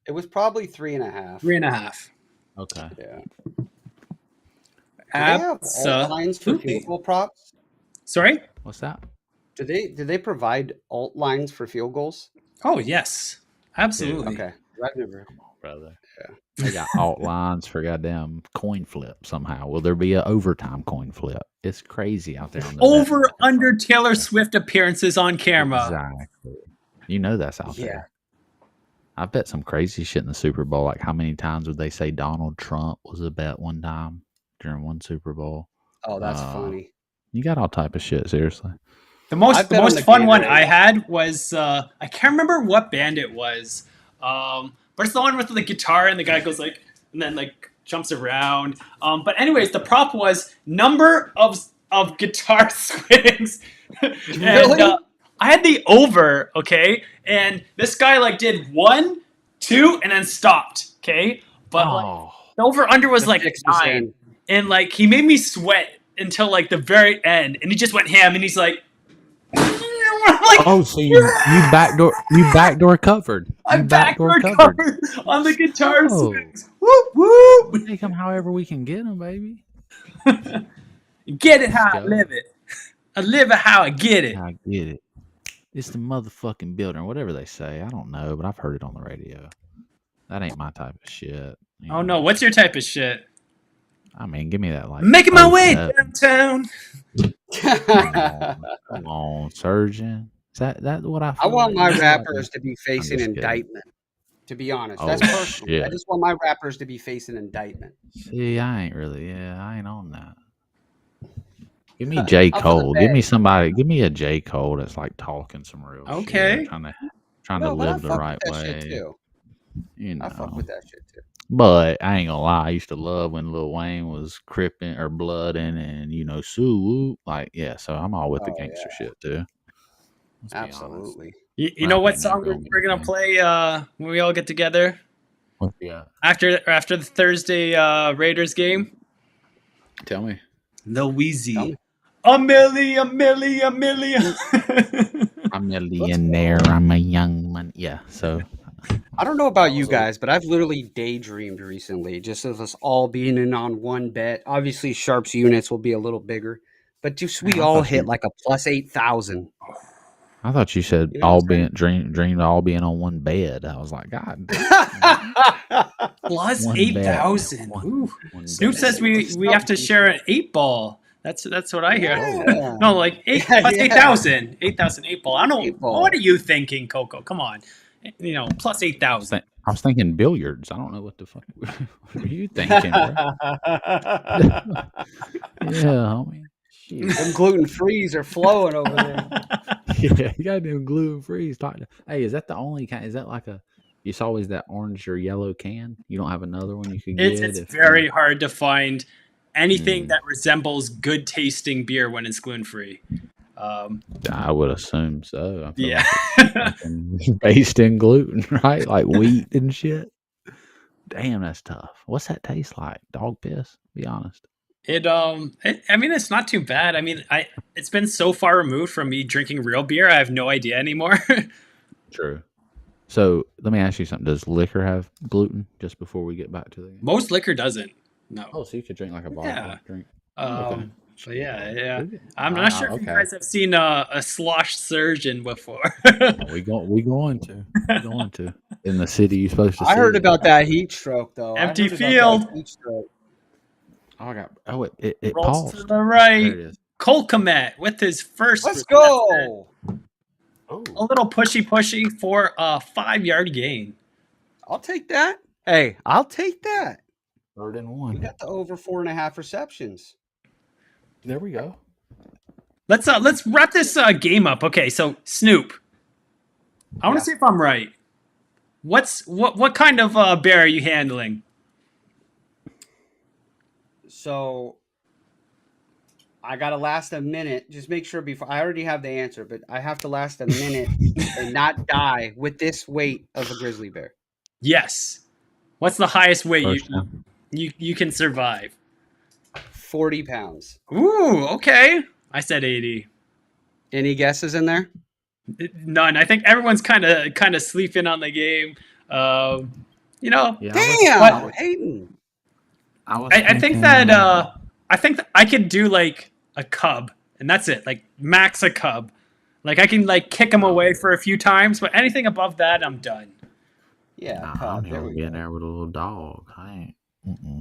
It was probably 3.5. 3.5. Okay. Yeah. Do they have alt lines for Absolutely. field goal props? Sorry? What's that? Do they provide alt lines for field goals? Oh yes, absolutely. Okay. I've never. Brother. Yeah. They got alt lines for goddamn coin flip somehow. Will there be an overtime coin flip? It's crazy out there. On the Over net. under Taylor Swift appearances on camera. Exactly. You know that's out Yeah. there. I bet some crazy shit in the Super Bowl. Like how many times would they say Donald Trump was a bet one time during one Super Bowl? Oh, that's funny. You got all type of shit. Seriously. The most I've been on the fun one Gatorade. I had was I can't remember what band it was, but it's the one with the guitar and the guy goes like and then like jumps around. But anyways, the prop was number of guitar swings. Really? And, I had the over, okay, and this guy like did 1, 2, and then stopped, okay. But like, the over under was like 9, and like he made me sweat until like the very end, and he just went ham, and he's like. Like, oh, so you backdoor covered. I'm You backdoor covered on the guitar Oh. swings. Whoop whoop! Take them however we can get them, baby. Get it how I go. live it. I live it how I get it. I get it. It's the motherfucking building, whatever they say. I don't know, but I've heard it on the radio. That ain't my type of shit. You Oh know? no, what's your type of shit? I mean, give me that like Making my way 07. downtown. Come on, surgeon. Is that what I? I want my like? rappers to be facing just kidding. indictment. To be honest, Oh, that's personal. I shit. just want my rappers to be facing indictment. See, I ain't really. Yeah, I ain't on that. Give me J. I'm for the Cole. Give me bag. somebody. Give me a J. Cole that's like talking some real shit, Okay. trying to No, but I live the fuck right with that shit way. too. You I fuck know. with that shit too. But I ain't gonna lie, I used to love when Lil Wayne was cripping or blooding and Sue Woo. Like, yeah, so I'm all with the Oh gangster yeah, shit too. Let's be honest. absolutely. You My know what opinion, song don't get we're gonna me. play when we all get together Yeah. after the Thursday Raiders game? Tell me. The Tell Wheezy. me. A milli, a milli, a milli. I'm a millionaire. I'm a young man. Yeah, so I don't know about you was a- guys, but I've literally daydreamed recently, just of us all being in on one bet. Obviously, Sharp's units will be a little bigger, but just we Man, all hit like a plus 8,000. I thought you said You know what I'm dreamed all being on one bed. I was like, God damn. saying? Plus One bet. 8,000. Ooh. One Snoop bet. says we have to share an 8 ball. That's what I hear. Yeah. No, like eight Yeah, plus yeah. 8,000. 8,000 8 ball. I don't know. 8 ball. What are you thinking, Coco? Come on. Plus 8,000. I was thinking billiards. I don't know what the fuck what were you thinking, bro? Yeah, homie. Shit. Them gluten frees are flowing over there. Yeah, you got them gluten free. Hey, is that the only kind? Is that like it's always that orange or yellow can? You don't have another one you could get? It's if very hard to find anything Mm. that resembles good tasting beer when it's gluten free. I would assume so. I feel Yeah. like it's fucking based in gluten, right? Like wheat and shit. Damn, that's tough. What's that taste like? Dog piss? Be honest. I mean, it's not too bad. I mean, it's been so far removed from me drinking real beer. I have no idea anymore. True. So let me ask you something. Does liquor have gluten? Just before we get back to the game. Most liquor doesn't. No. Oh, so you could drink like a vodka Yeah. drink. But yeah. Okay. I'm not sure if you guys have seen a slosh surgeon before. We going to in the city you're supposed to. I heard see it. about that heat stroke though. Empty I heard about field. that heat stroke. It Rolls paused. to the There right. it is. Colcomet with his first. Let's go. A little pushy for a 5-yard gain. I'll take that. Hey, I'll take that. 3rd and We 1. got the over 4.5 receptions. There we go. Let's wrap this game up. Okay, so Snoop, I want to see if I'm right. What kind of bear are you handling? So I gotta last a minute. Just make sure before I already have the answer, but I have to last a minute and not die with this weight of a grizzly bear. Yes. What's the highest weight First down. you can survive? 40 pounds. Ooh, okay. I said 80. Any guesses in there? None. I think everyone's kind of sleeping on the game. Yeah, Damn, Hayden. I think that I could do like a cub, and that's it. Like max a cub. Like I can like kick him away for a few times, but anything above that, I'm done. Yeah, Nah, cub, I'm there gonna we be in go. there with a little dog. I ain't.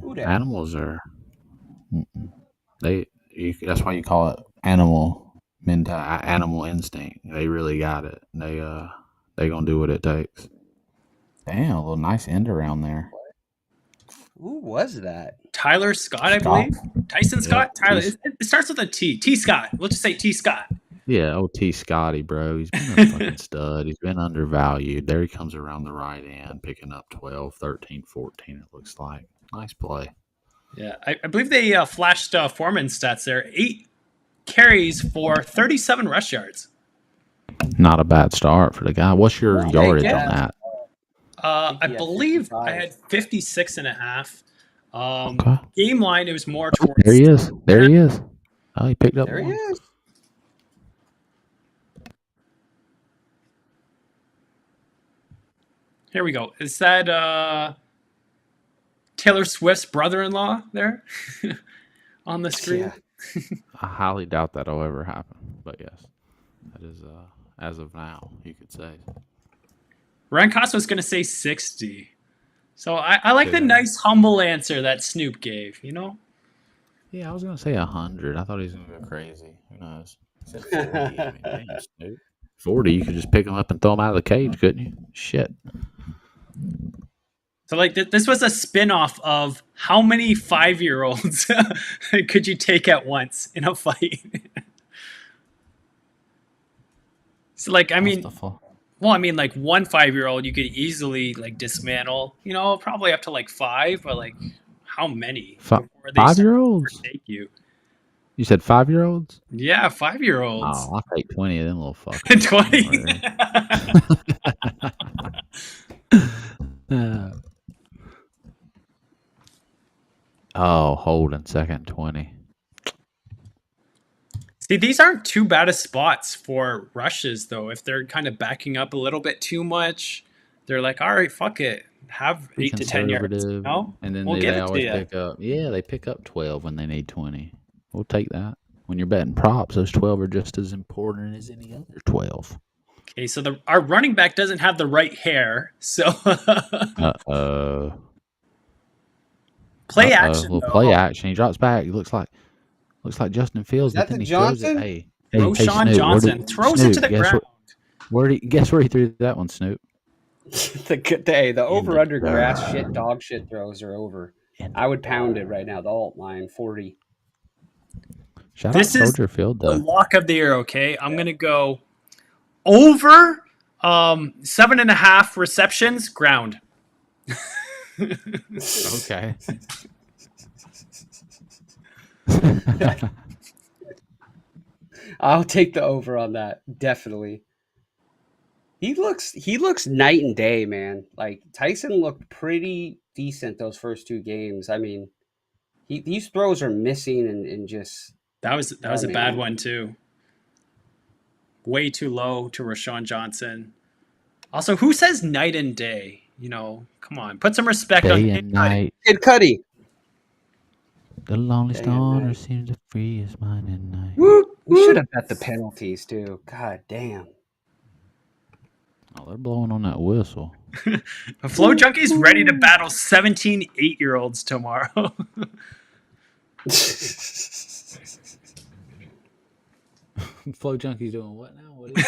Who dat? Animals are. That's why you call it animal instinct. They really got it. They gonna do what it takes. Damn, a little nice end around there. Who was that? Tyler Scott, I believe. Tyson Scott. Tyler. It starts with a T. T Scott. We'll just say T Scott. Yeah, old T Scotty, bro. He's been a fucking stud. He's been undervalued. There he comes around the right end, picking up 12, 13, 14, it looks like. Nice play. Yeah, I believe they flashed Foreman stats there. 8 carries for 37 rush yards. Not a bad start for the guy. What's your yardage on that? I believe I had 56 and a half. Okay. Game line, it was more towards. There he is. There he is. Oh, he picked up There one. he is. Here we go. Is that Taylor Swift's brother-in-law there on the screen? Yeah. I highly doubt that'll ever happen. But yes, that is as of now, you could say. Ryan Costa was going to say 60. So I like the Yeah. nice, humble answer that Snoop gave, you know? Yeah, I was gonna say 100. I thought he was gonna go crazy. Who knows? He said 40. I mean, damn, Snoop. 40, you could just pick him up and throw him out of the cage, couldn't you? Shit. So like this was a spin-off of how many 5-year-olds could you take at once in a fight? So like I mean, well, I mean like one 5-year-old you could easily like dismantle, probably up to like 5, but like how many before they start to 5-year-olds? overtake you? You said 5-year-olds? Yeah, 5-year-olds. Oh, I'll take 20 of them little fuckers. 20. Oh, holding second 20. See, these aren't too bad of spots for rushes, though. If they're kind of backing up a little bit too much, they're like, all right, fuck it. Have Be 8 to 10 yards. conservative. And then We'll they give it to always you. pick up. Yeah, they pick up 12 when they need 20. We'll take that. When you're betting props, those 12 are just as important as any other 12. Okay, so our running back doesn't have the right hair, so Uh-oh. play action. Well, Though. play action. He drops back. He looks like Justin Fields, Is that but then the he throws it. Johnson? Hey, Roshan Snoop, Johnson throws it to the ground. Guess where he threw that one, Snoop? the over under grass shit dog shit throws are over. I would pound it right now. The alt line 40. Shout This out is Soldier Field the though. lock of the year. Okay, I'm gonna go over 7.5 receptions ground. Okay. I'll take the over on that. Definitely. He looks night and day, man. Like Tyson looked pretty decent those first 2 games. I mean, these throws are missing and just That was a bad one too. Way too low to Rashawn Johnson. Also, who says night and day? Come on, put some respect on Day and night. Kid Cudi. The lonely stoner seems to free his mind at night. We should have bet the penalties too. God damn. Oh, they're blowing on that whistle. Flow Junkie's ready to battle 17 8-year-olds tomorrow. Flow Junkie's doing what now? What is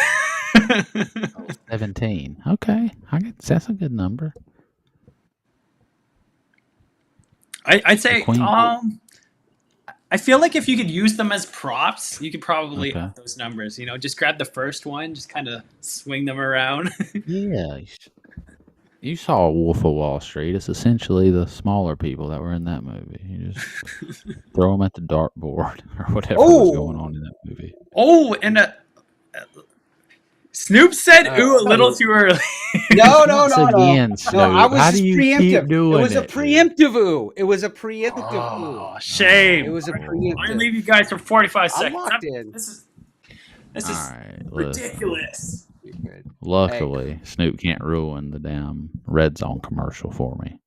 17. Okay, that's a good number. I'd say I feel like if you could use them as props, you could probably have those numbers. Just grab the first one, just kind of swing them around. Yeah. You saw Wolf of Wall Street. It's essentially the smaller people that were in that movie. You just throw them at the dartboard or whatever was going on in that movie. Oh, and Snoop said "ooh" a little too early. No. Again, Snoop. No, I was How just do you preemptive. keep doing it was a preemptive ooh. It was a preemptive Oh, ooh. shame. It was a I'm preemptive. gonna leave you guys for 45 I'm seconds. locked in. This is right, ridiculous. Luckily, Snoop can't ruin the damn Red Zone commercial for me.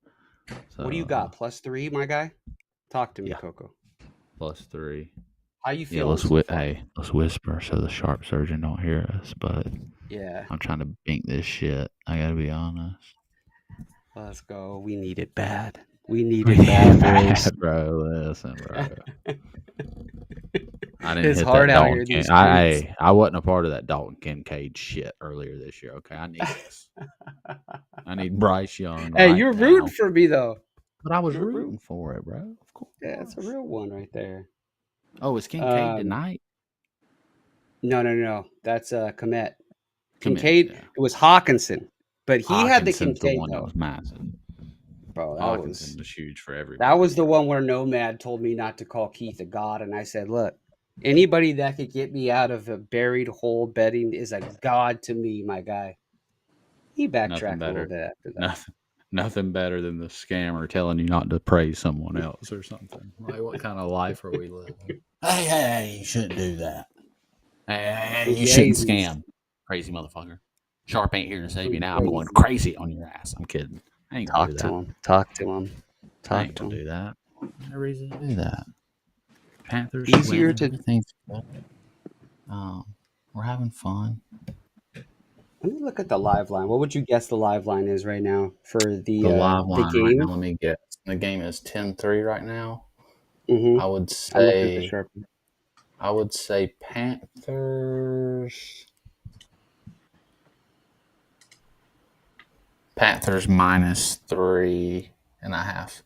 So, What do you got? +3, my guy? Talk to me, Coco. +3. How you Yeah, feeling? let's whisper so the sharp surgeon don't hear us. But yeah, I'm trying to bink this shit. I gotta be honest. Let's go. We need it bad. We need it bad, bro. Listen, bro. I didn't It's hit hard that out Dalton here these Kincaid. I wasn't a part of that Dalton Kincaid shit earlier this year. Okay, I need this. I need Bryce Young. Hey, right you're now. rooting for me though. But I was rooting for it, bro. Of course. Yeah, it's a real one right there. Oh, is Kincaid tonight? No. That's Komet. Kincaid. Yeah. It was Hawkinson, but he had the Kincaid the one though. that was massive. Bro, Hawkinson was huge for everybody. That was the one where Nomad told me not to call Keith a god, and I said, "Look, anybody that could get me out of a buried hole betting is a god to me, my guy." He backtracked a little bit after that. Nothing better than the scammer telling you not to praise someone else or something. Like, what kind of life are we living? Hey, you shouldn't do that. Hey, you shouldn't scam. Crazy motherfucker. Sharp ain't here to save you now. I'm going crazy on your ass. I'm kidding. I ain't gonna do that. Talk to him. I ain't gonna do that. No reason to do that. Panthers easier to. We're having fun. Let me look at the live line. What would you guess the live line is right now for the live line game? Right now, let me guess. The game is 10-3 right now. Mm-hmm. I would say Panthers Panthers minus 3.5.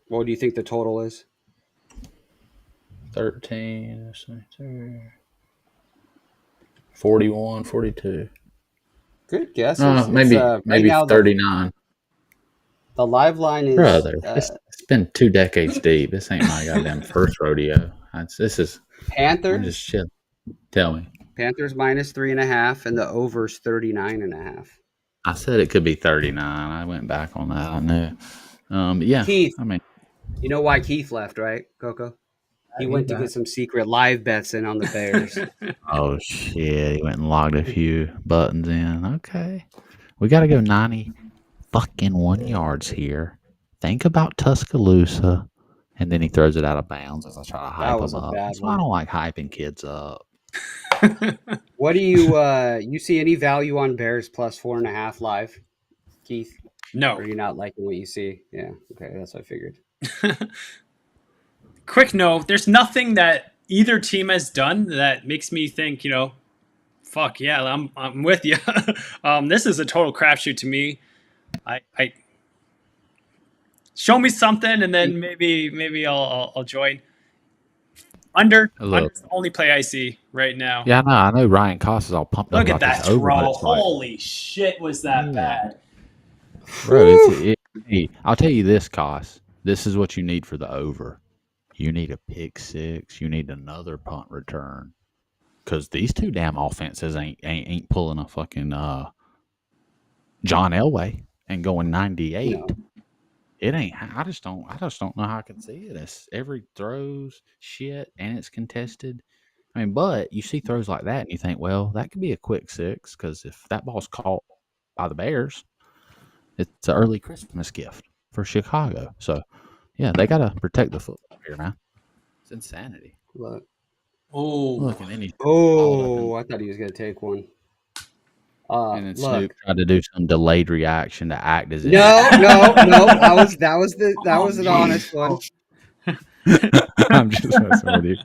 What do you think the total is? 13, 41, 42. Good guess. Maybe Right now 39. the live line is Brother, it's been 2 decades deep. This ain't my goddamn first rodeo. I'm just Panthers. chilling. Tell me. Panthers minus 3.5, and the over's 39.5. I said it could be 39. I went back on that. I knew. Yeah. Keith, I mean, you know why Keith left, right, Coco? He he's went to back. get some secret live bets in on the Bears. Oh shit! He went and logged a few buttons in. Okay, we got to go 90 fucking 1 yards here. Think about Tuscaloosa, and then he throws it out of bounds as I try to hype was him a up. bad That's why I one. don't like hyping kids up. What do you see any value on Bears plus 4.5 live, Keith? Or No. are you not liking what you see? Yeah, okay, that's what I figured. Quick no. There's nothing that either team has done that makes me think, fuck yeah, I'm with you. This is a total crapshoot to me. I show me something and then maybe I'll join. Under's Look, the only play I see right now. yeah, I know Ryan Cost is all pumped up Look at about that this over, but throw. it's like, Holy shit, was that bad? bro, hey, I'll tell you this, Cost. This is what you need for the over. You need a pick six. You need another punt return. Because these two damn offenses ain't pulling a fucking John Elway and going 98. No. It ain't. I just don't know how I can see it. It's every throws shit and it's contested. I mean, but you see throws like that and you think, well, that could be a quick six because if that ball's caught by the Bears, it's an early Christmas gift for Chicago. So yeah, they got to protect the football here, man. It's insanity. Look. Look, and then he I thought he was going to take one. and then Snoop Look. tried to do some delayed reaction to act as if No. That was an honest one. I'm just messing with you,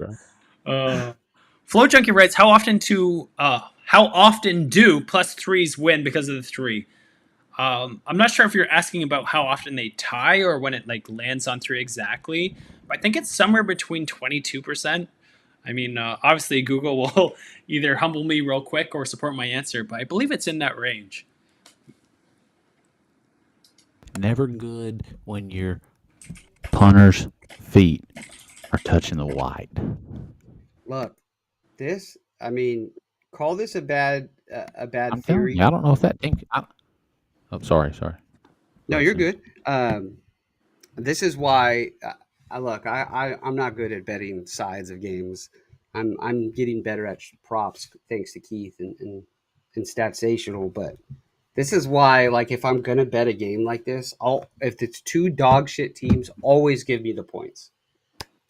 bro. Flow Junkie writes, how often do plus threes win because of the three? I'm not sure if you're asking about how often they tie or when it like lands on three exactly, but I think it's somewhere between 22%. I mean, obviously Google will either humble me real quick or support my answer, but I believe it's in that range. Never good when your punter's feet are touching the white. Look, call this a bad I'm theory. you, I don't know if that thing. Sorry. No, you're good. This is why. I'm not good at betting sides of games. I'm getting better at props thanks to Keith and Statsational. But this is why, like, if I'm gonna bet a game like this, if it's two dog shit teams, always give me the points.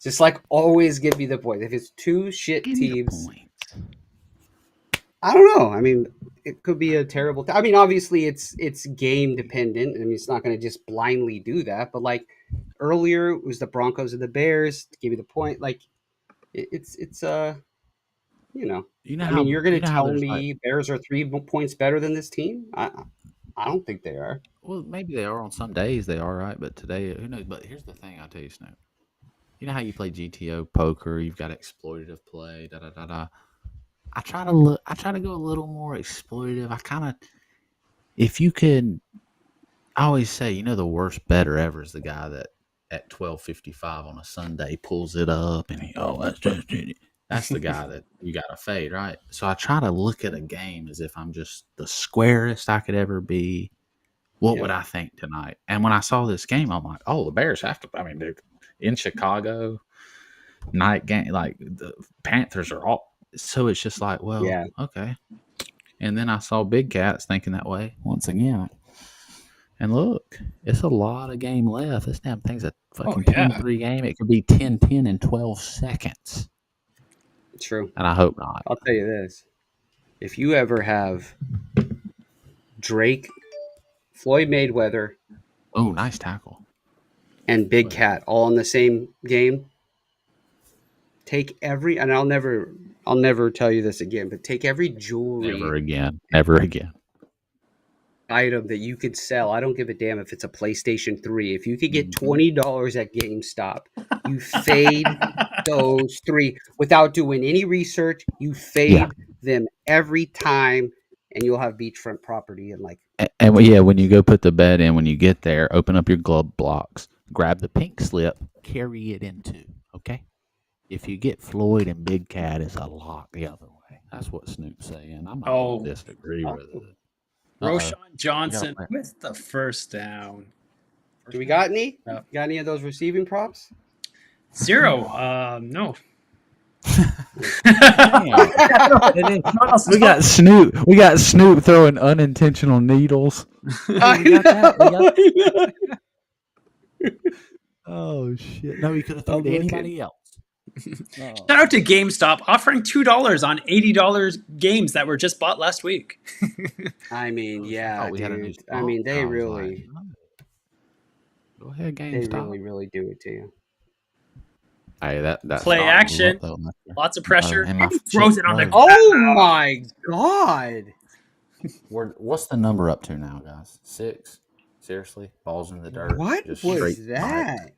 Just like always give me the points. If it's two shit teams, I don't know. I mean, it could be a terrible. I mean, obviously, it's game dependent. I mean, it's not going to just blindly do that. But like earlier, it was the Broncos and the Bears to give you the point. Like it's you know. I mean, you're going to tell me Bears are 3 points better than this team? I don't think they are. Well, maybe they are on some days. They are, right? But today, who knows? But here's the thing. I'll tell you, Snoop. You know how you play GTO poker? You've got exploitative play. Da da da da. I try to go a little more exploitative. If you could, I always say, the worst better ever is the guy that at 12:55 on a Sunday pulls it up and that's the guy that you got to fade, right? So I try to look at a game as if I'm just the squarest I could ever be. What would I think tonight? And when I saw this game, I'm like, oh, the Bears have to. I mean, dude, in Chicago, night game, like the Panthers are all. So it's just like, well, okay. And then I saw Big Cats thinking that way once again. And look, it's a lot of game left. This damn thing's a fucking 10-3 game. It could be 10-10 in 12 seconds. True. And I hope not. I'll tell you this. If you ever have Drake, Floyd Mayweather. Oh, nice tackle. And Big Cat all in the same game. Take every, and I'll never tell you this again, but take every jewelry. Never again. item that you could sell. I don't give a damn if it's a PlayStation 3. If you could get Mhm. $20 at GameStop, you fade those 3 without doing any research. You fade them every time, and you'll have beachfront property in like And yeah, when you go put the bet in, when you get there, open up your glove blocks, grab the pink slip, carry it into. Okay. If you get Floyd and Big Cat, it's a lock the other way. That's what Snoop's saying. I'm not Oh, going to disagree with oh, it. Roshan We got Johnson a with the first down. do we got any? Yeah. Got any of those receiving props? 0. No. Damn. We got Snoop. We got Snoop throwing unintentional needles. I We got that. We got know. Oh shit! No, he could have thrown I'm to looking. anybody else. Shout out to GameStop offering $2 on $80 games that were just bought last week. I mean, yeah, we had a new dude. I mean, they sponsor. I was really, like, go ahead, they GameStop. really do it to you. Hey, that Play stock action. blew up, though, Mister. Lots of pressure. And my And he throws it on the shit Oh my god! What's the number up to now, guys? 6. Seriously, balls in the dirt. What just was straight that?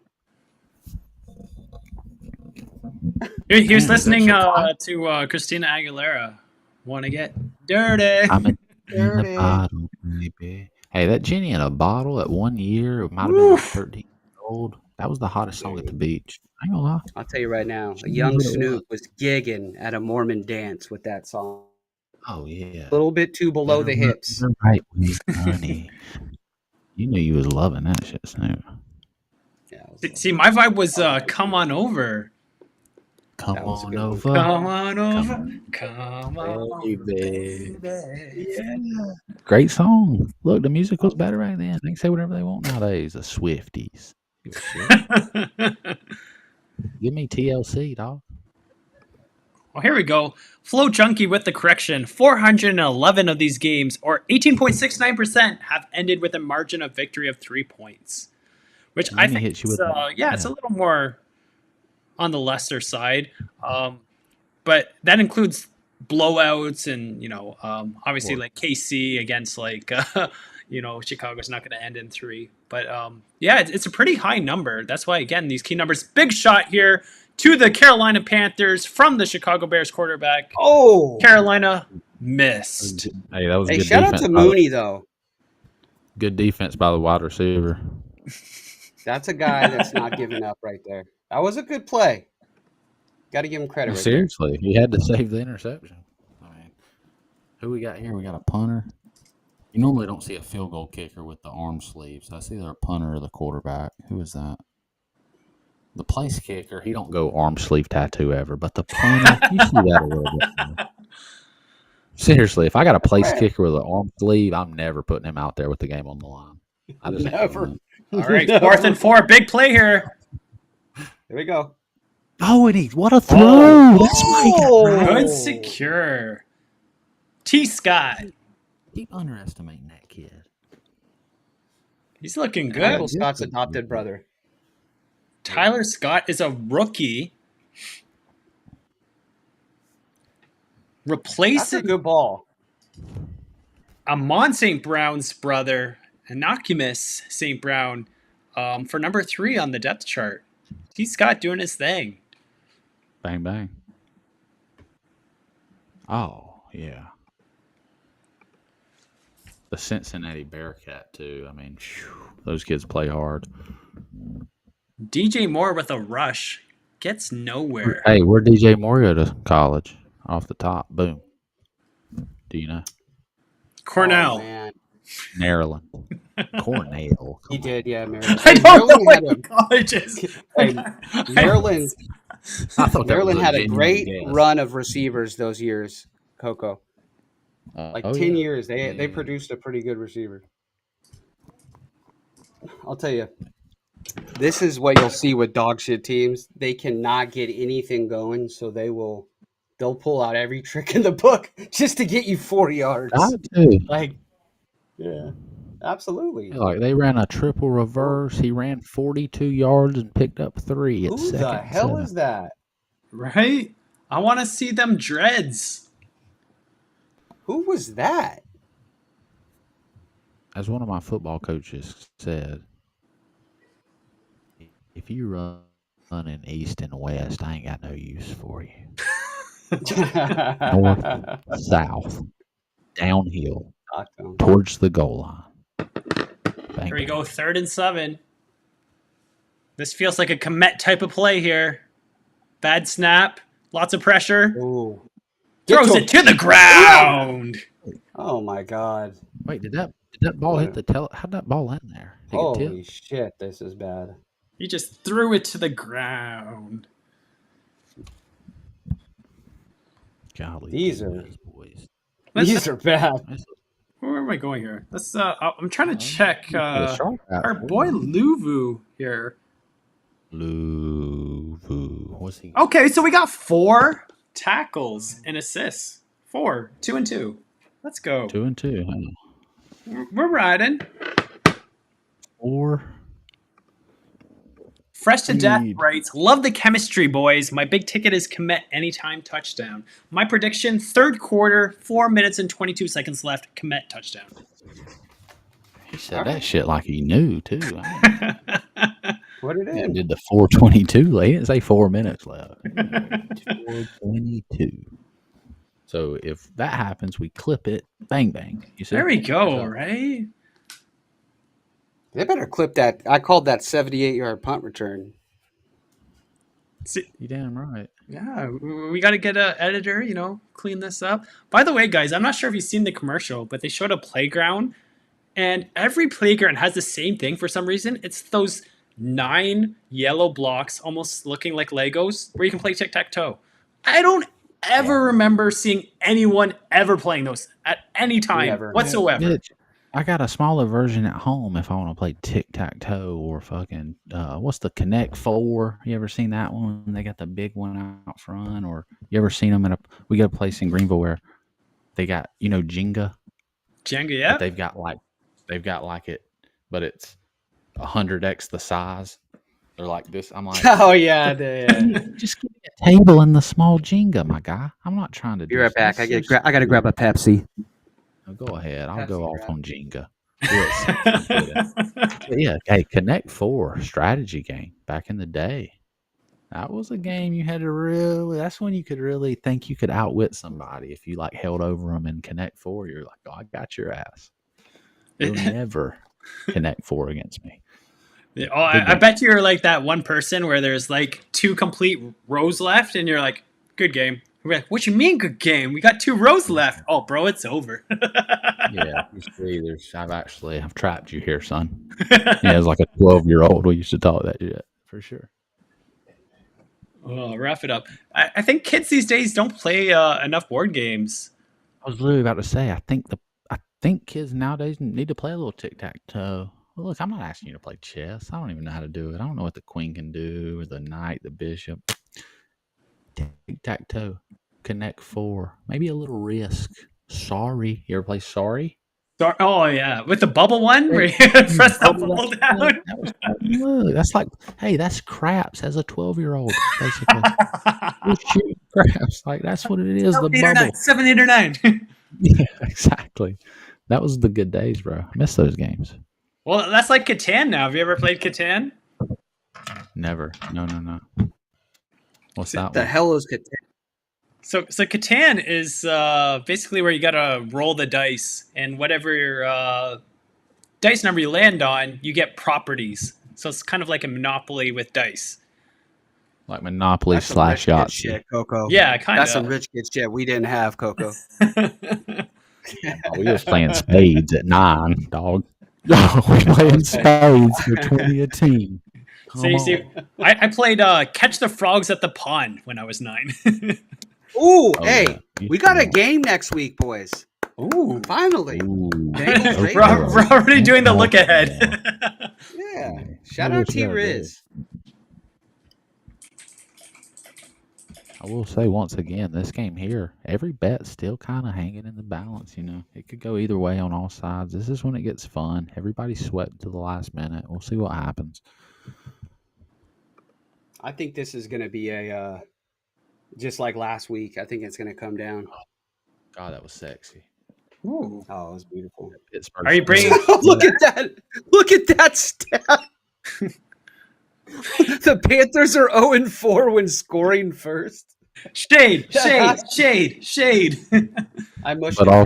He was Man, listening Chicago. to Christina Aguilera. Want to get dirty. I'm in Dirty. the bottle, baby. Hey, that Jenny in a bottle at 1 year, it might have been like 13 years old. That was the hottest song at the beach. I ain't gonna lie. I'll tell you right now, She a knew young what it Snoop was gigging at a Mormon dance with that song. Oh yeah. A little bit too below the Better hips. run the right way, honey. You knew you was loving that shit, Snoop. Yeah, it was See, my vibe was come on over. Come That was a on good one. over. Come on over. Come on over, Baby. baby. Yeah. Great song. Look, the music was better back then. They can say whatever they want nowadays. The Swifties. Give a shit. Give me TLC, dog. Well, here we go. Flow Junkie with the correction. 411 of these games, or 18.69%, have ended with a margin of victory of 3 points. Which And I then he think hits you it's, with the- it's a little more on the lesser side. But that includes blowouts and, obviously Or- like KC against like, Chicago's not going to end in 3. But yeah, it's a pretty high number. That's why, again, these key numbers. Big shot here to the Carolina Panthers from the Chicago Bears quarterback. Oh, Carolina missed. Hey, that was hey, good shout out defense. to Mooney though. Good defense by the wide receiver. That's a guy that's not giving up right there. That was a good play. Got to give him credit right there. Seriously, he had to save the interception. I mean, who we got here? We got a punter. You normally don't see a field goal kicker with the arm sleeves. That's either a punter or the quarterback. Who is that? The place kicker, he don't go arm sleeve tattoo ever, but the punter, you see that a little bit more. Seriously, if I got a place kicker with an arm sleeve, I'm never putting him out there with the game on the line. I just ain't Never. doing All right, Never. 4th and 4. Big play here. Here we go. it. Oh, and what a throw! Oh. That's why he got Oh. right. Good secure. T. Scott. Keep underestimating that kid. He's looking good. Michael Scott's adopted brother. Tyler Scott is a rookie. That's a Replacing good ball. Amon St. Brown's brother, Inocumus St. Brown, for number 3 on the depth chart. T. Scott doing his thing. Bang, bang. Oh, yeah. The Cincinnati Bearcat, too. I mean, those kids play hard. DJ Moore with a rush. Gets nowhere. Hey, where'd DJ Moore go to college? Off the top. Boom. Do you know? Cornell. Oh, man. Maryland. Cornell. He did, yeah, Maryland. I don't know Maryland what had a- colleges. Hey, Maryland, I thought that Maryland was had a genuine great guess. run of receivers those years, Coco. Like 10 yeah. years, they Yeah. produced a pretty good receiver. I'll tell you, this is what you'll see with dog shit teams. They cannot get anything going, so they'll pull out every trick in the book just to get you 4 yards. Got to. Like, yeah, absolutely. Like they ran a triple reverse. He ran 42 yards and picked up 3 at Who second. the and hell 7. is that? Right? I want to see them dreads. Who was that? as one of my football coaches said, if you run in east and west, I ain't got no use for you. North, south, downhill, towards the goal line. Bang, Here we bang. go, 3rd and 7. This feels like a Komet type of play here. Bad snap, lots of pressure. Ooh. Throws it to the ground. Oh my God! Wait, did that ball hit the how'd that ball land there? Did it tip? Holy shit! This is bad. He just threw it to the ground. Golly, These are boys. these are bad. Where am I going here? Let's. I'm trying to check SHARP.APP. our boy Luvu here. Luvu. What's he? Okay, so we got 4 tackles and assists. 4, 2 and 2. Let's go. 2 and 2. Huh? We're riding. 4. Fresh to Death writes, love the chemistry, boys. My big ticket is commit anytime touchdown. My prediction, 3rd quarter, 4 minutes and 22 seconds left, commit touchdown. He said that shit like he knew, too. What it is? Did the 4:22 late? He didn't say 4 minutes left. 4:22. So if that happens, we clip it. Bang, bang. You see? There we go, right? They better clip that. I called that 78-yard punt return. You damn right. Yeah, we got to get an editor, clean this up. By the way, guys, I'm not sure if you've seen the commercial, but they showed a playground, and every playground has the same thing for some reason. It's those 9 yellow blocks, almost looking like Legos, where you can play tic-tac-toe. I don't ever remember seeing anyone ever playing those at any time whatsoever. Bitch, I got a smaller version at home if I want to play tic-tac-toe or fucking, what's the Connect 4? You ever seen that one? They got the big one out front. Or you ever seen them we got a place in Greenville where they got, Jenga? Jenga, yeah. But they've got like it, but it's 100x the size. They're like this. I'm like, oh yeah, just give me a table and the small Jenga, my guy. I'm not trying to. Be right back. I got to grab a Pepsi. Oh, go ahead. I'll Pepsi go off grab. on Jenga. Yeah. Hey, Connect 4 strategy game back in the day. That was a game you had to really. That's when you could really think you could outwit somebody if you like held over them in Connect 4. You're like, oh, I got your ass. You'll never Connect 4 against me. Yeah, I bet you're like that one person where there's like 2 complete rows left, and you're like, good game. We're like, what you mean good game? We got 2 rows left. Oh, bro, it's over. Yeah, you see, I've trapped you here, son. Yeah, as like a 12-year-old, we used to talk that shit for sure. Well, wrap it up. I think kids these days don't play enough board games. I was literally about to say, I think kids nowadays need to play a little tic-tac-toe. Well, look, I'm not asking you to play chess. I don't even know how to do it. I don't know what the queen can do, or the knight, the bishop. Tic-tac-toe. Connect 4. Maybe a little Risk. Sorry. You ever play Sorry? Oh, yeah. With the bubble one where you press the bubble down. Look, that's like, hey, that's craps as a 12-year-old, basically. You're shooting craps. Like, that's what it is, the bubble. 7, 8, or 9. Yeah, exactly. That was the good days, bro. I miss those games. Well, that's like Catan now. Have you ever played Catan? Never. No. What's that The one? hell is Catan? So Catan is basically where you gotta roll the dice, and whatever your dice number you land on, you get properties. So it's kind of like a Monopoly with dice. Like Monopoly / Yahtzee. Shit, Coco. Yeah, kind of. That's some rich kid shit we didn't have, Coco. We was playing spades at 9, dog. We playing spades for 20 a team. See, I played Catch the Frogs at the Pond when I was 9. Ooh, Oh, hey, yeah. we got a game next week, boys. Ooh. Finally. Ooh. Bengals, We're already doing the look ahead. Yeah. Shout out T-Riz. I will say once again, this game here, every bet's still kind of hanging in the balance. It could go either way on all sides. This is when it gets fun. Everybody's sweating to the last minute. We'll see what happens. I think this is going to be a just like last week. I think it's going to come down. God, that was sexy. Ooh. Oh, it was beautiful. Pittsburgh Are you bringing- Steelers. Look at that! Look at that stat. The Panthers are 0-4 when scoring first. Shade, That shade, has- shade, shade. I mushed But it for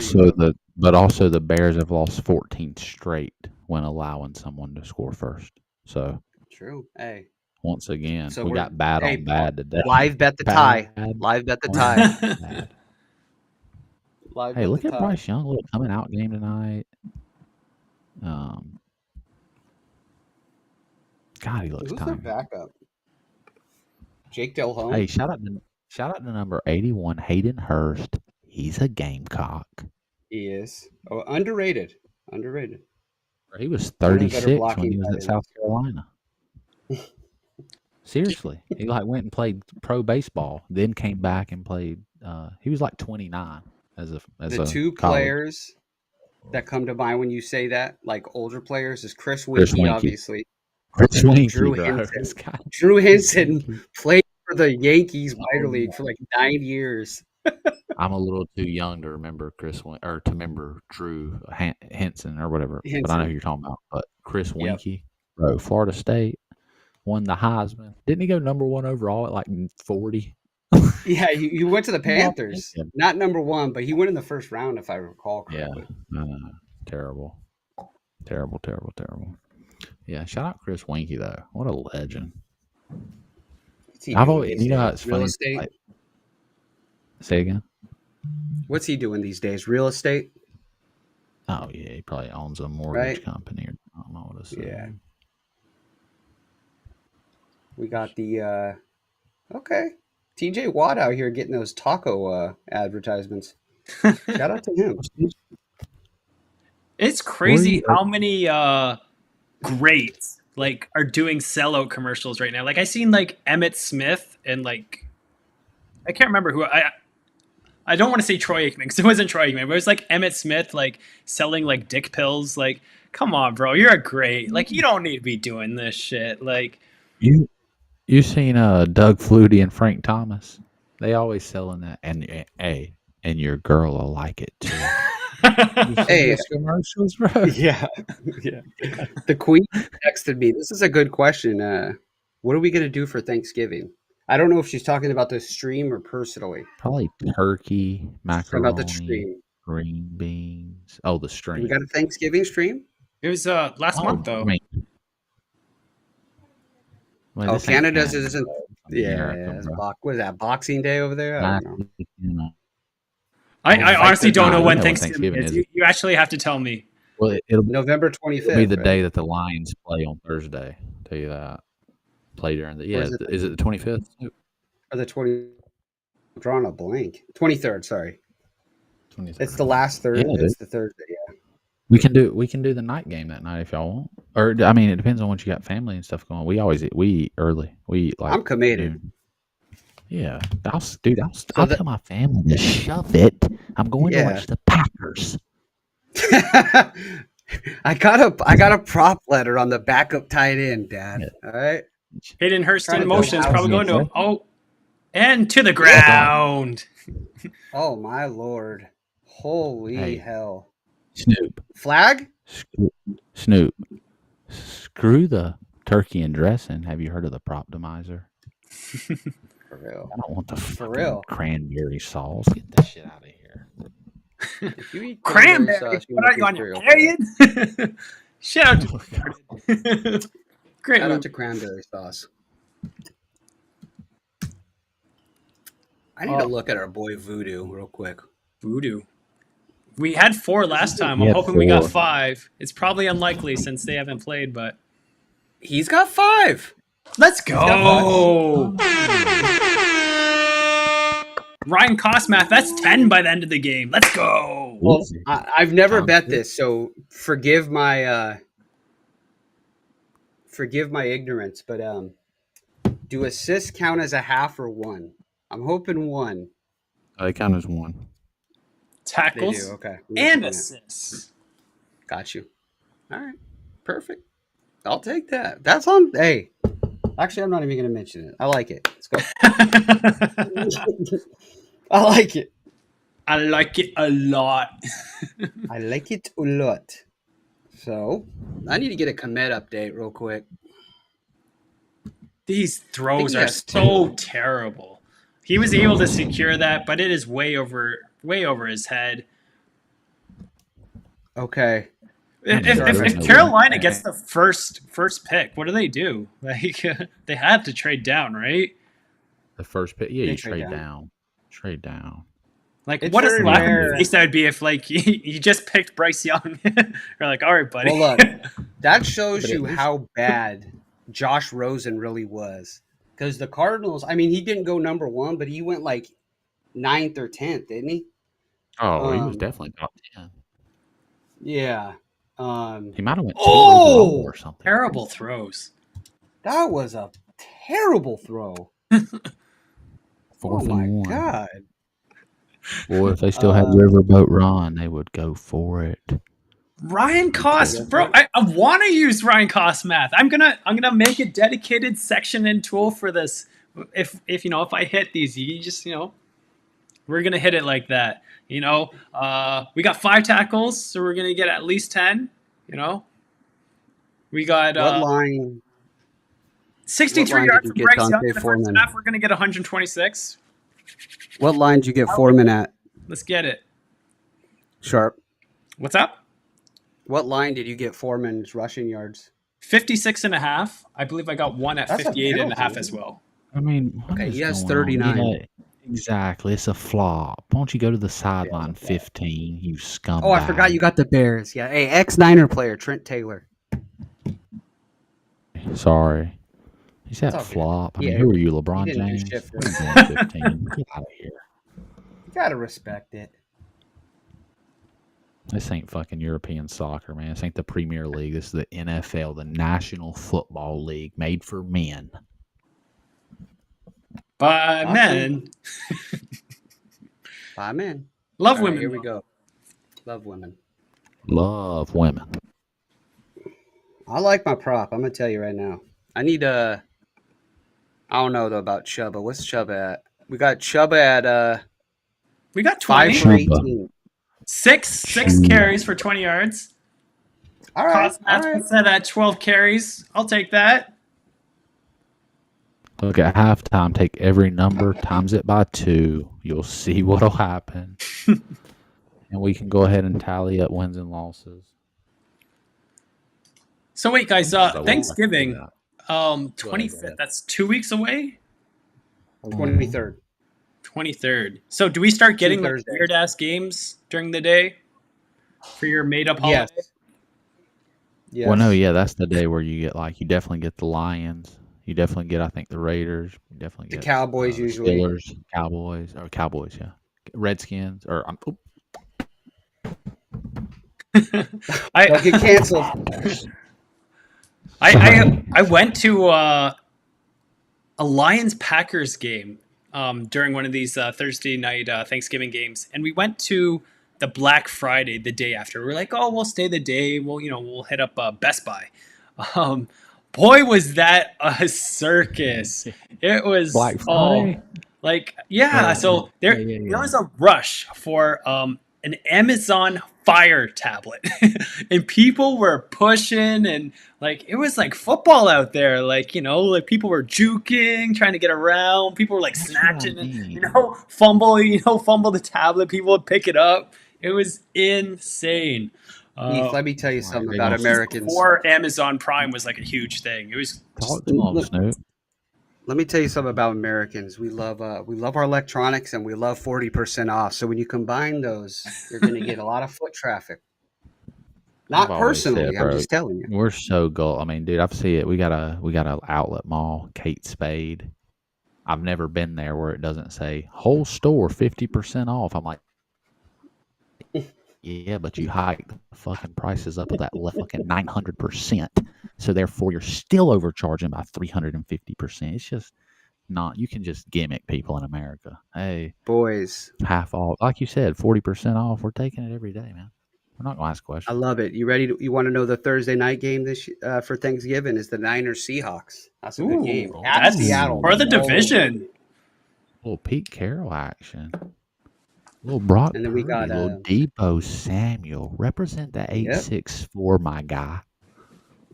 also you. the Bears have lost 14 straight when allowing someone to score first. So True. Hey, once again, So we we're- got bad hey, on bad today. live bet the tie. Live bet the tie. Bad. Live Hey, bet look the at tie. Bryce Young, little coming out game tonight. God, he looks Who's their tiny. backup? Jake Delhomme. Hey, shout out to number 81, Hayden Hurst. He's a Gamecock. He is. Oh, underrated. Underrated. He was One of the better 36 when blocking he was at tight South ends. Carolina. Seriously, he like went and played pro baseball, then came back and played. He was like 29 as The a two college. players that come to mind when you say that, like older players, is Chris Chris Winkie, Winkie. obviously. Chris Winkie, Drew bro. Henson. This guy- Drew Henson Winkie. played for the Yankees minor Oh, league for like 9 years. I'm a little too young to remember to remember Drew Henson or whatever, but I know who you're talking about. But Chris Winkie, bro, Florida State won the Heisman. Didn't he go number 1 overall at like 40? Yeah, you went to the Panthers. Not number 1, but he went in the first round, if I recall correctly. Terrible. Yeah, shout out Chris Winkie though. What a legend. I've always, you know, how it's real funny. estate. Like, say again. What's he doing these days? Real estate? Oh yeah, he probably owns a mortgage Right. company. Or I don't know what to say. Yeah. We got the okay. TJ Watt out here getting those taco advertisements. Shout out to him. It's crazy how many greats like are doing sellout commercials right now. Like I seen like Emmett Smith and like I can't remember who I don't want to say Troy Aikman because it wasn't Troy Aikman, but it was like Emmett Smith like selling like dick pills. Like, come on, bro, you're a great. Like, you don't need to be doing this shit. Like, You seen Doug Flutie and Frank Thomas? They always selling that, and your girl will like it too. Hey, commercials, bro. yeah. The Queen texted me. This is a good question. What are we gonna do for Thanksgiving? I don't know if she's talking about the stream or personally. Probably turkey, macaroni, About the stream. green beans. Oh, the Do stream. we got a Thanksgiving stream? it was last month though. I mean, well, Oh, this ain't Canada's Canada, isn't. bro. Yeah, America, it's bro. what is that? Boxing Day over there? I don't know. You know. I honestly don't know when I know when Thanksgiving Thanksgiving is. is. You actually have to tell me. Well, it'll November 25th. be the right? day that the Lions play on Thursday. I'll tell you that. Play during the is it the 25th? Or the 20. I'm drawing a blank. 23rd. Sorry, 23rd. it's the last Thursday. Yeah, It's the Thursday. Yeah. We can do the night game that night if y'all want. Or I mean, it depends on what you got family and stuff going. We eat early. We eat like I'm committed. noon. Yeah, I'll So tell my family to shove it. I'm going to watch the Packers. I got a prop letter on the backup tight end, Dad. Yeah. All right. Hayden Hurst Trying in to build motion is housing. probably going to and to the ground. Oh my lord! Holy Hey. hell! Snoop. Flag? Snoop. Screw the turkey and dressing. Have you heard of the Proptimizer? For real. I don't want the For fucking real. cranberry sauce. Get that shit out of here. If you eat Cranberry. sauce, What are you on your period? Shout out to great. Shout out move. to cranberry sauce. I need to look at our boy Voodoo real quick. Voodoo. We had 4 last time. We I'm had hoping we got 4. 5. It's probably unlikely since they haven't played, but He's got 5. let's go. Ryan Cosmath, that's 10 by the end of the game. Let's go. Well, I've never Sounds bet good. this, so forgive my ignorance, but do assists count as a half or 1? I'm hoping 1. They count as 1. They Tackles do. Okay. and Yeah. assists. Got you. All right. Perfect. I'll take that. That's on. Hey, actually, I'm not even going to mention it. I like it. Let's go. I like it. I like it a lot. I like it a lot. So I need to get a commit update real quick. These I think throws he are has so 2. terrible. He was able to secure that, but it is way over his head. Okay. I mean, If, there's if no Carolina way. gets the first pick, what do they do? Like they have to trade down, right? The first pick, yeah, They you trade trade down. down. Trade down. Like It's what a very slap in the rare. face that would be if like you just picked Bryce Young. You're like, all right, buddy. Well, look, that shows But at you least how bad Josh Rosen really was. Because the Cardinals, I mean, he didn't go number 1, but he went like 9th or 10th, didn't he? he was definitely top 10. Yeah. He might have went 2 overall Oh, or something. Terrible throws. that was a terrible throw. Fourth Oh my and 1. God. Boy, if they still had Riverboat Ron, they would go for it. Ryan Koss, bro. I want to use Ryan Koss math. I'm gonna make a dedicated section and tool for this. If I hit these, you just we're gonna hit it like that. We got 5 tackles, so we're gonna get at least 10. We got What line? 63 line yards did you from get Bryce Young Dante in the first Foreman? half. We're gonna get 126. What line did you get Foreman at? Let's get it. Sharp. What's up? What line did you get Foreman's rushing yards? 56 and a half. I believe I got one at That's a 58 and a half penalty. as well. I mean, what Okay, is he has going on? 39. Yeah, exactly. It's a flop. Why don't you go to the sideline 15, you scumbag? Oh, I forgot you got the Bears. Yeah. Hey, ex-Niner player, Trent Taylor. Sorry. He's that It's okay. flop. I Yeah, mean, who are you, he LeBron didn't do James? shit for What are us. you doing 15? Get out of here. You gotta respect it. This ain't fucking European soccer, man. This ain't the Premier League. This is the NFL, the National Football League, made for men. By Awesome. men. Bye, man. Love All right, women. here we though. go. Love women. Love women. I like my prop. I'm gonna tell you right now. I need I don't know though about Chuba. What's Chuba at? We got Chuba at We got 5 20. for Chuba. 18. Six Chuba. carries for 20 yards. All right. Cost All math right. set at 12 carries. I'll take that. Look at halftime. Take every number, times it by 2. You'll see what'll happen. And we can go ahead and tally up wins and losses. So wait, guys, So Thanksgiving, we'll have to do 25th. That's 2 weeks away. 23rd. 23rd. So do we start getting like Thursdays. weird ass games during the day for your made up holiday? Yes. Yes. Well, no, yeah, that's the day where you definitely get the Lions. You definitely get, I think, the Raiders. You definitely The get Cowboys usually. Steelers, Cowboys, yeah, Redskins, or Don't get canceled. I went to a Lions Packers game during one of these Thursday night Thanksgiving games, and we went to the Black Friday the day after. We're like, oh, we'll stay the day. We'll hit up Best Buy. Boy, was that a circus! It was Black Friday. So there was a rush for an Amazon Fire tablet, and people were pushing, and it was like football out there. People were juking, trying to get around. People were snatching and fumble the tablet. People would pick it up. It was insane. Heath, let me tell you something about Americans. Before Amazon Prime was a huge thing. It was Talk to them, Snoop. Let me tell you something about Americans. We love our electronics and we love 40% off. So when you combine those, you're going to get a lot of foot traffic. Not personally, I'm just telling you. We're so I mean, dude, I've seen it. We got a outlet mall, Kate Spade. I've never been there where it doesn't say whole store 50% off. I'm like, yeah, but you hiked the fucking prices up that fucking 900%. So therefore, you're still overcharging by 350%. It's just not. You can just gimmick people in America. Hey, boys, half off, like you said, 40% off. We're taking it every day, man. We're not gonna ask questions. I love it. You ready? You want to know the Thursday night game for Thanksgiving is the Niners Seahawks. That's a good game. That's Seattle for the division. Oh, Pete Carroll action. Little Brock And then Purdy, we got little Debo Samuel. Represent the Yep. 864, my guy.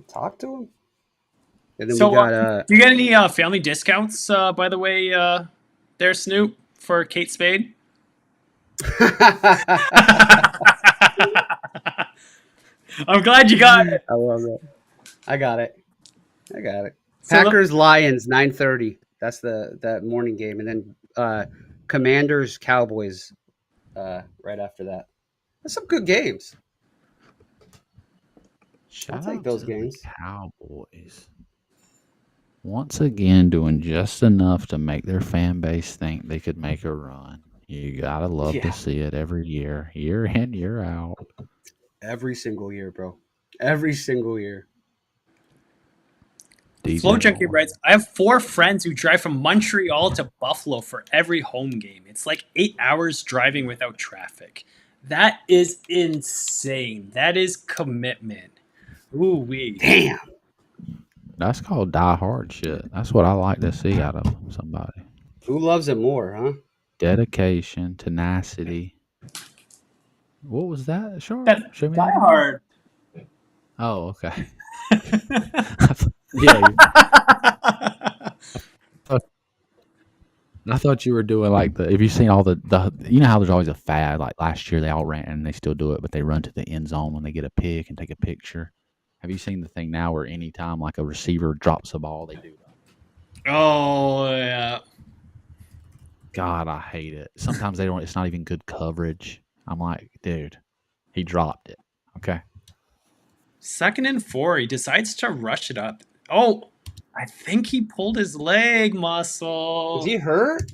talk to him. And then So, we got do you get any family discounts, by the way, there, Snoop, for Kate Spade? I'm glad you got it. I love that. I got it. So Packers Lions 9:30. That's that morning game, and then Commanders Cowboys right after that. That's some good games. I'll Shout take out those to the games. Cowboys. Once again, doing just enough to make their fan base think they could make a run. You gotta love Yeah. to see it every year in, year out. Every single year, bro. Every single year. Flow DJ Junkie Moore. writes, I have 4 friends who drive from Montreal to Buffalo for every home game. It's like 8 hours driving without traffic. That is insane. That is commitment. Ooh wee. Damn. That's called die hard shit. That's what I like to see out of somebody. Who loves it more, huh? Dedication, tenacity. What was that, Sharp? That's Show me Die that. Hard. Oh, okay. Yeah, I thought you were doing like the. Have you seen all the? You know how there's always a fad. Like last year, they all ran and they still do it, but they run to the end zone when they get a pick and take a picture. Have you seen the thing now where anytime like a receiver drops a ball, they do that? Oh yeah. God, I hate it. Sometimes they don't. It's not even good coverage. I'm like, dude, he dropped it. Okay. 2nd and 4. He decides to rush it up. Oh, I think he pulled his leg muscle. Is he hurt?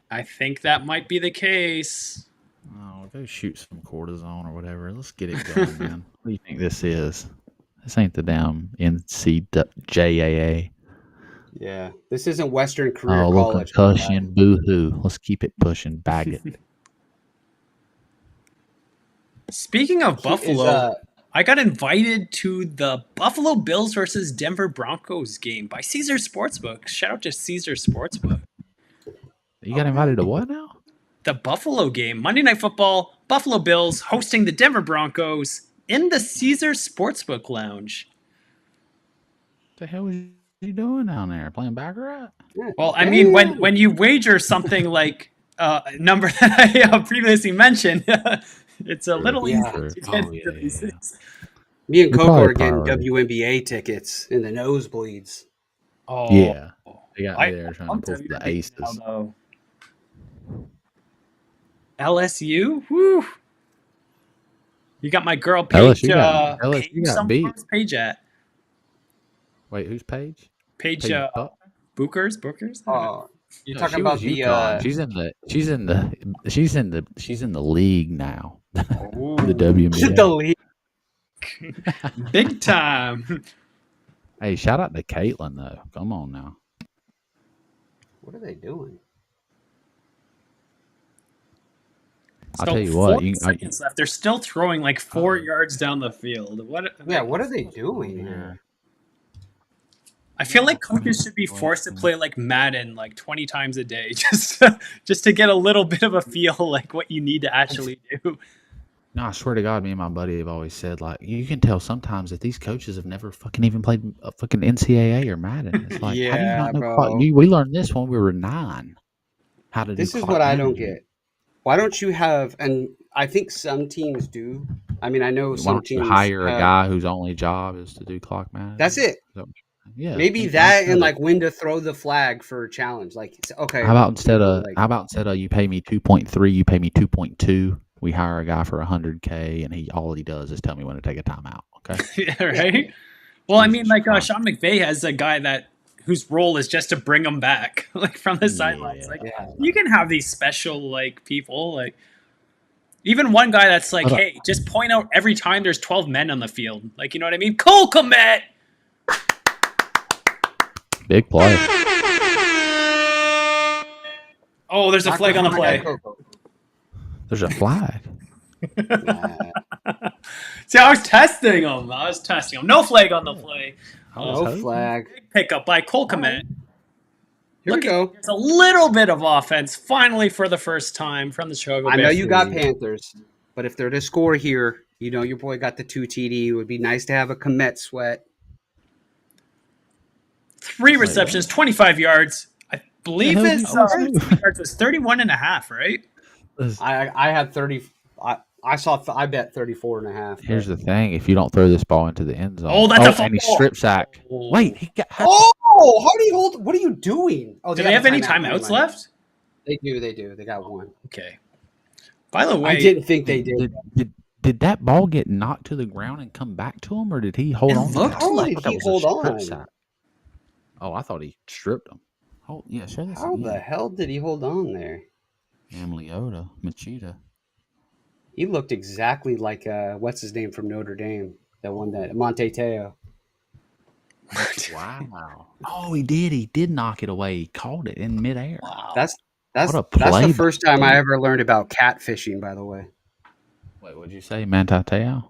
I think that might be the case. Oh, go shoot some cortisone or whatever. Let's get it going, man. What do you think this is? This ain't the damn NCJAA. Yeah. This isn't Western Career Oh, little College. concussion. Boo-hoo. Let's keep it pushing. Bag it. Speaking of Buffalo, Is, I got invited to the Buffalo Bills versus Denver Broncos game by Caesar Sportsbook. Shout out to Caesar Sportsbook. You got invited to what now? The Buffalo game, Monday Night Football, Buffalo Bills hosting the Denver Broncos in the Caesar Sportsbook Lounge. What the hell was you doing down there? Playing Baccarat? Well, I mean, when you wager something like a number that I previously mentioned, it's a little Yeah. easier to get into these things. Me and We Coco probably are getting priority. WNBA tickets in the nosebleeds. Oh, Yeah. They got me there trying I'm to pull for the WNBA aces. now, though. LSU? Woo! You got my girl Paige. LSU got Paige beat. Where's Paige at? Wait, who's Paige? Paige Buck? Bookers? Oh, you're No, talking she about was the UConn. She's in the league now. The WNBA. the league. Big time. Hey, shout out to Caitlin though. Come on now. What are they doing? I'll tell you what. 4 seconds left. They're still throwing like 4 yards down the field. What? Yeah, what are they doing here? I feel like coaches should be forced to play like Madden like 20 times a day just to get a little bit of a feel like what you need to actually do. No, I swear to God, me and my buddy have always said, like, you can tell sometimes that these coaches have never fucking even played a fucking NCAA or Madden. It's like, how do you not know? bro. We learned this when we were 9. How to do This is clock what I don't management. get. Why don't you have? And I think some teams do. I mean, I know Why some don't you teams hire a have- guy whose only job is to do clock management? That's it. Yeah. Maybe that and like when to throw the flag for a challenge. Like, okay. How about instead of like, you pay me 2.3, you pay me 2.2. We hire a guy for $100K, and all he does is tell me when to take a timeout. Okay. Yeah, right? Well, I mean, Jesus like Christ. Sean McVay has a guy whose role is just to bring them back, like from the sidelines. Like you can have these special like people, like even one guy that's like, hey, just point out every time there's 12 men on the field. Like, you know what I mean? Cole Komet. Big play. Oh, there's a flag on the play. There's a flag. See, I was testing him. No flag on the play. No flag. Big pickup by Cole Komet. Here we go. It's a little bit of offense finally for the first time from the Chicago I Bears. know you got Panthers, but if they're to score here, you know your boy got the 2 TD. It would be nice to have a Komet sweat. 3 receptions, 25 yards. I believe hell his is he supposed to do? yards was 31 and a half, right? I had 30. I bet 34 and a half. Here's the thing: if you don't throw this ball into the end zone, Oh, that's a and he fumble. strip sack. Oh. Wait, he got. Oh, how do you hold? What are you doing? Oh, Do they have any timeout. timeouts left? They do. They got one. Okay. By the way, I didn't think they did. Did that ball get knocked to the ground and come back to him, or did he hold It on? looked to that? like I thought that he was a hold strip on. sack. Oh, I thought he stripped him. Oh, yeah, sure. How the hell did he hold on there? Leota, Machida. He looked exactly like what's his name from Notre Dame, that one that Monte Teo. Wow. Oh, he did. He did knock it away. He caught it in midair. wow. That's What a that's play the first by time I him. ever learned about catfishing. By the way, Wait, what'd you say, Mantateo?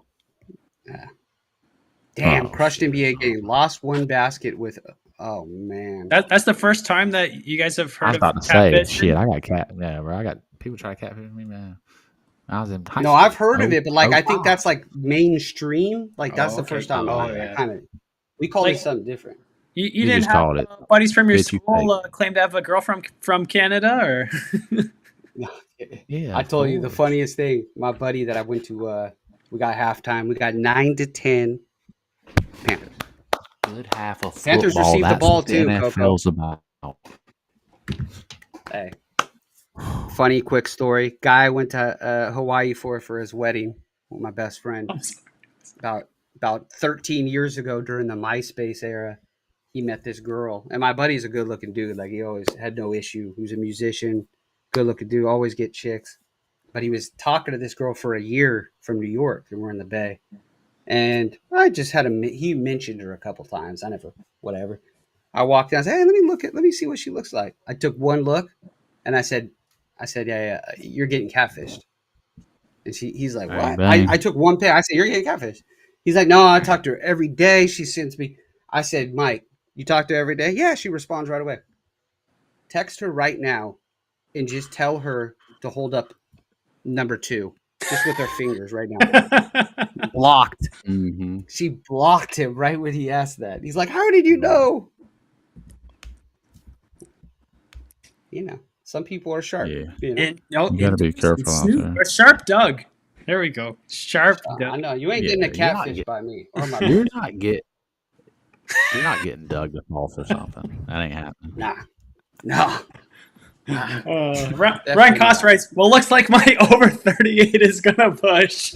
damn, Oh, crushed shit. NBA game, lost one basket with. Oh man, That's the first time that you guys have I heard was of about to say, catfish. shit, I got cat. Yeah, bro, I got people try to catfish me, man. I was in high no, school. I've heard of it, but like I think 05. that's like mainstream. Like that's Oh, the okay. first time. Oh, I yeah. kind of we call Like- it something different. You You didn't just have called it buddies from your bitch you school claim to have a girl from Canada, or Yeah, I of told you the course. funniest thing. My buddy that I went to, we got halftime. We got 9-10 Panthers. Good half of Panthers football. received the That's ball what the too, Coco. NFL's about. Hey, funny quick story. Guy went to Hawaii for his wedding with my best friend. About 13 years ago during the MySpace era. He met this girl, and my buddy's a good-looking dude. Like he always had no issue. He was a musician, good-looking dude, always get chicks. But he was talking to this girl for a year from New York, and we're in the Bay. And I just had he mentioned her a couple times. I never, whatever. I walked down, I said, "Hey, let me see what she looks like." I took one look, and I said, "Yeah, you're getting catfished." And he's like, Bang, "What?" bang. I took one pay. I said, "You're getting catfished." He's like, "No, I talk to her every day. She sends me." I said, "Mike, you talk to her every day?" "Yeah," she responds right away. Text her right now and just tell her to hold up number 2, just with her fingers right now. Blocked. Mm-hmm. She blocked him right when he asked that. He's like, "How did you know?" You know, some people are sharp. Yeah. You know? You gotta be careful out there. Or Sharp Doug. There we go. Sharp I Doug. know you ain't Yeah, getting a you're not catfish get- by me or my You're not getting dug off or something. That ain't happening. no. Ryan Cost writes, well, looks like my over 38 is going to push.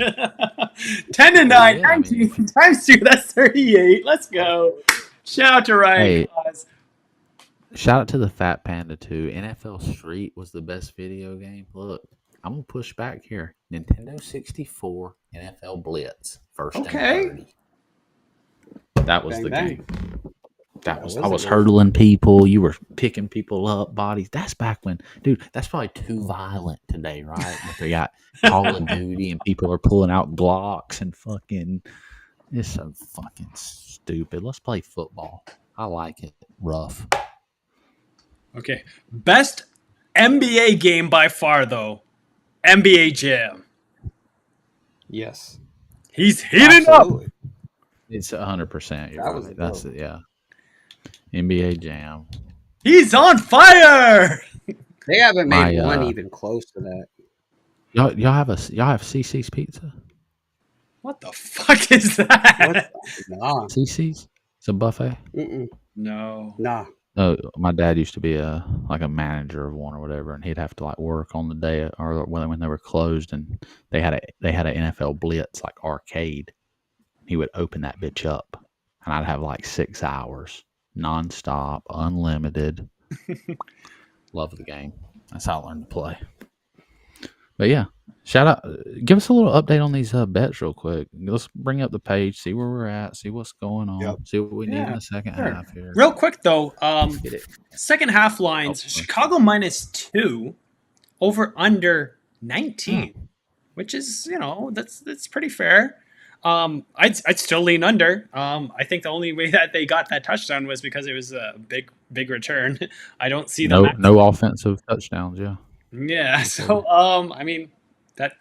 10 and 9, Yeah, I 19 mean- times 2, that's 38. Let's go. Shout out to Ryan Hey. Cost. Shout out to the Fat Panda 2. NFL Street was the best video game. Look, I'm gonna push back here. Nintendo 64, NFL Blitz, first Okay. and 30. That was Bang, the bang. game. That was was I a was good hurdling people. You were picking people up, bodies. That's back when, dude. That's probably too violent today, right? But they got Call of Duty and people are pulling out Glocks and fucking. It's so fucking stupid. Let's play football. I like it. Rough. Okay. Best NBA game by far, though. NBA Jam. Yes. He's heating up. Absolutely. It's 100%. You're That was right. dope. That's it. Yeah. NBA Jam. He's on fire. They haven't made My, one even close to that. Y'all have CC's pizza? What the fuck is that? Nah. CC's? It's a buffet. Mm-mm. No. Nah. Oh, my dad used to be a manager of one or whatever, and he'd have to like work on the day or when they were closed, and they had an NFL Blitz like arcade. He would open that bitch up, and I'd have like 6 hours nonstop, unlimited. Love the game. That's how I learned to play. But yeah, shout out. Give us a little update on these bets real quick. Let's bring up the page, see where we're at, see what's going on, Yep. see what we need in Yeah, the second sure. half here. Real quick, though. Get it. Second half lines. Oh, Chicago -2. Over under 19. Which is, that's pretty fair. I'd still lean under. I think the only way that they got that touchdown was because it was a big return. I don't see No, them. no offensive touchdowns. Yeah. Yeah. So I mean that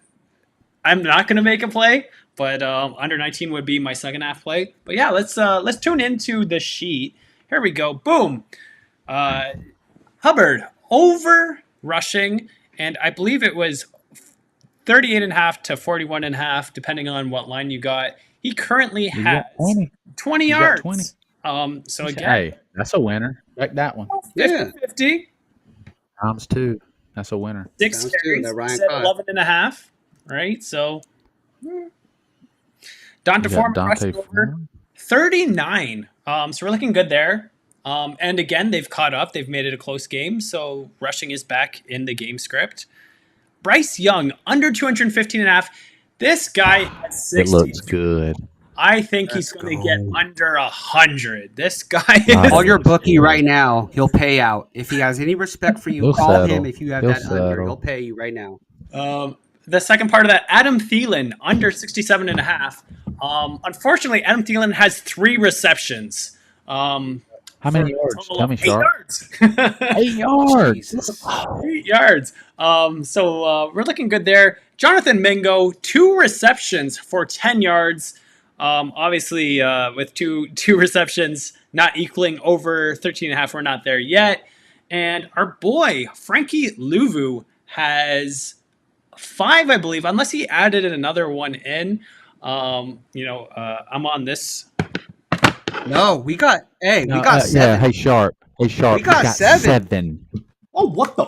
I'm not going to make a play, but under 19 would be my second half play. But yeah, let's tune into the sheet. Here we go. Boom. Hubbard over rushing, and I believe it was 38.5 to 41.5, depending on what line you got. He currently You got has 20. 20 You got 20. yards. So again, Hey, that's a winner. Like that one. 50-50. Times 2. That's a winner. 6 Sounds good, carries, that Ryan said Cox. 11.5, right? So You Donta got Foreman Dante rushing over Foreman. 39. So we're looking good there. And again, they've caught up. They've made it a close game. So rushing is back in the game script. Bryce Young, under 215.5. This guy has 60. It looks good. I think he's Let's going to get go. under 100. This guy is. Call your looks bookie good. right now. He'll pay out. If he has any respect for you, He'll call settle. him. If you have He'll that under, settle. he'll pay you right now. The second part of that, Adam Thielen, under 67.5. Unfortunately, Adam Thielen has 3 receptions. How many yards? Total Tell of me, 8 Sharp. yards. 8 yards. Jesus. 8 yards. So we're looking good there. Jonathan Mingo, 2 receptions for 10 yards. Obviously, with two receptions, not equaling over 13.5. We're not there yet. And our boy, Frankie Luvu, has 5, I believe, unless he added another one in. I'm on this. No, we got Yeah, 7. hey, Sharp. Hey, Sharp. We got 7. Oh, what the?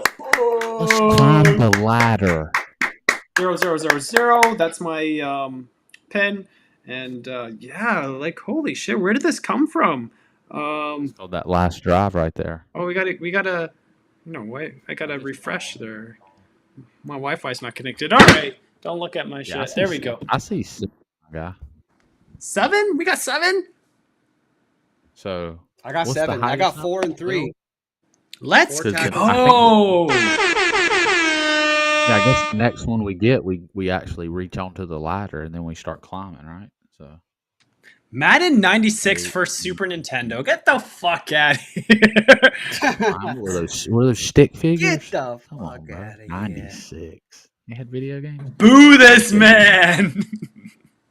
Let's climb the ladder. 0. That's my pin. And holy shit, where did this come from? Oh, that last drive right there. Oh, we gotta. No, wait, I gotta refresh there. My Wi-Fi's not connected. All right, don't look at my shit. I There we go. I see 6, guy. 7? We got 7. So I got what's the 7. I highest got number? 4 and 3. Let's 4 'Cause go. Yeah, I guess the next one we get, we actually reach onto the ladder and then we start climbing, right? So Madden 96 for Super Nintendo. Get the fuck out of here. what are those stick figures? Get the Come on, fuck bro. out of here. 96. You had video games? Boo this man.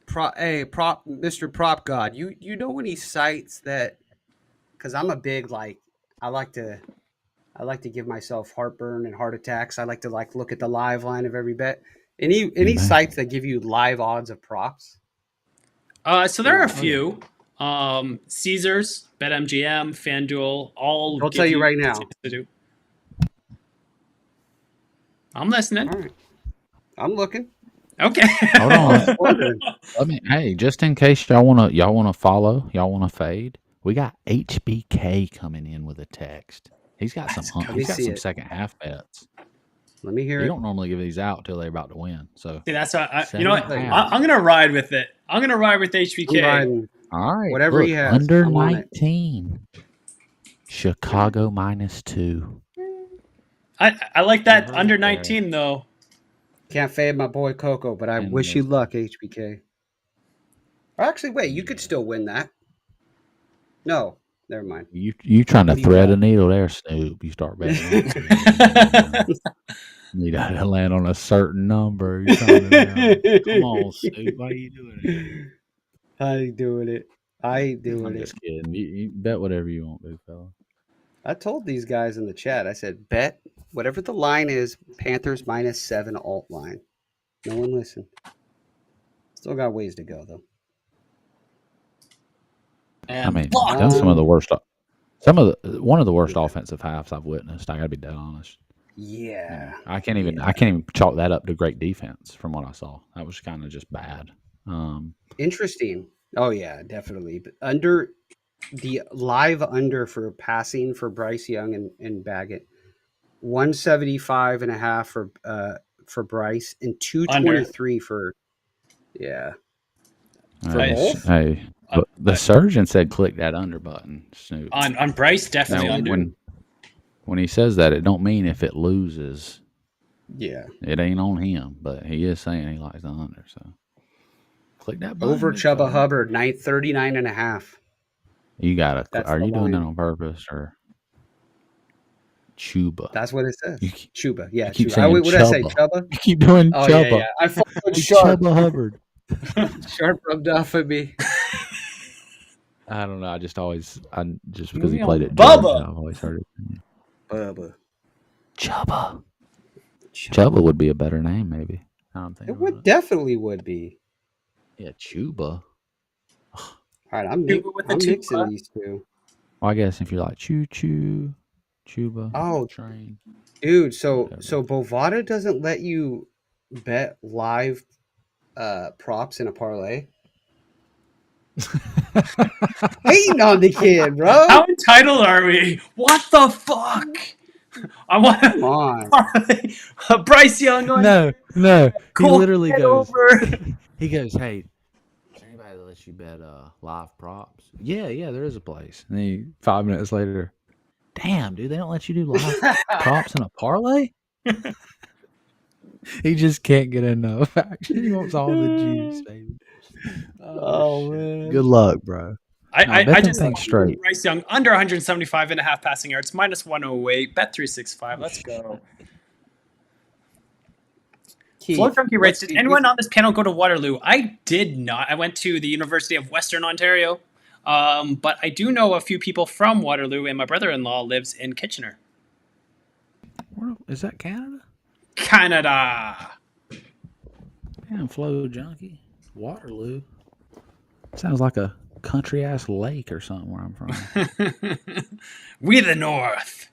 Mr. Prop God. You know when he cites that, because I'm a big I like to give myself heartburn and heart attacks. I like to look at the live line of every bet. Any sites that give you live odds of props? So there are a few. Caesars, BetMGM, FanDuel, all. I'll tell you right now. To do. I'm listening. All right. I'm looking. Okay. Hold on. Wondering. Hey, just in case y'all wanna follow, y'all wanna fade, we got HBK coming in with a text. He's got some second half bets. Let me hear He it. don't normally give these out till they're about to win. So See, that's what you know what? I'm gonna ride with it. I'm gonna ride with HBK. I'm riding. all right, Whatever look, he has, under I'm on it. 19. Chicago -2. I like that Right under there. 19 though. Can't fade my boy Coco, but I And wish you this- luck, HBK. Or actually, wait, you could still win that. No, never mind. You trying to What do you thread a got? needle there, Snoop? You start betting. You got to land on a certain number. You're trying to, come on, Snoop. Why are you doing it? I ain't doing it. I ain't doing I'm it. just kidding. You bet whatever you want, big fella. I told these guys in the chat, I said, bet whatever the line is, Panthers -7 alt line. No one listened. Still got ways to go, though. And I mean, blocked. that's one of the worst offensive halves I've witnessed. I got to be dead honest. Yeah. I can't even chalk that up to great defense from what I saw. That was kind of just bad. Interesting. Oh, yeah, definitely. But under the live under for passing for Bryce Young and Baggett, 175.5 for Bryce and 223 for both? Hey, the surgeon said click that under button, Snoop. On Bryce, definitely Now, under. when he says that, it don't mean if it loses, Yeah. it ain't on him. But he is saying he likes the under, so click that button. Over big Chuba fella. Hubbard, 39.5. You gotta. That's Are the you doing that line. on purpose or? Chuba. That's what it says. You Chuba. Yeah, you keep Chuba. saying What did I say? Chubba. Chubba? You keep doing Oh, Chubba. yeah. I followed Like Sharp. Chubba Hubbard. Sharp rubbed off at me. I don't know. I just because he Yeah, played at Bubba. Georgia, I've always heard it. Bubba. Chubba. Chubba would be a better name, maybe. I'm thinking It about would definitely would be. Yeah, Chuba. All right, I'm Chuba with the mixing tuba. these two. Well, I guess if you're like choo choo, Chuba, Oh, train. dude. So Whatever. Bovada doesn't let you bet live props in a parlay. Hating on the kid, bro. How entitled are we? What the fuck? I want Come on. Bryce Young on No. He Cole literally head goes. over. He goes, "Hey, is there anybody that lets you bet live props?" Yeah, there is a place. And then 5 minutes later, damn, dude, they don't let you do live props in a parlay. He just can't get enough. Actually, he wants all the juice, baby. Oh, man. Good luck, bro. I bet them just things straight. Bryce Young under 175 and a half passing yards, minus 108, bet 365. Let's go. Flow Junkie writes, did anyone on this panel go to Waterloo? I did not. I went to the University of Western Ontario. But I do know a few people from Waterloo, and my brother-in-law lives in Kitchener. Is that Canada? Canada. Damn, Flow Junkie. Waterloo. Sounds like a country-ass lake or something where I'm from. We the North.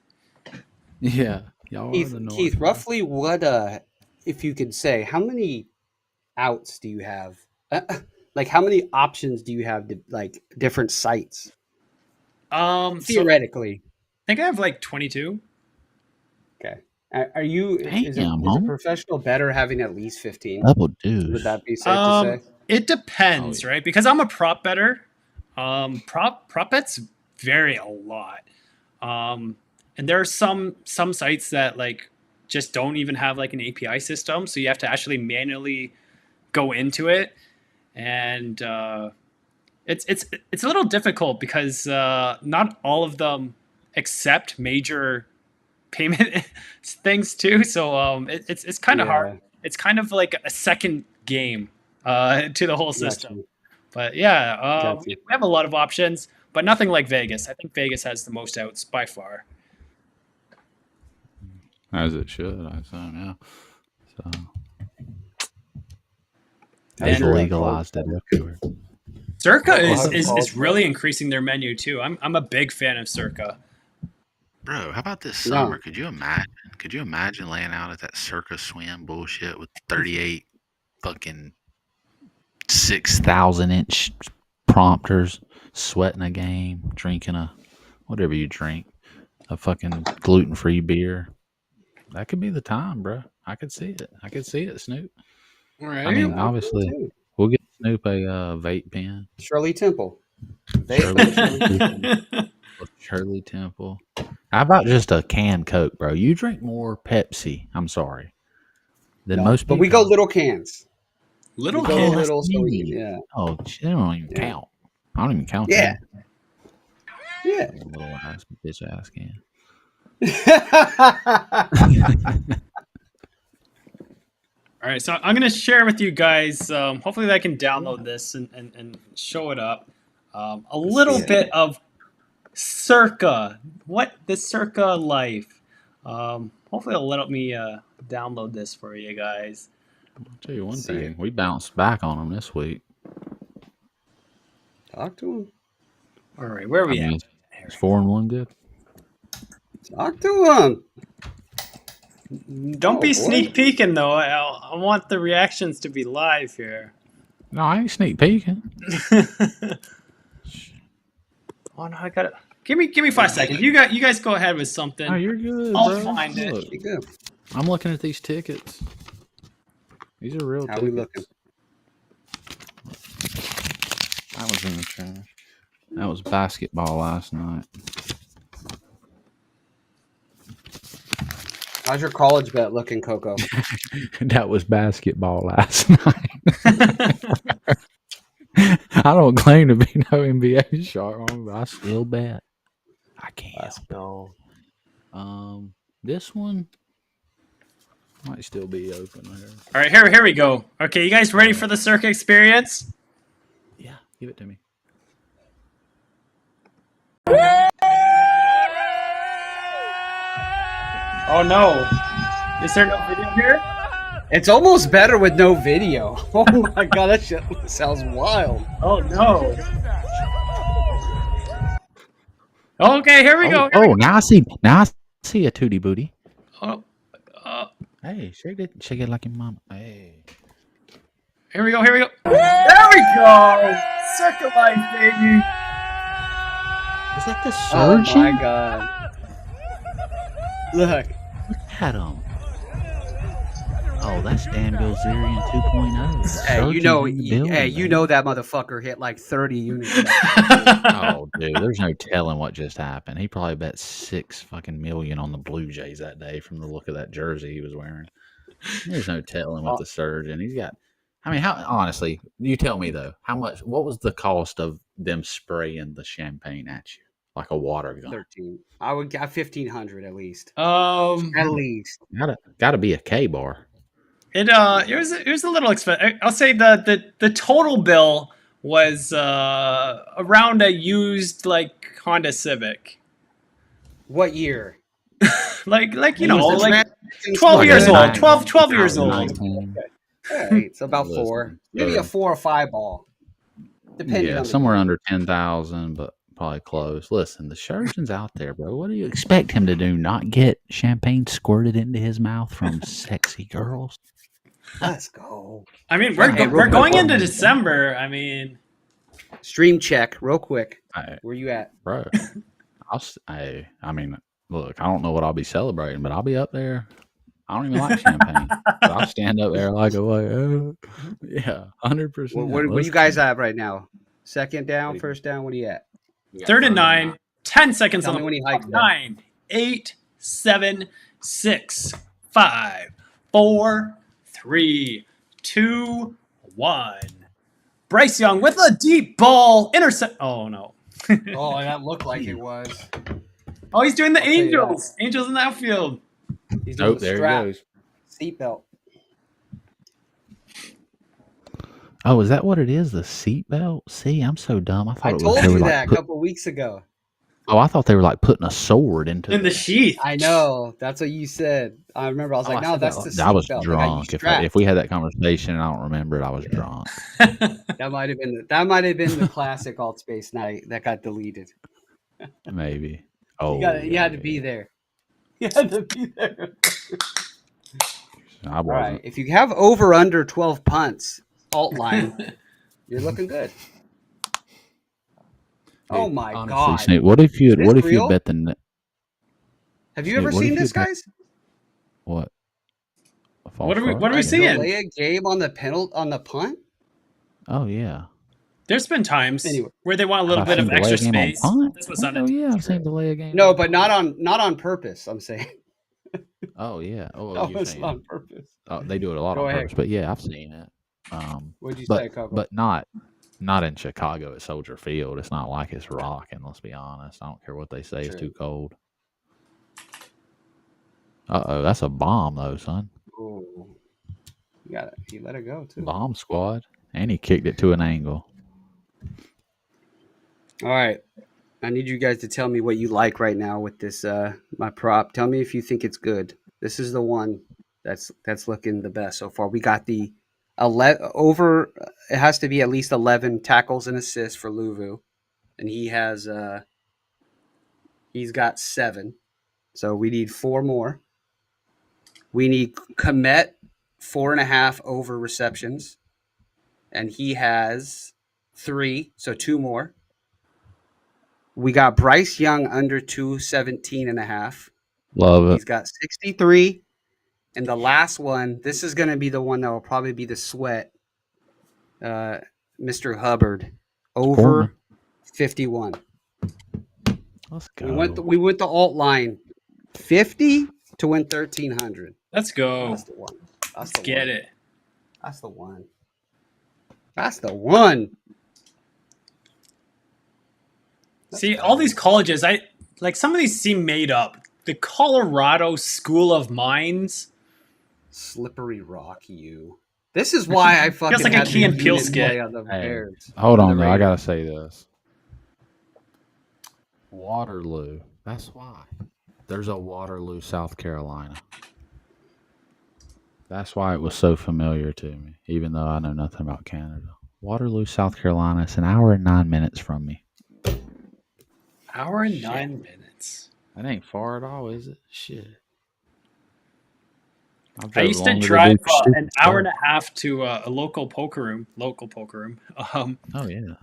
Yeah. Y'all are the North. Keith, roughly what, if you could say, how many outs do you have? Like, how many options do you have to, like, different sites? Theoretically. I think I have like 22. Okay. Are you, is a professional better having at least 15? Double deuce. Would that be safe to say? It depends, right? Because I'm a prop better. Prop bets vary a lot. And there are some sites that like just don't even have like an API system, so you have to actually manually go into it, and it's a little difficult because not all of them accept major payment things too. So it's kind of hard. It's kind of like a second game to the whole system. Gotcha. But yeah, we have a lot of options, but nothing like Vegas. I think Vegas has the most outs by far. As it should, I say now. So they've legalized it everywhere. Circa is really increasing their menu too. I'm a big fan of Circa. Bro, how about this summer? Could you imagine laying out at that Circa swim bullshit with 38 fucking 6,000-inch prompters, sweating a game, drinking whatever you drink, a fucking gluten-free beer. That could be the time, bro. I could see it, Snoop. Right. I mean, obviously, we'll get Snoop a vape pen. Shirley Temple. Shirley Temple. How about just a canned Coke, bro? You drink more Pepsi, I'm sorry, than most people. But we go little cans. Little cans? Little, so yeah. Oh, they don't even count. I don't even count them. Yeah. Little ass, bitch ass can. All right, so I'm going to share with you guys. Hopefully, I can download this and show it up. A little bit of Circa. What the Circa life. Hopefully, it'll let me download this for you guys. I'll tell you one thing. We bounced back on them this week. Talk to him. All right, where are we at? Is 4-1 good? Talk to him. Don't be sneak peeking though. I want the reactions to be live here. No, I ain't sneak peeking. Oh no, I got it. Give me 5 seconds. You guys go ahead with something. Oh, you're good. I'll bro. find it. You're good. I'm looking at these tickets. These are real How tickets. we looking? That was in the trash. That was basketball last night. How's your college bet looking, Coco? That was basketball last night. I don't claim to be no NBA shark, but I still bet. I can't. Let's go. This one might still be open there. All right, here we go. Okay, you guys ready for the Circa experience? Yeah, give it to me. Oh no. Is there no video here? It's almost better with no video. Oh my god, that shit sounds wild. Oh no. Okay, here we go. Oh, now I see a tootie booty. Oh, Hey, shake it like your mama. Hey. here we go. There we go. Circa life, baby. Is that the Oh surgeon? my god. Look. At him. Oh, that's Dan Bilzerian 2.0. The Hey, you surgeon's know, in the building, hey, you man. know that motherfucker hit like 30 units. Oh, dude, there's no telling what just happened. He probably bet $6 fucking million on the Blue Jays that day from the look of that jersey he was wearing. There's no telling with the surgeon. He's got. I mean, how honestly? You tell me though. How much? What was the cost of them spraying the champagne at you like a water gun? 13. I would get 1,500 at least. Um, At least. Gotta be a K bar. it was a little expensive. I'll say the total bill was around a used like Honda Civic. What year? Like you Was know, the like transmission 12 still years good? old. 12 years old. 2019. All right, so about Listen, 4. Maybe a 4 or 5 ball. Depending Yeah, on the somewhere year. under 10,000, but probably close. Listen, the surgeon's out there, bro. What do you expect him to do? Not get champagne squirted into his mouth from sexy girls? Let's go. I mean, Hey, we're real going quick. into December. I mean, Stream check, real quick. I, Where you at? bro, I mean, look, I don't know what I'll be celebrating, but I'll be up there. I don't even like champagne. But I'll stand up there like, yeah, 100%. What you guys at right now? Second down, first down? What are you at? 3rd and 9, 10 seconds Tell on me the when he hikes that. 9, 8, 7, 6, 5, 4, 3, 2, 1. Bryce Young with a deep ball intercept. Oh no. Oh, that looked like it was. Oh, he's doing the I'll tell you Angels. Angels in the outfield. He's doing Nope, the there strap. he goes. Seatbelt. Oh, is that what it is? The seatbelt? See, I'm so dumb. I thought I it was. told they were you like that a couple weeks ago. Oh, I thought they were like putting a sword into In the sheath. I know. That's what you said. I remember. I was like, no, that's the seatbelt. I was They got you drunk. If we had that conversation, and I don't remember it. I was drunk. That might have been the classic Alt Space night that got deleted. Maybe. Oh, You had to be there. You had to be there. I All right. wasn't. If you have over under 12 punts, alt line, you're looking good. Oh my Honestly, god! Snake, what if you Is this real? bet the Have you Snake, ever what if seen you this, bet- guys? what? A false What are we start? what are we Like, seeing? delay a game on the punt? Oh yeah. There's been times Anyway. where they want a little I've bit of seen delay extra a game on space. punt? This was on Oh it. yeah, I've seen delay a game. No, on but punt. not on purpose. I'm saying. Oh yeah. Oh, No, you're it's saying. not on purpose. Oh, they do it a lot Go on ahead. purpose. But yeah, I've seen it. What'd you but say, Coco? but not in Chicago at Soldier Field. It's not like it's rocking. Let's be honest. I don't care what they say. It's True. too cold. Uh-oh, that's a bomb though, son. Ooh. You got it. He let it go too. Bomb squad, and he kicked it to an angle. All right. I need you guys to tell me what you like right now with this my prop. Tell me if you think it's good. This is the one that's looking the best so far. We got the over. It has to be at least 11 tackles and assists for Luvu, and he's got 7. So we need 4 more. We need Komet 4.5 over receptions, and he has 3. So 2 more. We got Bryce Young under 217.5. Love it. He's got 63. And the last one, this is going to be the one that will probably be the sweat. Mr. Hubbard over 51. Let's go. We went the alt line 50 to win 1,300. Let's go. That's the one. Let's get it. That's the one. That's the one. See, all these colleges, I like some of these seem made up. the Colorado School of Mines. Slippery Rock, you. This is why I fucking like a had Key the and Peele unit skit. play on the Hey, Bears. hold or on, the though. I Raiders. gotta say this. Waterloo. That's why. There's a Waterloo, South Carolina. That's why it was so familiar to me, even though I know nothing about Canada. Waterloo, South Carolina. It's an hour and 9 minutes from me. Hour and Shit. 9 minutes. That ain't far at all, is it? Shit. I used to drive an hour and a half to a local poker room. Oh yeah.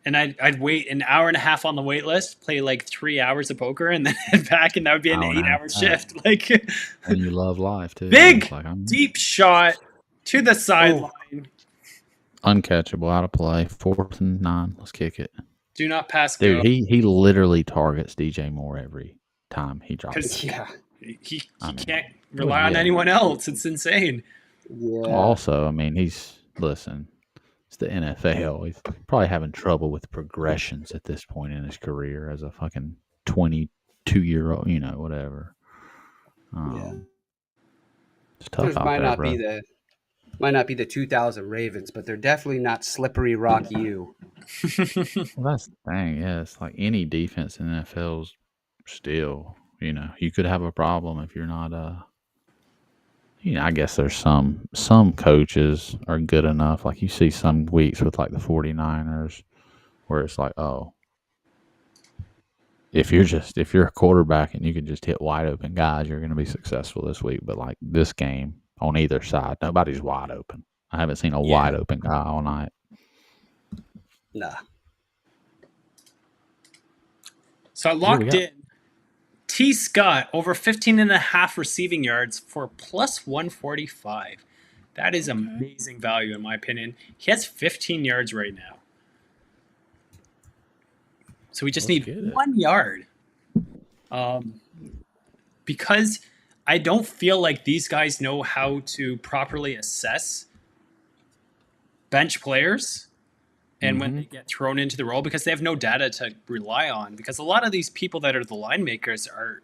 And I'd wait an hour and a half on the wait list, play like 3 hours of poker, and then head back, and that would be an Hour and a 8 half hour back. shift. Like, And you love life too. big, It's like, deep shot to the sideline. uncatchable, out of play. 4th and 9. Let's kick it. Do not pass Dude, go. he literally targets DJ Moore every time he drops Because it. Yeah. he I mean, can't rely on yeah. anyone else. It's insane. Yeah. Also, I mean, it's the NFL. He's probably having trouble with progressions at this point in his career as a fucking 22-year-old, whatever. Yeah. It's tough There's out might there, not bro. be the 2000 Ravens, but they're definitely not Slippery Rock U. Well, that's the thing. Yeah, it's like any defense in the NFL's still, you could have a problem if you're not I guess there's some coaches are good enough. Like you see some weeks with like the 49ers where it's like, oh, if you're a quarterback and you can just hit wide open guys, you're going to be successful this week. But like this game on either side, nobody's wide open. I haven't seen a wide open guy all night. Nah. So I locked in T. Scott over 15.5 receiving yards for plus 145. That is amazing value in my opinion. He has 15 yards right now. So we just need 1 yard. Because I don't feel like these guys know how to properly assess bench players and when they get thrown into the role, because they have no data to rely on, because a lot of these people that are the line makers are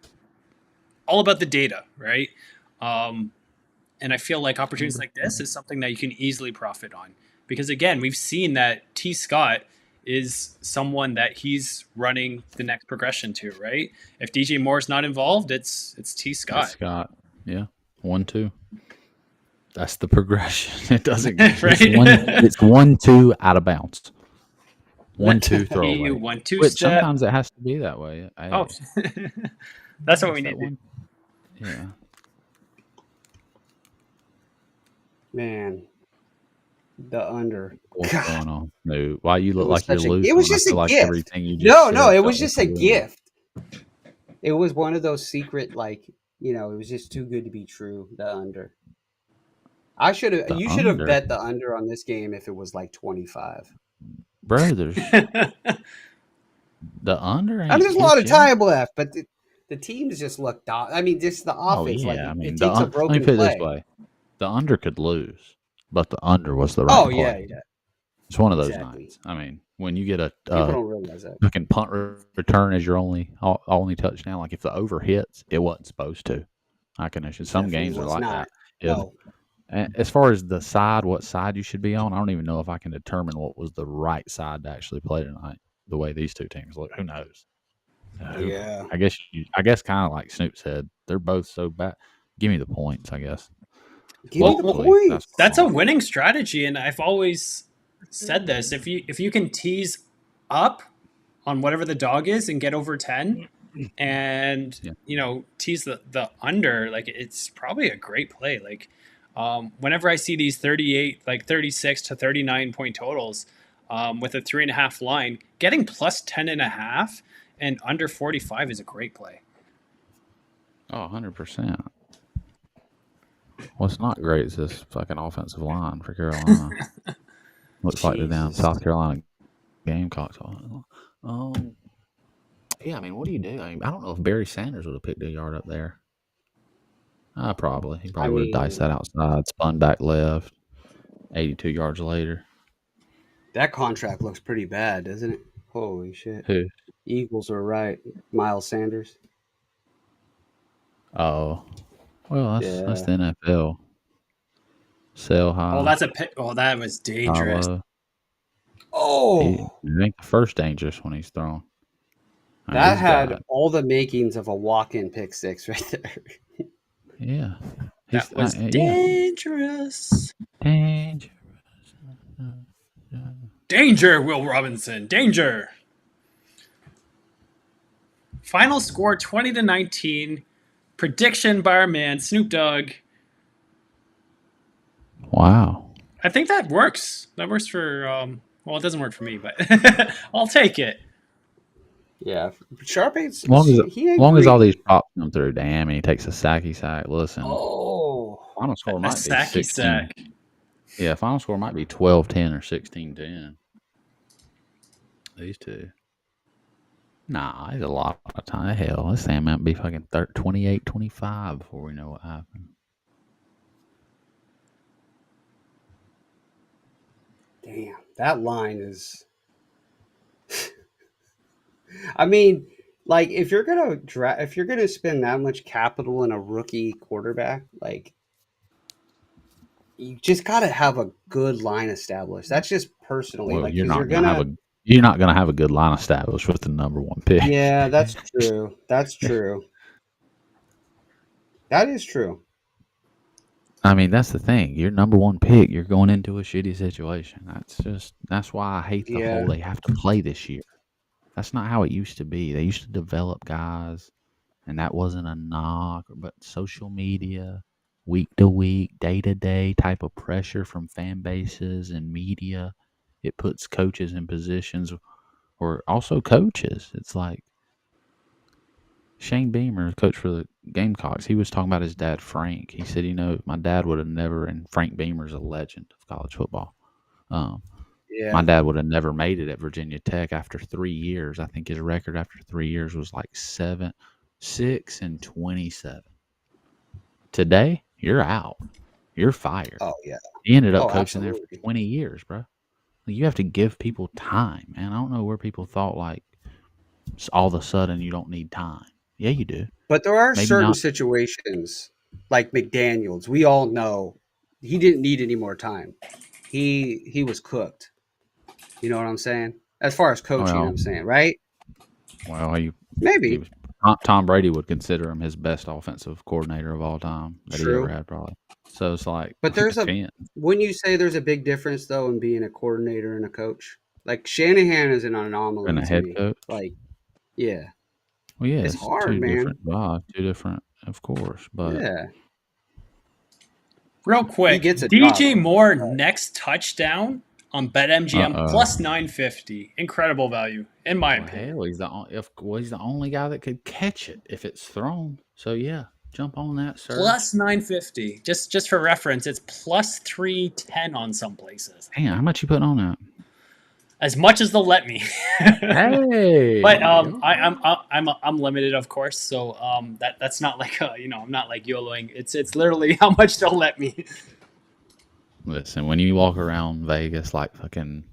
all about the data, right? And I feel like opportunities like this is something that you can easily profit on, because again, we've seen that T. Scott is someone that he's running the next progression to, right? If DJ Moore's not involved, it's T. Scott. It's Scott, yeah, 1-2. That's the progression. It doesn't. Right? It's 1-2 out of bounds. 1-2 throwaway. 1-2 Which step. sometimes it has to be that way. Oh, that's what we need. Yeah. Man, the under. What's going on? No, why you look It was like you're such a- losing? it was when I just a feel like gift. everything you just No, said it felt was just a like you were- gift. It was one of those secret, like, it was just too good to be true. The under. You should have under? bet the under on this game if it was like 25. Bro, there's the under. I mean, there's a lot of time left, but the teams just look. Just the Oh offense. yeah, Like I mean, it takes a let broken me put it this play. way: the under could lose, but the under was the right Oh play. yeah. It's one of those Exactly. nights. I mean, when you get a People don't realize that. fucking punt return as your only touchdown, like if the over hits, it wasn't supposed to. I can assure some Definitely games are was like not. that. Yeah. No. And as far as what side you should be on, I don't even know if I can determine what was the right side to actually play tonight. The way these two teams look, who knows? Yeah. I guess kind of like Snoop said, they're both so bad. Give me the points, I guess. Give me the points. That's a winning strategy, and I've always said this: if you can tease up on whatever the dog is and get over 10, and tease the under, like it's probably a great play. Like whenever I see these 38, like 36 to 39 point totals with a 3.5 line, getting plus 10.5 and under 45 is a great play. Oh, 100%. What's not great is this fucking offensive line for Carolina. Looks like the damn South Carolina Gamecocks. Yeah, I mean, what do you do? I don't know if Barry Sanders would have picked a yard up there. Probably. He probably would have diced that outside, spun back left, 82 yards later. That contract looks pretty bad, doesn't it? Holy shit. Who? Eagles are right. Miles Sanders. Oh, well, that's Yeah. the NFL. Sell high, Oh, that's a pick. Oh, that was buy dangerous. low. It Oh, ain't the first dangerous when he's thrown. I mean, that he's had got all the makings of a walk-in pick six right there. yeah. That was Yeah. dangerous. Danger. Danger, Will Robinson. Danger. Final score 20-19. Prediction by our man Snoop Dogg. Wow. I think that works. That works for well, it doesn't work for me, but I'll take it. Yeah, Sharp.APP. He Long as all agreed. these props come through, damn, he takes a sacky sack. Listen, Oh, final score A might be sacky 16. sack. Yeah, final score might be 12-10 or 16-10. These two. Nah, it's a lot of time. Hell, this thing might be fucking 28-25 before we know what happened. damn! That line is. I mean, like if you're gonna if you're gonna spend that much capital in a rookie quarterback, like you just got to have a good line established. That's just personally, Well, like because you're gonna. you're not gonna have a good line established with the number one pick. Yeah, that's true. That's true. That is true. I mean, that's the thing. Your number one pick, you're going into a shitty situation. That's why I hate the Yeah. whole they have to play this year. That's not how it used to be. They used to develop guys, and that wasn't a knock, but social media, week to week, day to day type of pressure from fan bases and media, it puts coaches in positions, or also coaches. It's like Shane Beamer, coach for the Gamecocks, he was talking about his dad, Frank. He said, my dad would have never, and Frank Beamer's a legend of college football. Um, my Yeah. dad would have never made it at Virginia Tech after 3 years. I think his record after 3 years was like 6-27. Today, you're out. You're fired. Oh yeah. He ended up Oh, coaching there for absolutely. 20 years, bro. You have to give people time, man. I don't know where people thought like all of a sudden you don't need time. Yeah, you do. But there are Maybe certain not. situations like McDaniels. We all know he didn't need any more time. He was cooked. You know what I'm saying? As far as coaching, Well, I'm saying, right? well, he Maybe. was. Tom Brady would consider him his best offensive coordinator of all time that he ever True. had, probably. So it's like, But there's a depends. wouldn't you say there's a big difference though in being a coordinator and a coach? Like Shanahan is an And anomaly a to head me. coach. Like, yeah. Well, yeah, It's it's hard, man. two different, of course. But Yeah. Real He quick, gets a job DJ done. Moore next touchdown on BetMGM oh, plus 950. Incredible value, in my well, opinion. hell, he's the only guy that could catch it if it's thrown. So yeah, jump on that, sir. Plus 950. Just for reference, it's plus 310 on some places. Damn, how much you putting on that? As much as they'll let me. Hey, But I'm limited, of course. So that's not like I'm not like YOLOing. It's literally how much they'll let me. Listen, when you walk around Vegas like fucking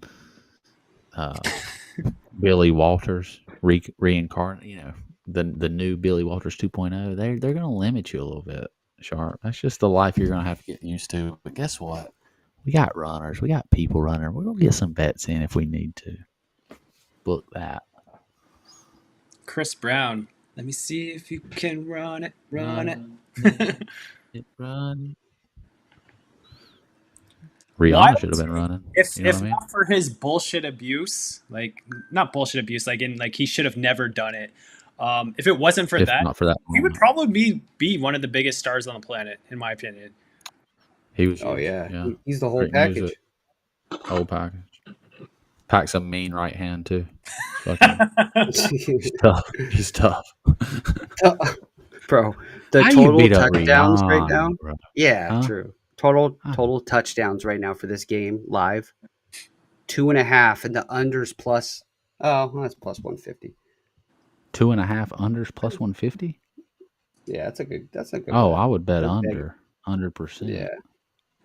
Billy Walters reincarnate, the new Billy Walters 2.0, they're gonna limit you a little bit, Sharp. That's just the life you're gonna have to get used to. But guess what? We got runners, we got people running. We're gonna get some bets in if we need to. Book that. Chris Brown. Let me see if you can run it. Run it. Run. Wild Rihanna should have been running. If You know what I mean? not for his bullshit abuse, like not bullshit abuse, like in like he should have never done it. If it wasn't for If that, not for that, he would probably be one of the biggest stars on the planet, in my opinion. he was. Oh huge. yeah. He's the whole Great package. music. Whole package. Packs a mean right hand too. He's tough. He's tough. Bro, the How you total beat up touchdowns right Rihanna, now. bro? Yeah, Huh? true. Total touchdowns right now for this game live. 2.5 and the unders plus. Oh, well, that's plus 150. 2.5 unders plus 150. Yeah, that's a good. That's a good. Oh, bet. I would bet They're under big. 100%. Yeah.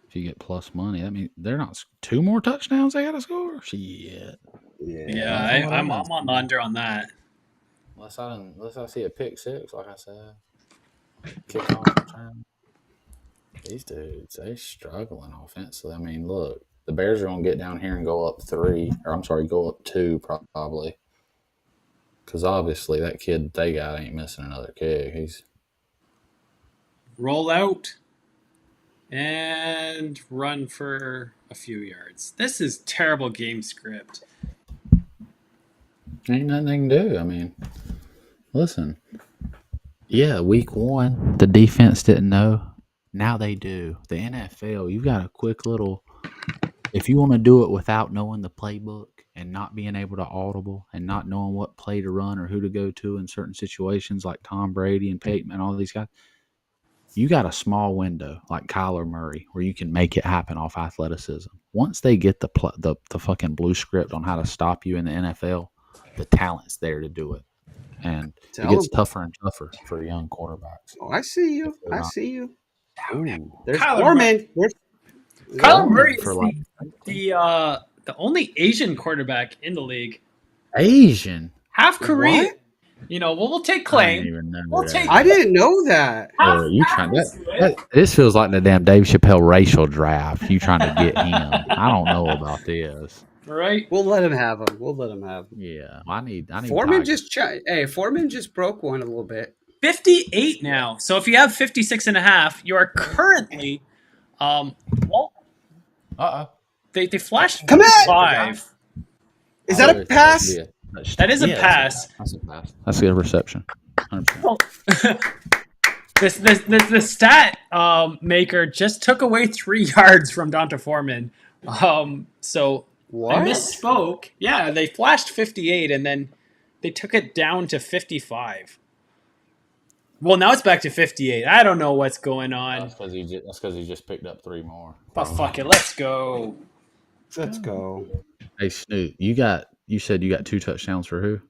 If you get plus money, that means they're not 2 more touchdowns they got to score. Shit. Yeah, I'm on the under on that. Unless I see a pick six, like I said. Kickoff return. These dudes, they struggling offensively. I mean, look, the Bears are going to get down here and go up 3, or I'm sorry, go up 2 probably. Because obviously that kid they got ain't missing another kick. He's Roll out and run for a few yards. This is terrible game script. ain't nothing they can do. I mean, listen. Yeah, week 1, the defense didn't know. Now they do. The NFL, you've got a quick little. If you want to do it without knowing the playbook and not being able to audible and not knowing what play to run or who to go to in certain situations like Tom Brady and Peyton and all these guys, you got a small window like Kyler Murray where you can make it happen off athleticism. Once they get the fucking blue script on how to stop you in the NFL, the talent's there to do it. And it gets tougher and tougher for young quarterbacks. Oh, I see you. I see you. Ooh. There's Kyler Foreman. Kyler Murray is For like the only Asian quarterback in the league. Asian. Half Korean. What? You know, we'll take I didn't claim. even know We'll that. take- I didn't know that. You trying this feels like the damn Dave Chappelle racial draft. You trying to get him? I don't know about this. Right? We'll let him have him. We'll let him have him. Yeah, I need. Foreman Tiger. Foreman just broke one a little bit. 58 now. So if you have 56 and a half, you are currently well, they flashed Come at! 5. Is that a pass? That is a pass. That's a pass. That's a good reception. 100%. The stat maker just took away 3 yards from Donta Foreman. So What? I misspoke. Yeah, they flashed 58 and then they took it down to 55. Well, now it's back to 58. I don't know what's going on. That's because he just picked up 3 more. But fuck it, let's go. Let's go. Hey Snoop, you said you got 2 touchdowns for who?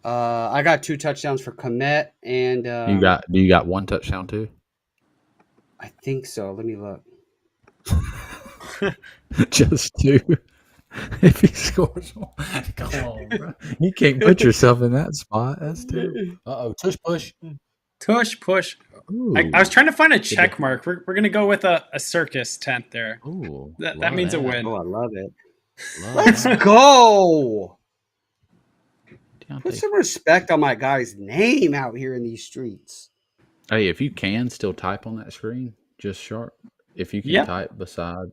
I got 2 touchdowns for Komet and Do you got 1 touchdown too? I think so. Let me look. Just 2. If he scores one, come on, bro. You can't put yourself in that spot. That's 2. Tush push. Tush push. Ooh. I was trying to find a check mark. We're gonna go with a circus tent there. Ooh, That means a win. Oh, I love it. Love Let's that. go. Deontay. Put some respect on my guy's name out here in these streets. Hey, if you can still type on that screen, just sharp. If you can Yeah. type beside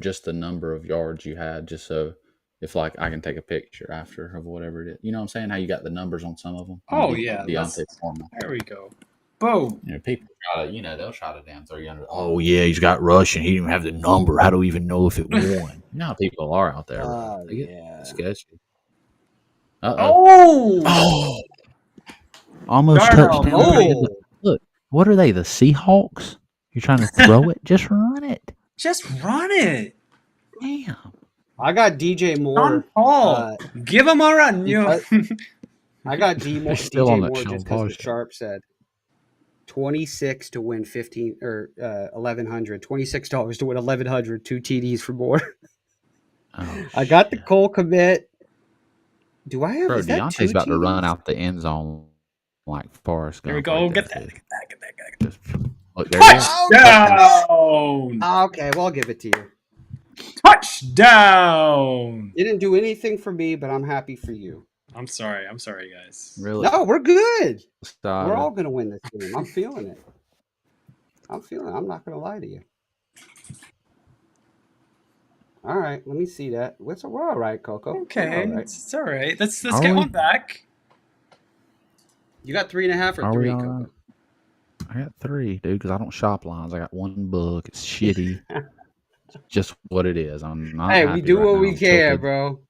just the number of yards you had, just so if like I can take a picture after of whatever it is. You know what I'm saying? How you got the numbers on some of them? Oh, yeah, Deontay Foreman. There we go. Boom. You know, people try to, they'll try to damn throw you under. Oh yeah, he's got rush and he didn't have the number. How do we even know if it won? You know how people are out there. Oh, They get yeah. sketchy. Oh. Oh! Almost Darnold. touchdown. Oh. Look, what are they? The Seahawks? You're trying to throw it? Just run it. Just run it. Damn. I got DJ John Moore. Paul. Give him a run. I got DJ Still on Moore that just Sean because Paul the shit. sharp said 26 to win 15 or $1,100. $26 to win $1,100. 2 TDs for Moore. Oh, I got the shit. Cole commit. Do I have? Bro, Is that Deontay's 2 about to run TDs? out the end zone like Forrest Gump. Here we go. right Get there, that. dude. Get that. Just, look, there you go. Touchdown! Oh, okay, well, I'll give it to you. Touchdown! Didn't do anything for me, but I'm happy for you. I'm sorry, guys. Really? No, we're good. Stop We're it. all going to win this game. I'm feeling it. I'm not going to lie to you. All right, let me see that. We're all right, Coco. Okay, We're all right. it's all right. Let's Are get we? one back. You got 3.5 or Are 3, we all Coco? right? I got 3, dude, because I don't shop lines. I got 1 book. It's shitty. It's just what it is. I'm not Hey, happy we do right what now. we I'm can, tilted. bro.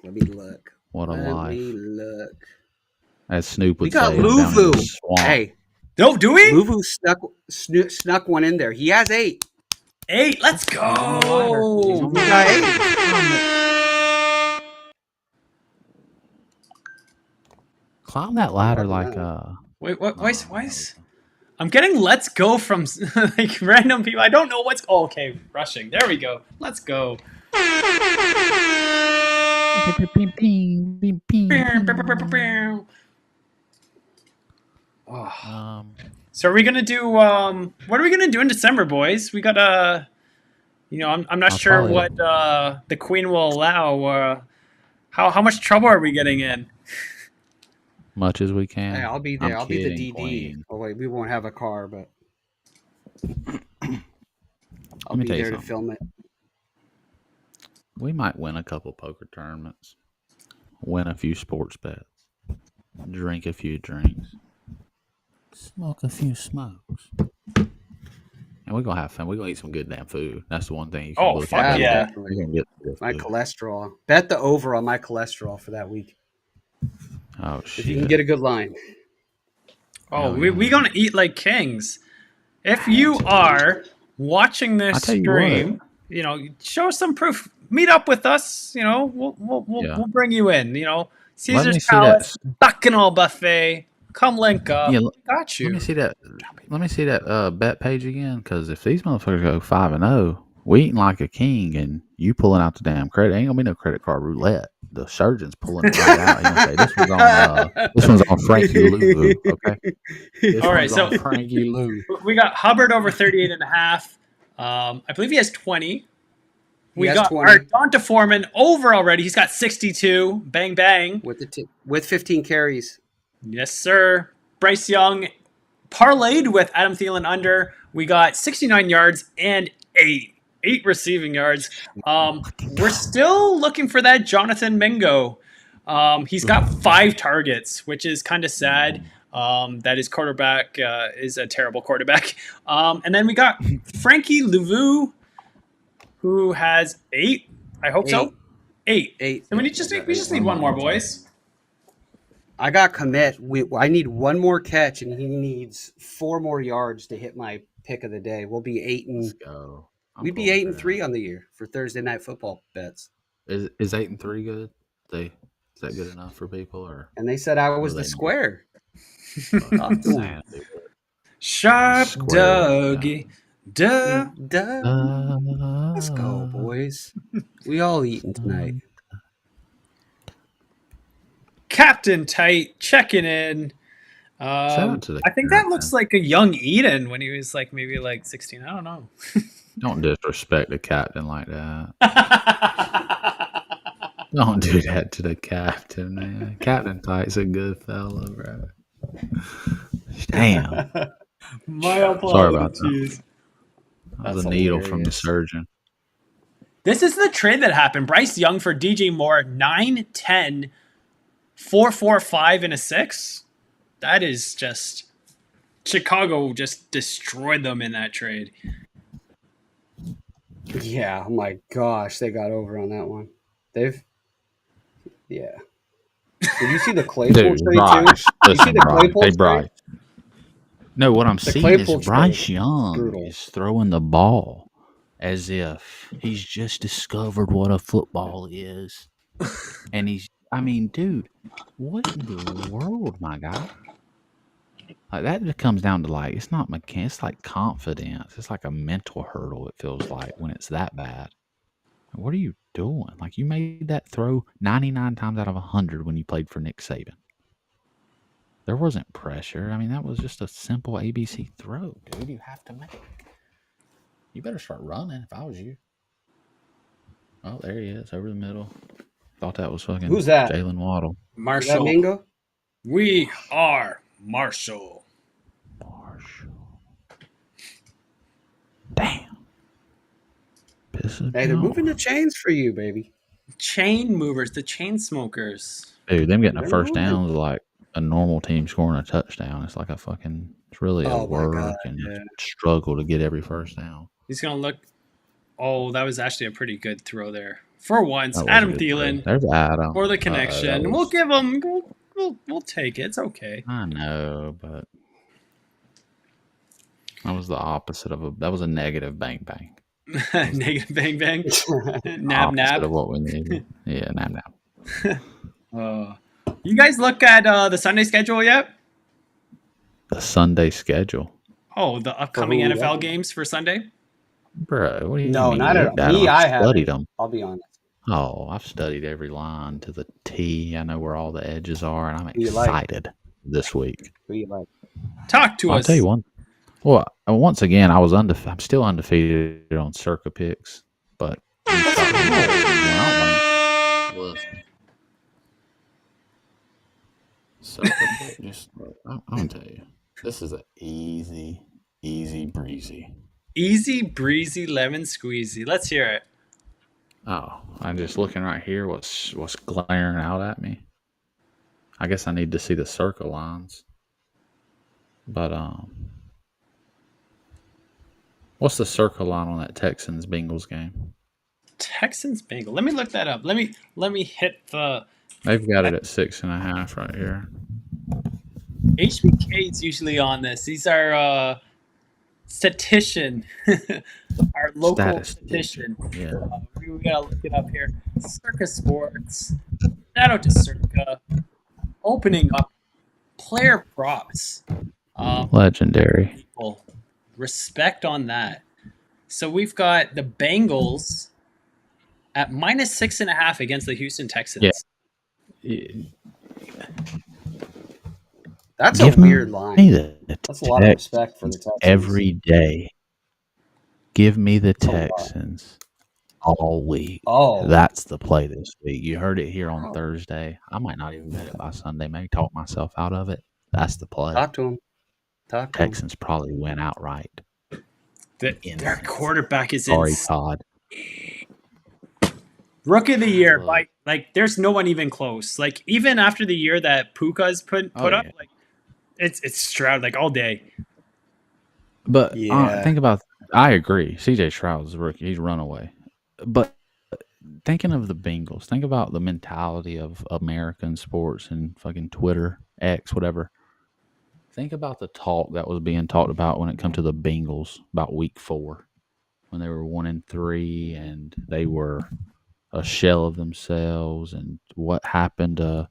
Let me look. What a Let life. me look. As Snoop would We got say, I'm down in the Luvu. swamp. Hey, No, do we? Luvu snuck one in there. He has 8. 8. Let's He's on the ladder. He's go. on the He got ladder. 8. Climb that ladder Love like that. Wait, what? Why is? I'm getting let's go from like random people. I don't know what's. Oh, okay, rushing. There we go. Let's go. Oh. So are we gonna do? What are we gonna do in December, boys? We got I'm not I'll sure probably- what the Queen will allow. How much trouble are we getting in? much as we can. Hey, I'll be I'm there. I'll be the kidding, DD. Queen. Oh wait, we won't have a car, but I'll Let me be tell you there to something. film it. We might win a couple poker tournaments, win a few sports bets, drink a few drinks, smoke a few smokes. And we're gonna have fun. We're gonna eat some good damn food. That's the one thing you can Oh, look fuck at. yeah. Definitely. We're gonna get good My food. cholesterol. Bet the over on my cholesterol for that week. Oh If you can shit! get a good line. Oh, Hell we yeah. gonna eat like kings. If you are watching this I tell you stream, show us some proof. Meet up with us. Yeah. We'll bring you in. Let Caesar's me see Palace, that. Bacchanal Buffet. Come link up. Yeah, We got you. let me see that. Let me see that bet page again. Because if these motherfuckers go 5-0, we eating like a king, and you pulling out the damn credit. Ain't gonna be no credit card roulette. The surgeon's pulling it right out. He gonna say this one's on Frankie Lou. Okay. This All right, one's so on Frankie Lou. we got Hubbard over 38.5. I believe he has 20. We has got 20. our Donta Foreman over already. He's got 62. Bang, bang. with 15 carries. Yes, sir. Bryce Young parlayed with Adam Thielen under. We got 69 yards and eight receiving yards. We're still looking for that Jonathan Mingo. He's got 5 targets, which is kind of sad. That his quarterback is a terrible quarterback. And then we got Frankie Louvu, who has 8. I hope so. 8. 8. And we just need one more, boys. I got commit. I need one more catch, and he needs 4 more yards to hit my pick of the day. We'll be 8 Let's and go. we'd be 8-3 on the year for Thursday night football bets. Is 8-3 good? Is that good enough for people, or? And they said I was the square. Talk to him. Sharp Square, Dougie. Duh. Let's go, boys. We all eating tonight. Captain Tight checking in. Shout out to the I think that looks like a young Eden when he was maybe 16. I don't know. Don't disrespect the captain like that. Don't do that to the captain, man. Captain Tight's a good fella, bro. Damn. My apologies. Sorry about that. That was That's a needle from the hilarious. surgeon. This is the trade that happened. Bryce Young for DJ Moore, 9-10, 4-4-5, and a 6. That is just... Chicago just destroyed them in that trade. Yeah, oh my gosh, they got over on that one. Yeah. Did you see the Claypool Dude, trade Bryce. too? You see Listen, the Bryce. Claypool Hey, trade? Bryce. No, what I'm seeing Claypool is Bryce trade. Young Brutal. is throwing the ball as if he's just discovered what a football is. And dude, what in the world, my guy? Like, that just comes down to, it's not mechanical. It's like confidence. It's like a mental hurdle, it feels like, when it's that bad. What are you doing? You made that throw 99 times out of 100 when you played for Nick Saban. There wasn't pressure. That was just a simple ABC throw, dude. You have to make. You better start running if I was you. Oh, there he is, over the middle. Thought that was fucking Who's that? Jalen Waddle. Is that Marshall. Mingo? We are Marshall. Damn. Pissing Hey, they're me moving the off. chains for you, baby. Chain movers, the chain smokers. Dude, them getting a They're first moving. down is like a normal team scoring a touchdown. It's like it's really a Oh, my work God, and yeah. a struggle to get every first down. He's going to look. Oh, that was actually a pretty good throw there. For once, That was Adam a good play. Thielen There's Adam. for the connection. that We'll was- give him. We'll take it. It's okay. I know, but that was the opposite of that was a negative bang bang. Negative bang bang. Nab Opposite nab. of what we needed. Yeah, nab nab. You guys look at the Sunday schedule yet? The Sunday schedule. Oh, the upcoming who? NFL games for Sunday? Bro, what do you No, mean? not You at looked all. at Me, them? I Studied haven't. them. I'll be honest. Oh, I've studied every line to the T. I know where all the edges are, and I'm Who you like? excited this week. Who you like? Talk to I'll us. tell you one. Well, once again, I'm still undefeated on Circa picks, but listen. Circa pick, I'm gonna tell you, this is an easy breezy. Easy breezy lemon squeezy. Let's hear it. Oh, I'm just looking right here. What's glaring out at me? I guess I need to see the circle lines. But what's the circle line on that Texans Bengals game? Texans Bengal. Let me look that up. Let me hit the They've got it at 6.5 right here. HBK is usually on this. These are statistician, our local statistician. Yeah. We gotta look it up here. Circa Sports. Shout out to Circa. Opening up player props. Legendary. People. Respect on that. So we've got the Bengals at minus 6.5 against the Houston Texans. Yeah. That's a weird line. That's a lot of respect for the Texans. Every day. Give me the Texans all week. Oh, that's the play this week. You heard it here on Thursday. I might not even bet it by Sunday. Maybe talk myself out of it. That's the play. Talk to him. Texans probably win outright. Their quarterback is Sorry, Todd. Rookie of the year. Like, there's no one even close. Like, even after the year that Puka's put up, like, it's Stroud like all day. But think about. I agree. CJ Stroud's a rookie. He's runaway. But thinking of the Bengals, think about the mentality of American sports and fucking Twitter, X, whatever. Think about the talk that was being talked about when it come to the Bengals about week 4, when they were 1-3 and they were a shell of themselves, and what happened to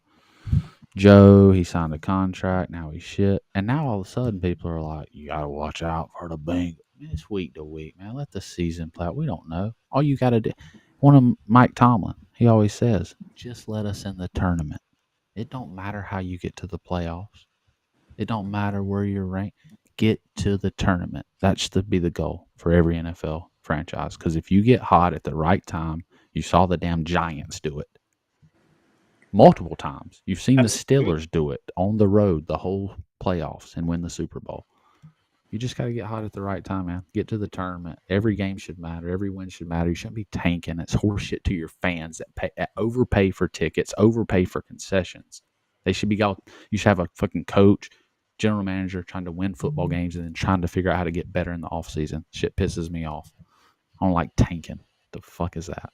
Joe. He signed a contract. Now he's shit. And now all of a sudden people are like, you got to watch out for the Bengals. It's week to week, man. Let the season play out. We don't know. All you got to do. One of Mike Tomlin, he always says, just let us in the tournament. It don't matter how you get to the playoffs. It don't matter where you're ranked. Get to the tournament. That should be the goal for every NFL franchise. Because if you get hot at the right time, you saw the damn Giants do it multiple times. You've seen the Steelers do it on the road the whole playoffs and win the Super Bowl. You just got to get hot at the right time, man. Get to the tournament. Every game should matter. Every win should matter. You shouldn't be tanking. It's horseshit to your fans that overpay for tickets, overpay for concessions. They should be you should have a fucking coach, general manager trying to win football games and then trying to figure out how to get better in the offseason. Shit pisses me off. I don't like tanking. The fuck is that?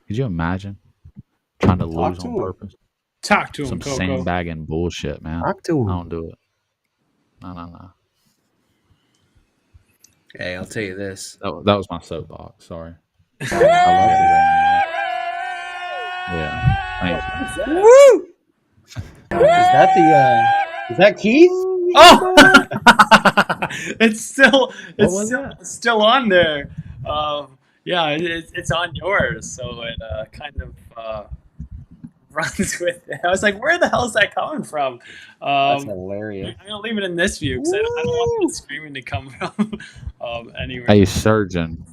Could you imagine trying to lose on purpose? Talk to him, Some Coco. sandbagging bullshit, man. Talk to him. I don't do it. No. Hey, I'll tell you this. That was my soapbox. Sorry. I love you. Yeah. Thank you. Woo! Is that Keith? Oh, it's still on there. Yeah, it's on yours, so it kind of runs with it. I was like, where the hell is that coming from? That's hilarious. I'm gonna leave it in this view because I don't want the screaming to come from. Anyway. Hey, Surgeon.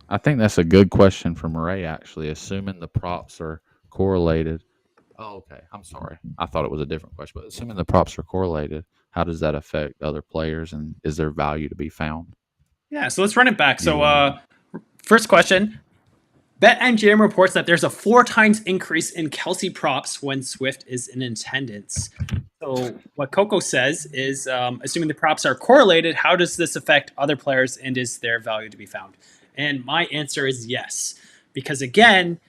I think that's a good question from Ray, actually, assuming the props are correlated. Oh, okay. I'm sorry. I thought it was a different question. But assuming the props are correlated, how does that affect other players, and is there value to be found? Yeah, so let's run it back. So first question. BetMGM reports that there's a 4 times increase in Kelsey props when Swift is in attendance. So what Coco says is, assuming the props are correlated, how does this affect other players and is there value to be found? And my answer is yes. Because again,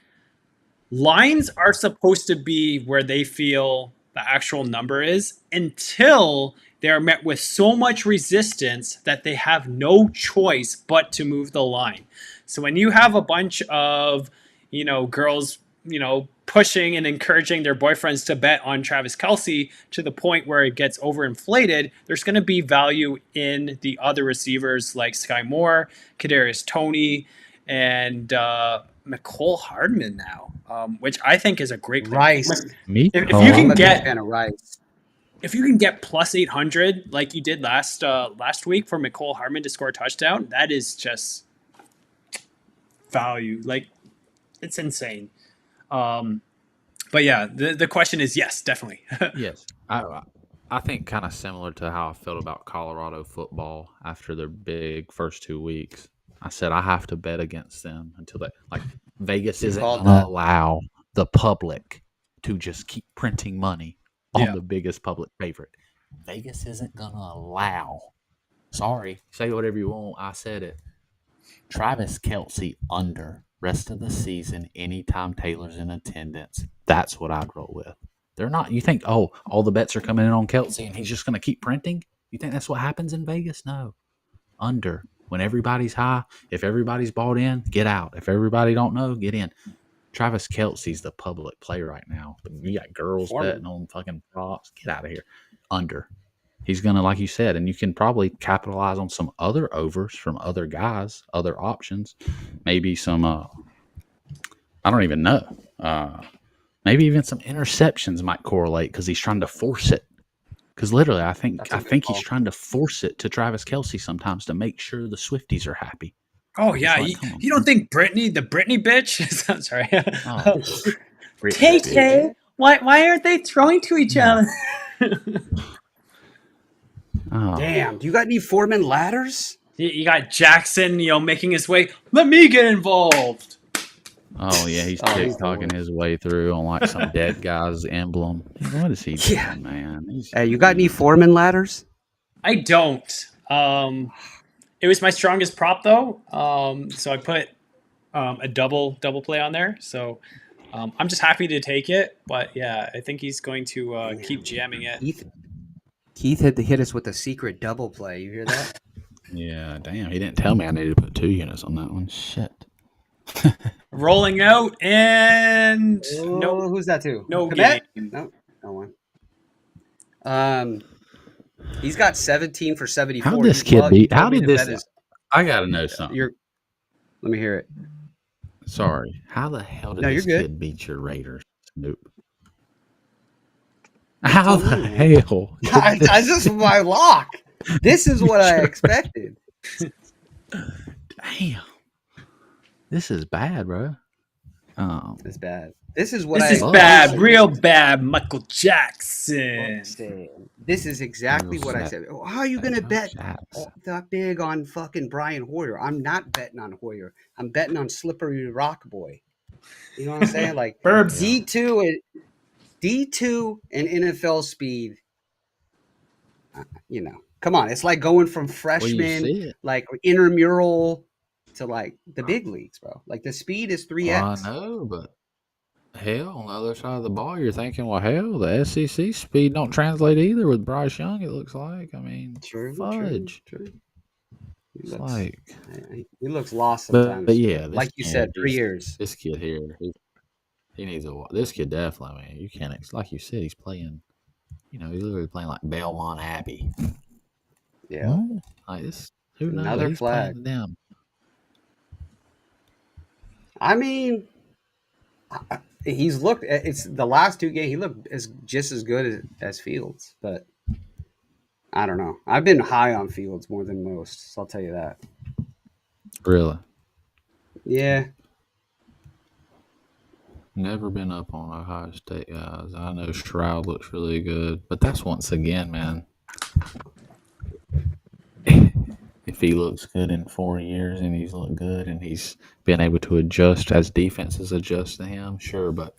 lines are supposed to be where they feel the actual number is until they are met with so much resistance that they have no choice but to move the line. So when you have a bunch of, girls, pushing and encouraging their boyfriends to bet on Travis Kelce to the point where it gets overinflated, there's going to be value in the other receivers like Sky Moore, Kadarius Toney, and McCole Hardman now. which I think is a great play. Rice. Me If too. you can I'm a get- big fan of Rice. If you can get plus 800 like you did last week for McCole Hardman to score a touchdown, that is just value. Like, it's insane. But yeah, the question is yes, definitely. Yes, I think kind of similar to how I felt about Colorado football after their big first 2 weeks. I said I have to bet against them until they like Vegas isn't called going to that. allow the public to just keep printing money on Yeah. the biggest public favorite. Vegas isn't going to allow. Sorry, say whatever you want. I said it. Travis Kelce under rest of the season anytime Taylor's in attendance. That's what I'd roll with. They're not. You think, oh, all the bets are coming in on Kelce and he's just going to keep printing? You think that's what happens in Vegas? No. Under. When everybody's high, if everybody's bought in, get out. If everybody don't know, get in. Travis Kelce's the public play right now. You got girls Foreman. betting on fucking props. Get out of here. Under. He's going to, like you said, and you can probably capitalize on some other overs from other guys, other options. Maybe some, I don't even know. Maybe even some interceptions might correlate because he's trying to force it. Because literally, I think he's trying to force it to Travis Kelce sometimes to make sure the Swifties are happy. Oh yeah, Like, come on, you don't think the Britney bitch? I'm sorry. Oh, Tay, why aren't they throwing to each other? Oh. Damn, do you got any Foreman ladders? You got Jackson, making his way. Let me get involved. Oh yeah, he's Oh, he's TikToking his way through on like some dead guy's emblem. What is he doing, Yeah. man? Hey, you got any Foreman ladders? I don't. It was my strongest prop though. So I put a double play on there. So I'm just happy to take it. But yeah, I think he's going to keep jamming it. Keith had to hit us with a secret double play. You hear that? Yeah, damn. He didn't tell me I needed to put 2 units on that one. Shit. Rolling out and No, who's that to? no Komet? game. No one. He's got 17 for 74. How did this kid beat? How did this? I gotta know something. Let me hear it. Sorry. How the hell did No, this you're good. kid beat your Raiders? Nope. How the hell? This is my lock. This is what I expected. Damn. This is bad, bro. It's bad. This is what This I is bad, real bad, Michael Jackson. This is exactly what I said. Oh, how are you going to bet that big on fucking Brian Hoyer? I'm not betting on Hoyer. I'm betting on Slippery Rock Boy. You know what I'm saying? Like Burbs. D2 and NFL speed. Come on. It's like going from freshman, like intramural to like the big leagues, bro. Like the speed is 3x. Well, I know, but hell, on the other side of the ball, you're thinking, well, hell, the SEC speed don't translate either with Bryce Young, it looks like. I mean, fudge. True. He looks lost sometimes. But yeah, like you said, 3 years. This kid here, he needs this kid definitely. I mean, you can't, like you said, he's playing. He's literally playing like Belmont Abbey. Yeah, like this. Who knows? Another He's flag. playing them. I mean, he's looked. It's the last 2 games. He looked just as good as Fields, but I don't know. I've been high on Fields more than most, so I'll tell you that. Really? Yeah. Never been up on Ohio State guys. I know Stroud looks really good, but that's once again, man. If he looks good in 4 years and he's looked good and he's been able to adjust as defenses adjust to him, sure, but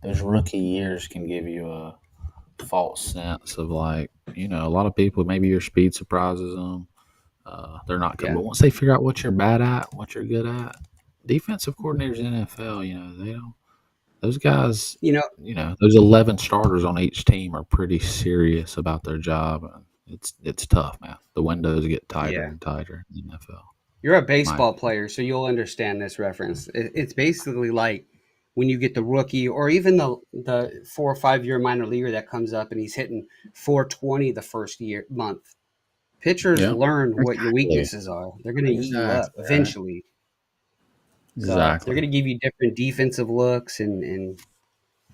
those rookie years can give you a false sense of like, a lot of people, maybe your speed surprises them. They're not good. But once they figure out what you're bad at, what you're good at, defensive coordinators in the NFL, they don't. Those guys, those 11 starters on each team are pretty serious about their job. It's tough, man. The windows get tighter and tighter in the NFL. You're a baseball player, so you'll understand this reference. It's basically like when you get the rookie or even the 4 or 5 year minor leaguer that comes up and he's hitting 420 the first month. Pitchers learn what your weaknesses are. They're going to eat you up eventually. So they're Exactly. going to give you different defensive looks, and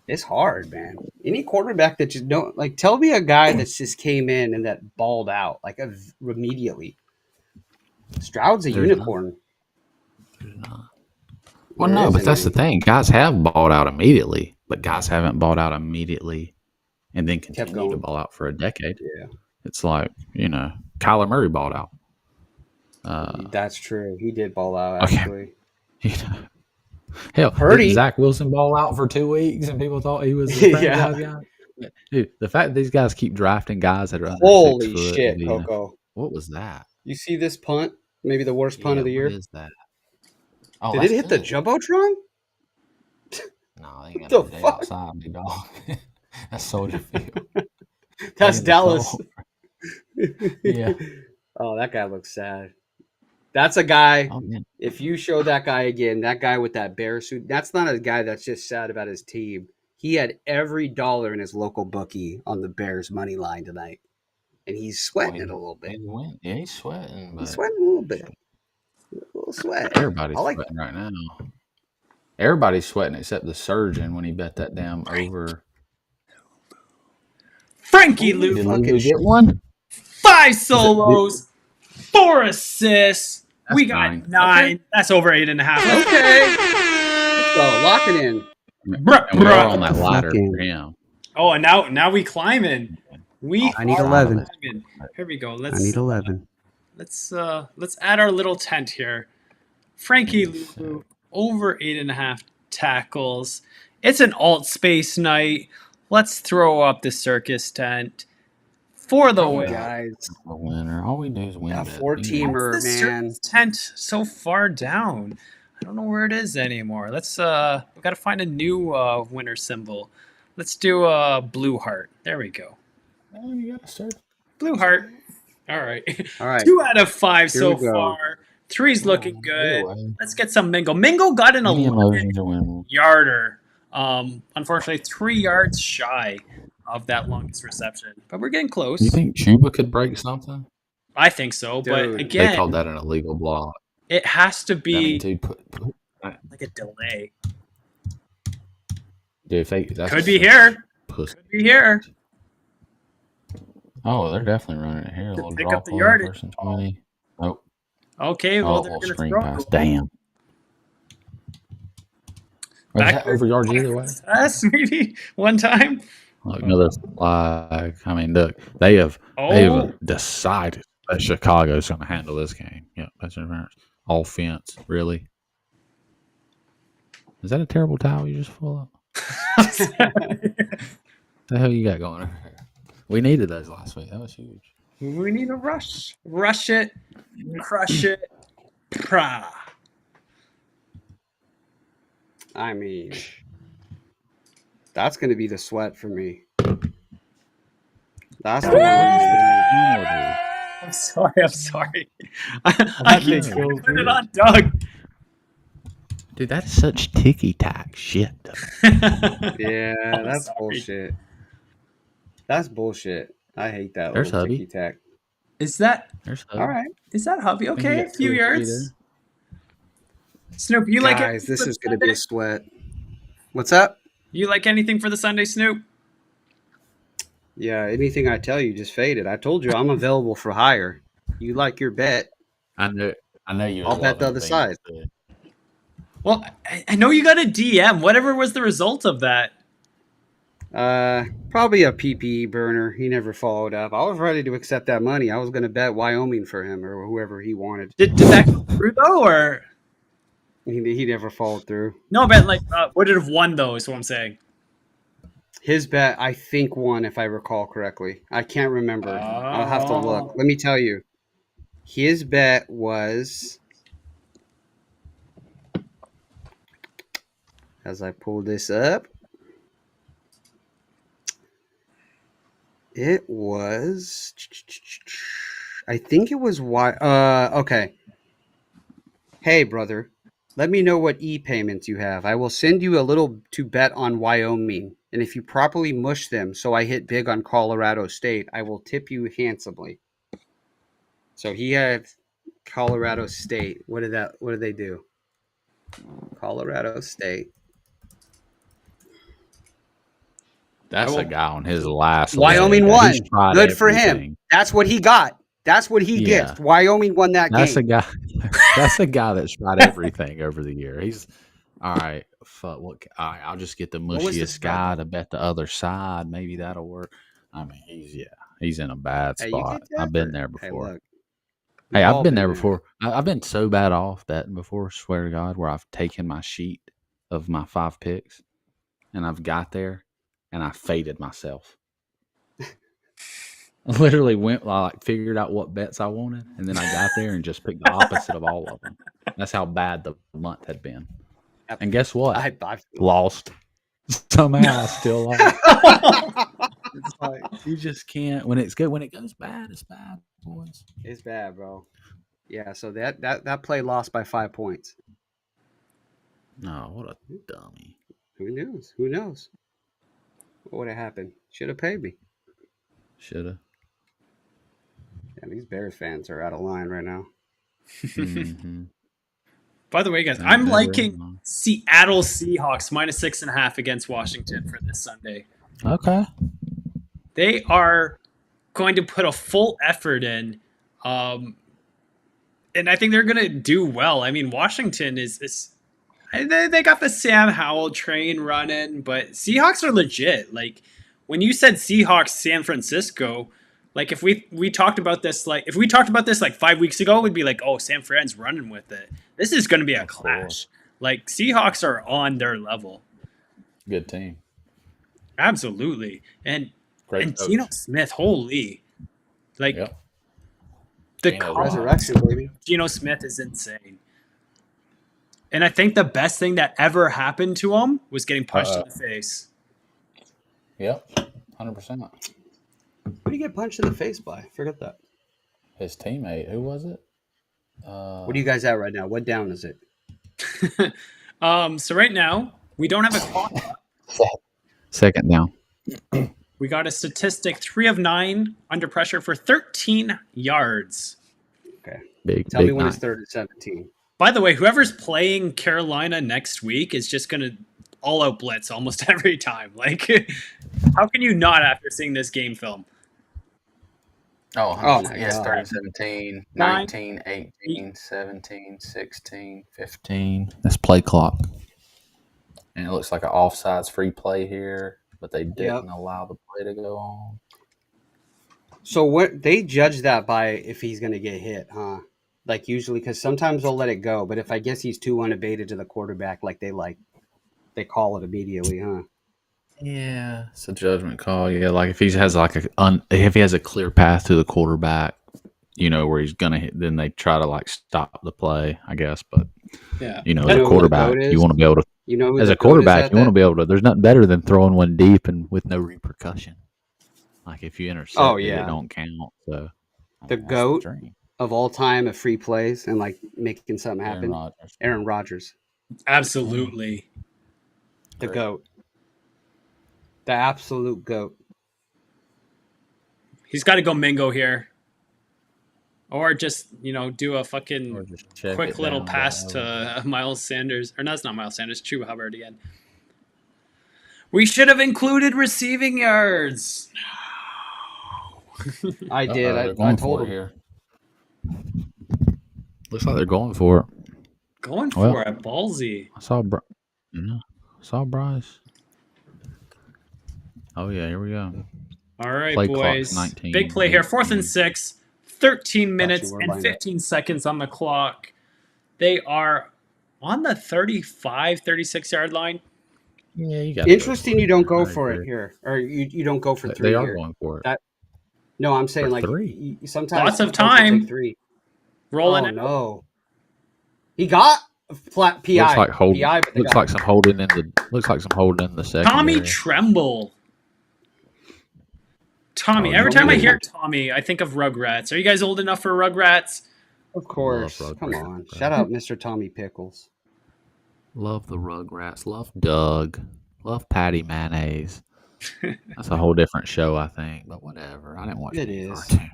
it's hard, man. Any quarterback that just don't like, tell me a guy that just came in and that balled out like immediately. Stroud's a There's unicorn. not. Well, There no, but isn't that's the any. thing. Guys have balled out immediately, but guys haven't balled out immediately and then Kept continue to going. ball out for a decade. Yeah, It's like, Kyler Murray balled out. that's true. He did ball out Okay. actually. You know, hell, Purdy. didn't Zach Wilson ball out for 2 weeks and people thought he was a franchise guy? Dude, the fact that these guys keep drafting guys that are under 6 Holy foot. shit, Coco! What was that? You see this punt? Maybe the worst punt of the year. What is that? Oh, Did it hit the jumbotron? No, they ain't The got no day fuck? outside, big dog. That's Soldier Field. That's in the Dallas. cold. Yeah. Oh, that guy looks sad. That's a guy. Oh, man. If you show that guy again, that guy with that bear suit, that's not a guy that's just sad about his team. He had every dollar in his local bookie on the Bears money line tonight, and he's sweating it a little bit. Yeah, he's sweating. But He's sweating a little bit. A little sweat. everybody's I like sweating right now. Everybody's sweating except the surgeon when he bet that damn over. Frankie Holy Lou, Did fucking Lou shit. get one? 5 solos, 4 assists. We got 9. Okay. That's over 8.5. Okay. Let's go. Lock it in. Bruh, And we are on bruh. that ladder Fucking- for him. Oh, and now we climbing. I need are 11. climbing. Here we go. I need 11. Let's add our little tent here. Frankie Lou over 8.5 tackles. It's an alt space night. Let's throw up the circus tent for the win. Guys, The winner. All we do is win. that bet. 4-teamer, What's the man. circus tent so far down? I don't know where it is anymore. Let's we got to find a new winner symbol. Let's do a blue heart. There we go. Oh, you got to start. Blue heart. All right. All right. 2 out of 5 Here so we go. far. 3's looking good. Anyway, Let's get some Mingle. Mingle got an any 11 emotions are winning. yarder. Unfortunately, 3 yards shy of that longest reception, but we're getting close. You think Chuba could break something? I think so, but Dude. They again, called that an illegal block. it has to I mean, be dude, like a delay. dude, if they, that's Could be here. pussy. Could be here. Oh, they're definitely running it here. A To little pick drop up the on yardage. first and 20. Nope. Okay, Oh, well, a they're little going to screen throw. pass. Damn. Was that Backward. over yards either way? Us, maybe one time. Look, another flag. I mean, look, they have Oh, decided that Chicago's going to handle this game. Yep, that's interference. Offense, really. Is that a terrible towel you just full of? The hell you got going over here? We needed those last week. That was huge. we need a rush. Rush it. Crush it. Prah. I mean, that's going to be the sweat for me. That's the one. I'm sorry. I keep think trying to put it on Doug. Dude, that's such ticky-tack shit. Yeah, I'm that's sorry. bullshit. That's bullshit. I hate that There's little Hubby. ticky tack. Is that There's All right, hubby? you Okay, a got few 2 or 3 yards. Snoop, you like guys, it? this is going to be a sweat. What's up? You like anything for the Sunday, Snoop? Yeah, anything I tell you, just fade it. I told you I'm available for hire. You like your bet? I know you. I'll bet the other side. Well, I know you got a DM. Whatever was the result of that? Probably a PPE burner. He never followed up. I was ready to accept that money. I was going to bet Wyoming for him or whoever he wanted. Did that go through though, or He never followed through. no? But like, would it have won though? Is what I'm saying. His bet, I think, won, if I recall correctly. I can't remember. I'll have to look. Oh. Let me tell you. His bet was, as I pull this up, it was, I think it was, okay. Hey, brother, let me know what e-payments you have. I will send you a little to bet on Wyoming. And if you properly mush them so I hit big on Colorado State, I will tip you handsomely. So he had Colorado State. What did they do? Colorado State. That's I a will- guy on his last Wyoming leg. won. He's tried Good for him. everything. That's what he got. That's what he Yeah. gets. Wyoming won that That's a game. guy. That's a guy that's tried everything over the year. He's all right. Fuck. What? All right. I'll just get the What was the mushiest spread, guy though? to bet the other side. Maybe that'll work. I mean, he's in a bad Hey, you spot. get that? I've been Or- there Hey, before. look. Hey, We've I've all been there there. before. I've been so bad off betting before. Swear to God, where I've taken my sheet of my 5 picks, and I've got there, and I faded myself. I literally went like figured out what bets I wanted, and then I got there and just picked the opposite of all of them. That's how bad the month had been. Yep. And guess what? I Lost. Somehow I still lost. It's like you just can't. When it's good, when it goes bad, it's bad, boys. It's bad, bro. Yeah, so that play lost by 5 points. No, what a dummy. Who knows? Who knows? What would have happened? Should have paid me. Shoulda. Yeah, these Bears fans are out of line right now. Mm-hmm. By the way, guys, Ain't I'm never liking mind. Seattle Seahawks -6.5 against Washington for this Sunday. Okay. They are going to put a full effort in, and I think they're going to do well. I mean, Washington is they got the Sam Howell train running, but Seahawks are legit. Like when you said Seahawks San Francisco, like if we talked about this like 5 weeks ago, we'd be like, oh, San Fran's running with it. This is going to be a Of clash. course. Like Seahawks are on their level, Good team. absolutely, and Great coach. Geno Smith, holy, like Yep. the Geno's con- Resurrection, baby. Geno Smith is insane. And I think the best thing that ever happened to him was getting punched in the face. Yep. 100%. Who did he get punched in the face by? Forget that. His teammate. Who was it? What are you guys at right now? What down is it? So right now, we don't have a clock. Second down. We got a statistic 3 of 9 under pressure for 13 yards. Okay. Big. Tell me big when night. it's 3rd and 17. By the way, whoever's playing Carolina next week is just going to all out blitz almost every time. Like, how can you not after seeing this game film? Oh, Oh my yes, God. 30, 17, Nine, 19, 18, 17, 16, 15. 15. That's play clock. And it looks like an offsides free play here, but they didn't allow the play to go on. So what they judge that by if he's going to get hit, huh? Like usually, because sometimes they'll let it go, but if I guess he's too unabated to the quarterback, like they call it immediately, huh? Yeah, it's a judgment call. Yeah, like if he has like if he has a clear path to the quarterback, you know where he's gonna hit, then they try to like stop the play, I guess. But Yeah. you know, You as know a who the quarterback, goat is? you want to be able to. You know, who As the a goat is quarterback, at you want to that? be able to. There's nothing better than throwing one deep and with no repercussion. Like if you intercept Oh, it, yeah. it don't count. So I The mean, that's goat dream. of all time of free plays and like making something Aaron happen. Rodgers. Aaron Rodgers, Absolutely. the Great. goat, the absolute goat. He's got to go Mingo here. Or just, do a fucking Or just check quick it little down pass to Miles Sanders. Or no, it's not Miles Sanders. Chuba Hubbard again. We should have included receiving yards. I did. They're I going told for it him. here. Looks like they're going for it. Going Well- for it. Ballsy. I saw Bryce. Oh yeah, here we go. All right, Play boys. clock's 19, Big play here. 4th and 18. 6. 13 minutes were and lined up. 15 seconds on the clock. They are on the 35, 36-yard line. Yeah, you got. Interesting, you don't go for it here, or you don't go for three. They are here. going for it. That- No, I'm saying For like three. sometimes Lots of coaches will time. take 3. Rolling Oh it. no, he got a flat PI. Looks like holding. PI, but they Looks got- like some holding in the. Looks like some holding in the second. Tommy Tremble. Tommy. Oh, Every you time I did. hear Tommy, I think of Rugrats. Are you guys old enough for Rugrats? Of course. Love Come Rugrats. on, shout out Mr. Tommy Pickles. Love the Rugrats. Love Doug. Love Patty Mayonnaise. That's a whole different show, I think. But whatever. I didn't watch It any is. cartoon.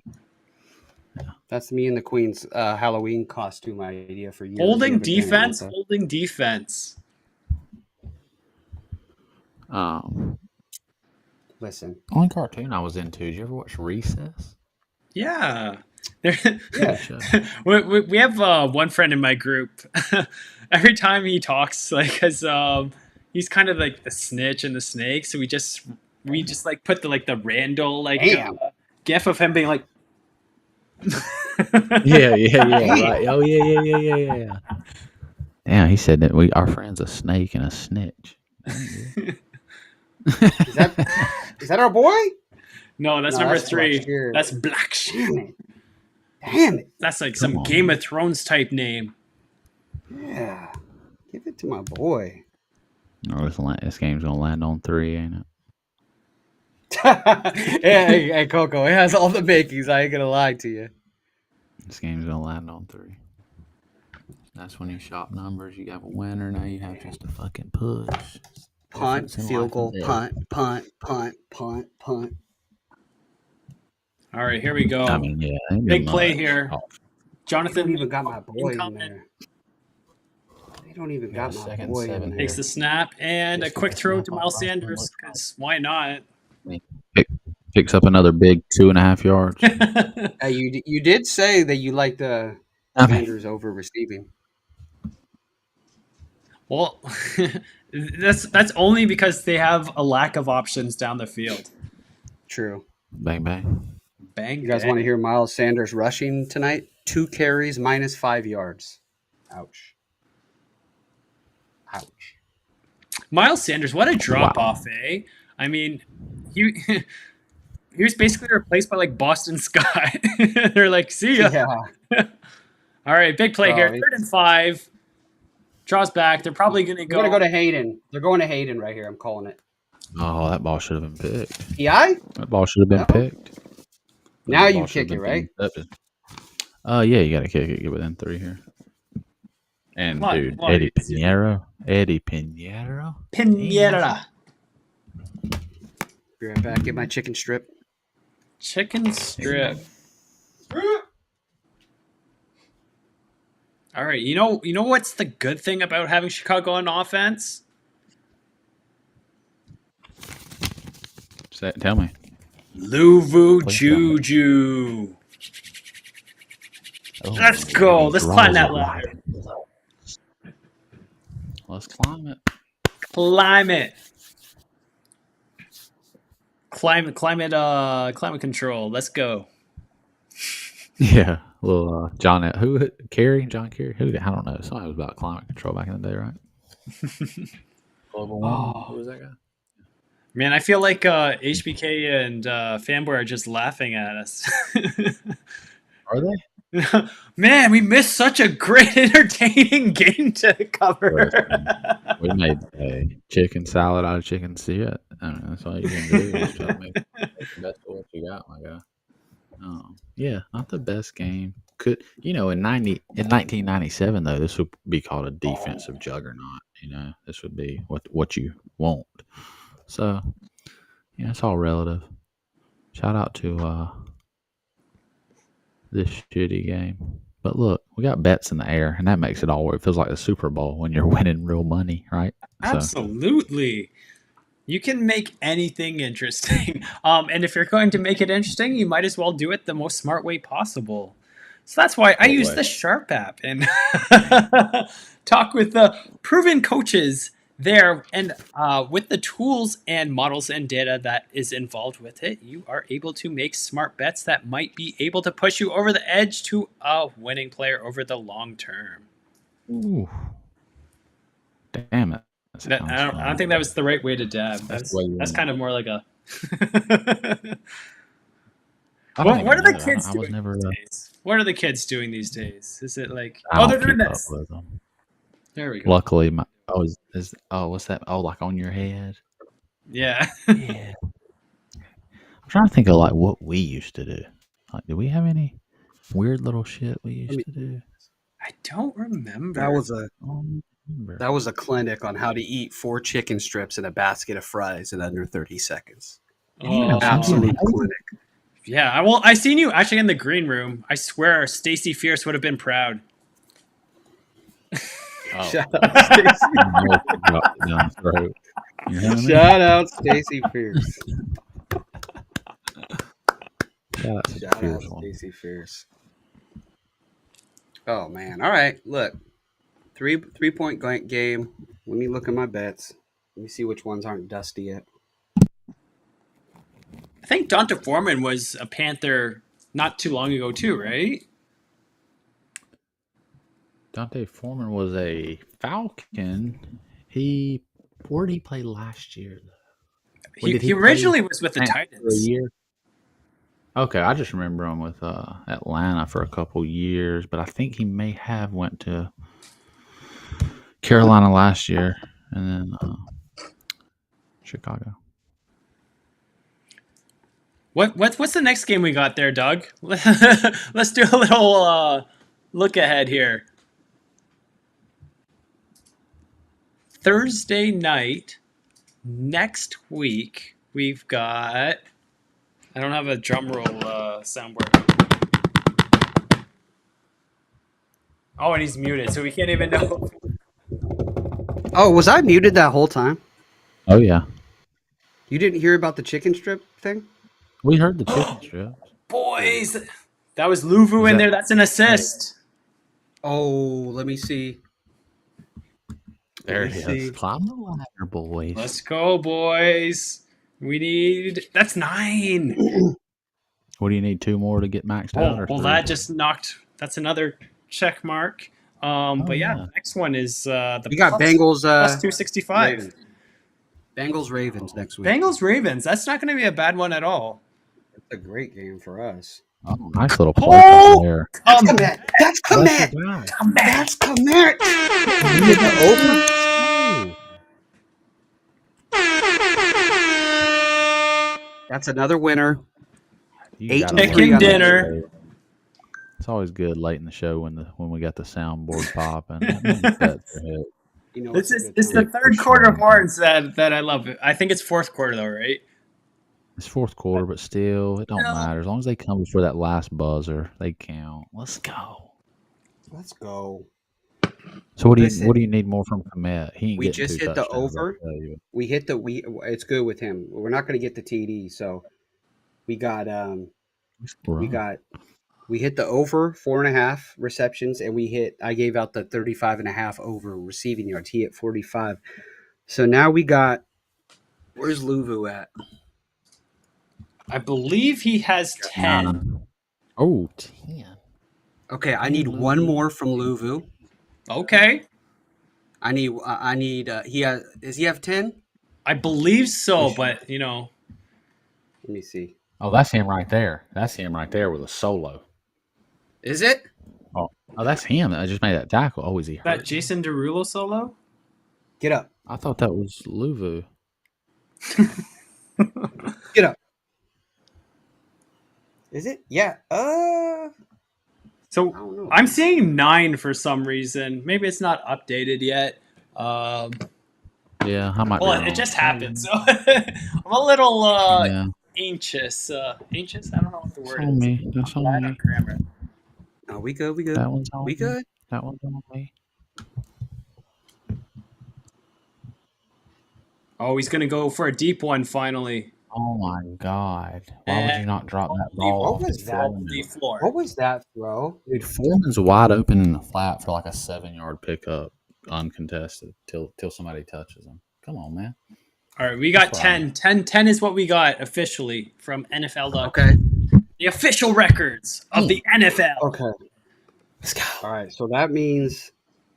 That's me and the Queen's Halloween costume idea for years. Holding Never came out defense, with holding defense. Listen, Only cartoon I was into. Did you ever watch Recess? Yeah. Yeah. we have one friend in my group. Every time he talks, like, cause he's kind of like the snitch and the snake, so we just like put the Randall Damn. gif of him being like, Yeah, Damn. right. Oh, yeah. Damn, he said that our friend's a snake and a snitch. That ain't good. Is that our boy? No, that's No, number that's 3. Blackshear. That's Blackshear. Damn it. That's like Come some on. Game of Thrones type name. Yeah. Give it to my boy. Oh, this game's gonna land on 3, ain't it? Hey, Coco, it has all the makings. I ain't gonna lie to you. This game's gonna land on 3. That's when you shop numbers. You have a winner. Now you have just a fucking push. Punt, Difference in field life goal, and death. punt. All right, here we go. I mean, yeah, ain't Big been play much. here. Oh, They Jonathan don't even got my boy in incoming. there. They don't even Yeah, got my second boy seven in there. Takes the snap and a Just quick took a throw snap to off Miles last one, Sanders, looks because why not? Picks up another big 2.5 yards. Hey, you did say that you liked the I mean, Sanders over receiving. Well, that's only because they have a lack of options down the field. True. bang bang. Bang, You guys bang. want to hear Miles Sanders rushing tonight? 2 carries, -5 yards. Ouch. Miles Sanders, what a drop off, eh? I mean, he he was basically replaced by like Boston Scott. They're like, see ya. Yeah. All right, big play Bro, here. 3rd and 5. Draws back. They're probably going to They're going go. to go to Hayden. They're going to Hayden right here. I'm calling it. Oh, that ball should have been picked. PI? That ball should have been No. picked. Now That you ball should kick have it, been right? intercepted. Yeah, you got to kick it. Get within 3 here. And Come on, dude, come on, Eddie it's- Pinheiro. Eddie Pinheiro. Pinera. Be right back. Get my chicken strip. Chicken strip. All right, you know what's the good thing about having Chicago on offense? Tell me. Luvu Please tell me. Juju. Oh, Let's go. he Let's draws climb that it ladder. right. Let's climb it. Climb it. Climate control. Let's go. Yeah, little John Kerry, John Kerry. Who I don't know. Something was about climate control back in the day, right? Global warming. Who was that guy? Man, I feel like HBK and Fanboy are just laughing at us. Are they? Man, we missed such a great, entertaining game to cover. We made a chicken salad out of chicken shit. I mean, that's all you can do. Is try to make the best of what you got, my guy. Yeah, not the best game. In 1997 though, this would be called a defensive juggernaut. This would be what you want. So, yeah, it's all relative. Shout out to this shitty game. But look, we got bets in the air, and that makes it all work. It feels like the Super Bowl when you're winning real money, right? Absolutely. You can make anything interesting. And if you're going to make it interesting, you might as well do it the most smart way possible. So that's why I use the SHARP.APP and talk with the proven coaches there. And with the tools and models and data that is involved with it, you are able to make smart bets that might be able to push you over the edge to a winning player over the long term. Ooh. Damn it. I don't think that was the right way to dab. That's kind of more like a. What are the kids doing these days? What are the kids doing these days? Is it like they're doing this? There we go. Luckily, what's that? Oh, like on your head. Yeah. Yeah. I'm trying to think of like what we used to do. Like, do we have any weird little shit we used to do? I don't remember. That was a clinic on how to eat 4 chicken strips in a basket of fries in under 30 seconds. Oh, Absolute clinic. Yeah, well, I seen you actually in the green room. I swear, Stacy Fierce would have been proud. Oh, Shout out Stacy. you know if you dropped it down the throat. You know what I mean? Shout out Stacy Fierce. Shout out to the Shout out Fierce one. Stacy Fierce. Oh man! All right, look, 3-point game. Let me look at my bets. Let me see which ones aren't dusty yet. I think Donta Foreman was a Panther not too long ago too, right? Dante Foreman was a Falcon. Where did he play last year? When did He play originally was with the for a Titans. year? Okay, I just remember him with Atlanta for a couple years, but I think he may have went to Carolina last year and then Chicago. What's the next game we got there, Doug? Let's do a little look ahead here. Thursday night next week we've got. I don't have a drum roll soundboard. Oh, and he's muted, so we can't even know. Oh, was I muted that whole time? Oh yeah, You didn't hear about the chicken strip thing? we heard the chicken strips. Boys, that was Luvu in there. That's an assist. Oh, let me see. There Let it me is. see. Climb the ladder, boys. Let's go, boys. We need. That's 9. What do you need? 2 more to get maxed out? Or Well, 3? that just knocked. That's another check mark. But yeah, yeah. the next one is the We got plus- Bengals. plus 265. Ravens. Bengals Ravens next week. Bengals Ravens. That's not going to be a bad one at all. It's a great game for us. Oh, nice little play Oh! there. That's Komet. That's That's Komet. your guy. That's Komet. You get the over? That's another winner. You 8 gotta to love 3 Chicken on the dinner. day. It's always good late in the show when we got the soundboard popping. That's a hit. You know, It's it's the third quarter horns that I love. I think it's fourth quarter though, right? It's fourth quarter, but still, it don't No. matter. As long as they come before that last buzzer, they count. Let's go. Let's go. So what Listen, do you need more from Komet? He ain't we getting just 2 hit the touchdowns, I'll over. tell you. We hit the It's good with him. We're not going to get the TD, so we got we hit the over 4.5 receptions, and I gave out the 35.5 over receiving yards. He hit 45. So now we got. Where's Luvu at? I believe he has 10. Oh, 10. Okay, I need one more from Luvu. Okay. I need. He has. Does he have 10? I believe so, Sure. but you know. Let me see. Oh, that's him right there. That's him right there with a solo. Is it? Oh, that's him. I just made that tackle. Oh, is he hurt? That Jason Derulo solo? Get up. I thought that was Luvu. Get up. Is it? Yeah. So I don't know. I'm seeing 9 for some reason. Maybe it's not updated yet. Yeah, I might be Well, wrong. it just happened, so I'm a little Yeah, anxious. Anxious? I don't know what the that's word on is. me. That's Bad on on me. grammar. No, we good. We good. That one's on We me. good. That one's on me. Oh, he's gonna go for a deep one finally. Oh my God! Why would you not drop that ball? What off was the that? floor? The floor. What was that throw? Dude, Foreman's wide open in the flat for like a 7-yard pickup, uncontested, till somebody touches him. Come on, man. All right, we got That's 10. 10 is what we got officially from NFL.com. Okay. The official records of the NFL. Okay. Let's go. All right. So that means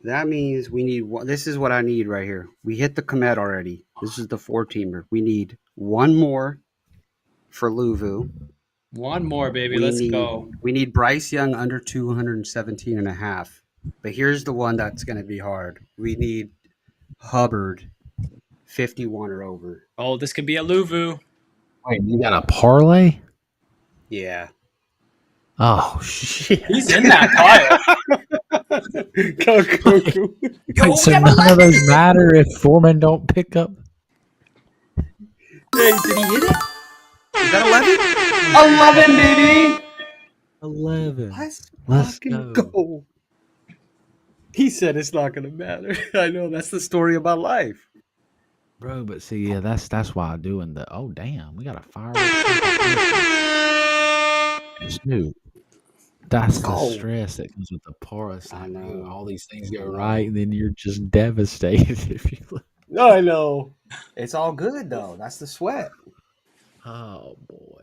we need one. This is what I need right here. We hit the Komet already. This is the 4-teamer. We need one more for Luvu. One more, baby. Let's go. We need Bryce Young under 217.5. But here's the one that's going to be hard. We need Hubbard 51 or over. Oh, this could be a Luvu. Wait, you got a parlay? Yeah. Oh shit! He's in that pile. Go. Wait, so none of those matter if Foreman don't pick up. Hey, did he hit it? Is that 11, baby. 11. 11? Let's Let's fucking go. go. He said it's not going to matter. I know, that's the story of my life. Bro, but see, yeah, that's why I'm doing the. Oh, damn, we got a fireworks. Snoop. That's the Go. stress that comes with the porous. I Like, bro, know. all these things I go know. right, and then you're just devastated if you. I know. It's all good, though. That's the sweat. Oh boy.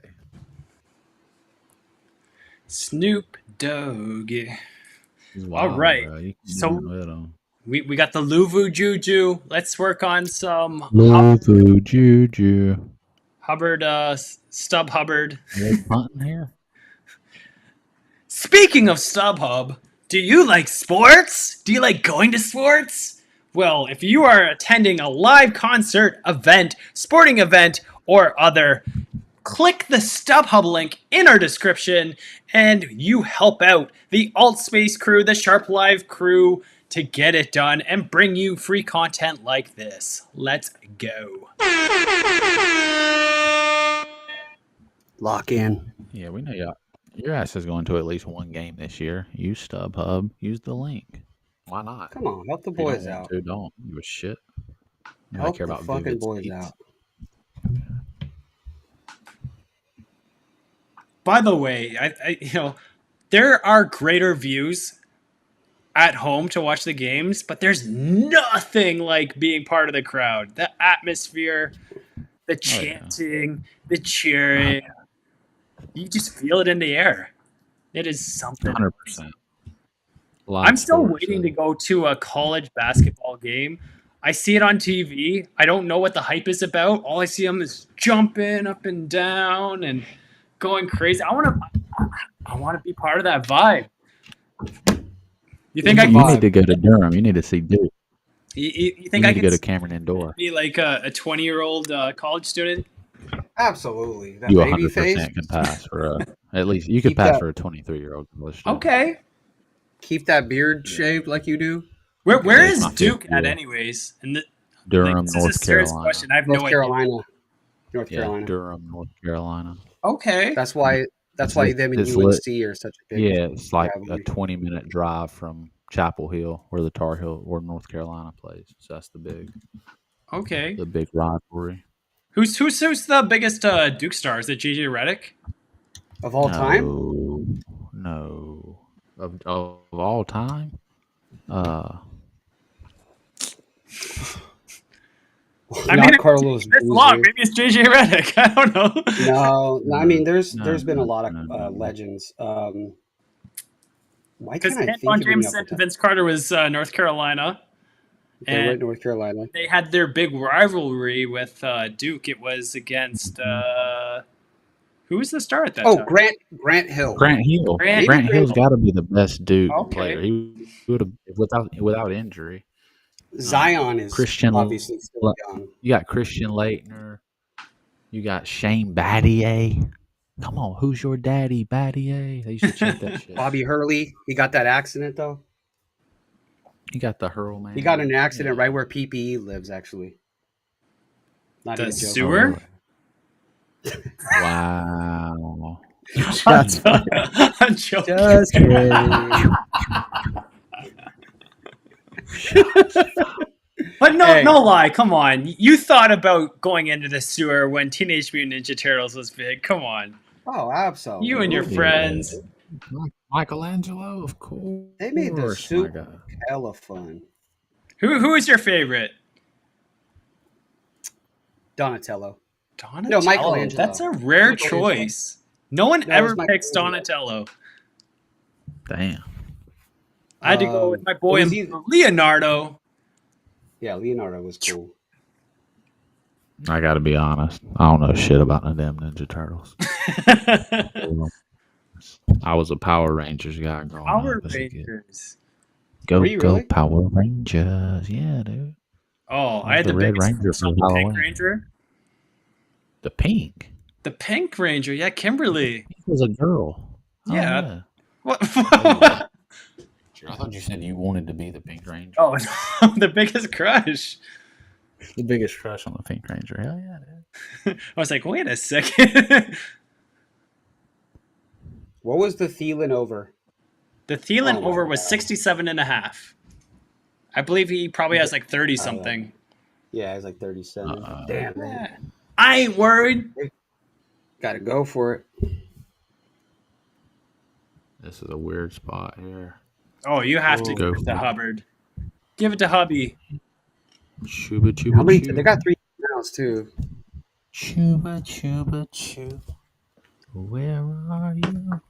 Snoop Dogg. He's All wild, right. bro. You can So do it with him. we got the Luvu Juju. Let's work on some Luvu Juju. Hubbard, Stub Hubbard. Are they punting here? Speaking of StubHub, do you like sports? Do you like going to sports? Well, if you are attending a live concert, event, sporting event, or other, click the StubHub link in our description and you help out the AltSpace crew, the Sharp Live crew, to get it done and bring you free content like this. Let's go. Lock in. Yeah, we know your ass is going to at least one game this year. Use StubHub. Use the link. Why not? Come on, help the If you don't boys want out. to, don't. Give a shit. I Help care the about fucking vivid boys seats. out. By the way, there are greater views at home to watch the games, but there's nothing like being part of the crowd. The atmosphere, the chanting, the cheering. You just feel it in the air. It is something. 100%. I'm still waiting to go to a college basketball game. I see it on TV. I don't know what the hype is about. All I see them is jumping up and down and going crazy. I want to be part of that vibe. You think You need to go to Durham. You need to see Duke. You think You I need to could go to Cameron Indoor. be like a 20-year-old college student? Absolutely. That You baby 100% face. can pass for at least you could Keep pass that- for a 23-year-old college student. Okay. Keep that beard shaved like you do. Where Yeah, it's is my Duke fifth at, year. anyways? And Durham, this is a North serious Carolina. question. I have North no Carolina. North Yeah, Carolina. Durham, North Carolina. idea. Okay. That's why them and It's UNC are such a big. Yeah, it's like rivalry. a 20-minute drive from Chapel Hill, where the Tar Heel or North Carolina plays. So that's the big rivalry. Who's the biggest Duke star? Is it JJ Redick? Of all time? No. Of all time? I Not mean, Carlos this long. Boozer. Maybe it's JJ Redick. I don't know. No, I mean there's been a no, lot of no. legends. Why Because can't I think Antoine of any off Jameson the and top? Vince Carter was North Carolina. They were at And North Carolina. they had their big rivalry with Duke. It was against who was the star at that time? Grant Hill. Grant Hill. Grant Grant Hill's Hill. got to be the best Duke Okay. player. He would have without injury. Zion is Christian obviously still young. You got Christian Laettner. You got Shane Battier. Come on, who's your daddy, Battier? They used to chant that shit. Bobby Hurley, he got that accident though. You got the Hurl man. He got in an accident right where PPE lives, actually. Not The even joking. sewer? Wow. That's fine. I'm joking. Just kidding. But Hey. no lie, come on. You thought about going into the sewer when Teenage Mutant Ninja Turtles was big. Come on. Oh, absolutely. You and your friends. Michelangelo, of course. They made the my soup God. hella fun. Who is your favorite? Donatello. Donatello. No, Michelangelo. That's a rare Michelangelo. choice. No one No, ever it's picks Michelangelo. Donatello. Damn. I had to go with my boy was he- Leonardo. Yeah, Leonardo was cool. I got to be honest. I don't know shit about the damn Ninja Turtles. I was a Power Rangers guy growing Power up as a kid. Rangers. Go, Were you go, really? Power Rangers. Yeah, dude. Oh, I had The the Red biggest Ranger so for the Pink Halloween. Ranger. The Pink. The Pink Ranger, yeah, Kimberly. Pink was a girl. Oh, Yeah. What? I thought you said you wanted to be the Pink Ranger. Oh, the biggest crush. The biggest crush on the Pink Ranger. Hell yeah, dude. I was like, wait a second. What was the Thielen over? The Thielen Oh my over was God. 67.5. I believe he probably has like 30 something. Yeah, it's like 37. Damn, man. Yeah. I ain't worried. Got to go for it. This is a weird spot here. Oh, you have to Go give it for to it. Hubbard. Give it to Hubby. Chuba chuba How many? chew. They got 3 rounds too. Chuba chuba chew. Where are you?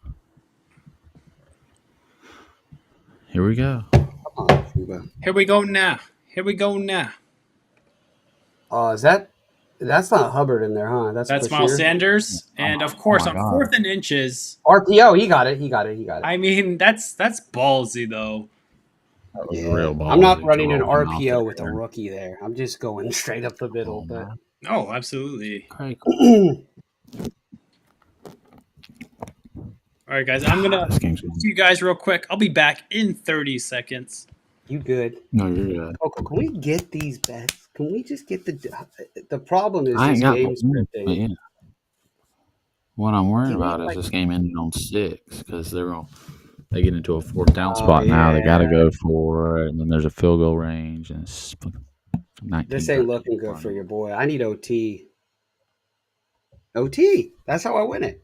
Here we go. Come on, Cuba. Here we go now. Here we go now. Is that's not Hubbard in there, huh? That's Miles Bashir. Sanders. And of course, my on God. 4th and inches, RPO, he got it. I mean, that's ballsy, though. That was real ball. I'm not running an RPO with a rookie there. I'm just going straight up the middle. But Oh, absolutely. Craig. All right, guys, I'm going This to game's see you guys real quick. I'll be back in 30 seconds. you good? No, you're good. Coco, can we get these bets? Can we just get the problem is I this ain't got game the script but thing. yeah. What I'm worried Give me, about is like- this game ending on 6 because they get into a 4th down spot now. They yeah. got to go for it, and then there's a field goal range, and it's 19. This ain't looking good for your boy. I need OT. OT. That's how I win it.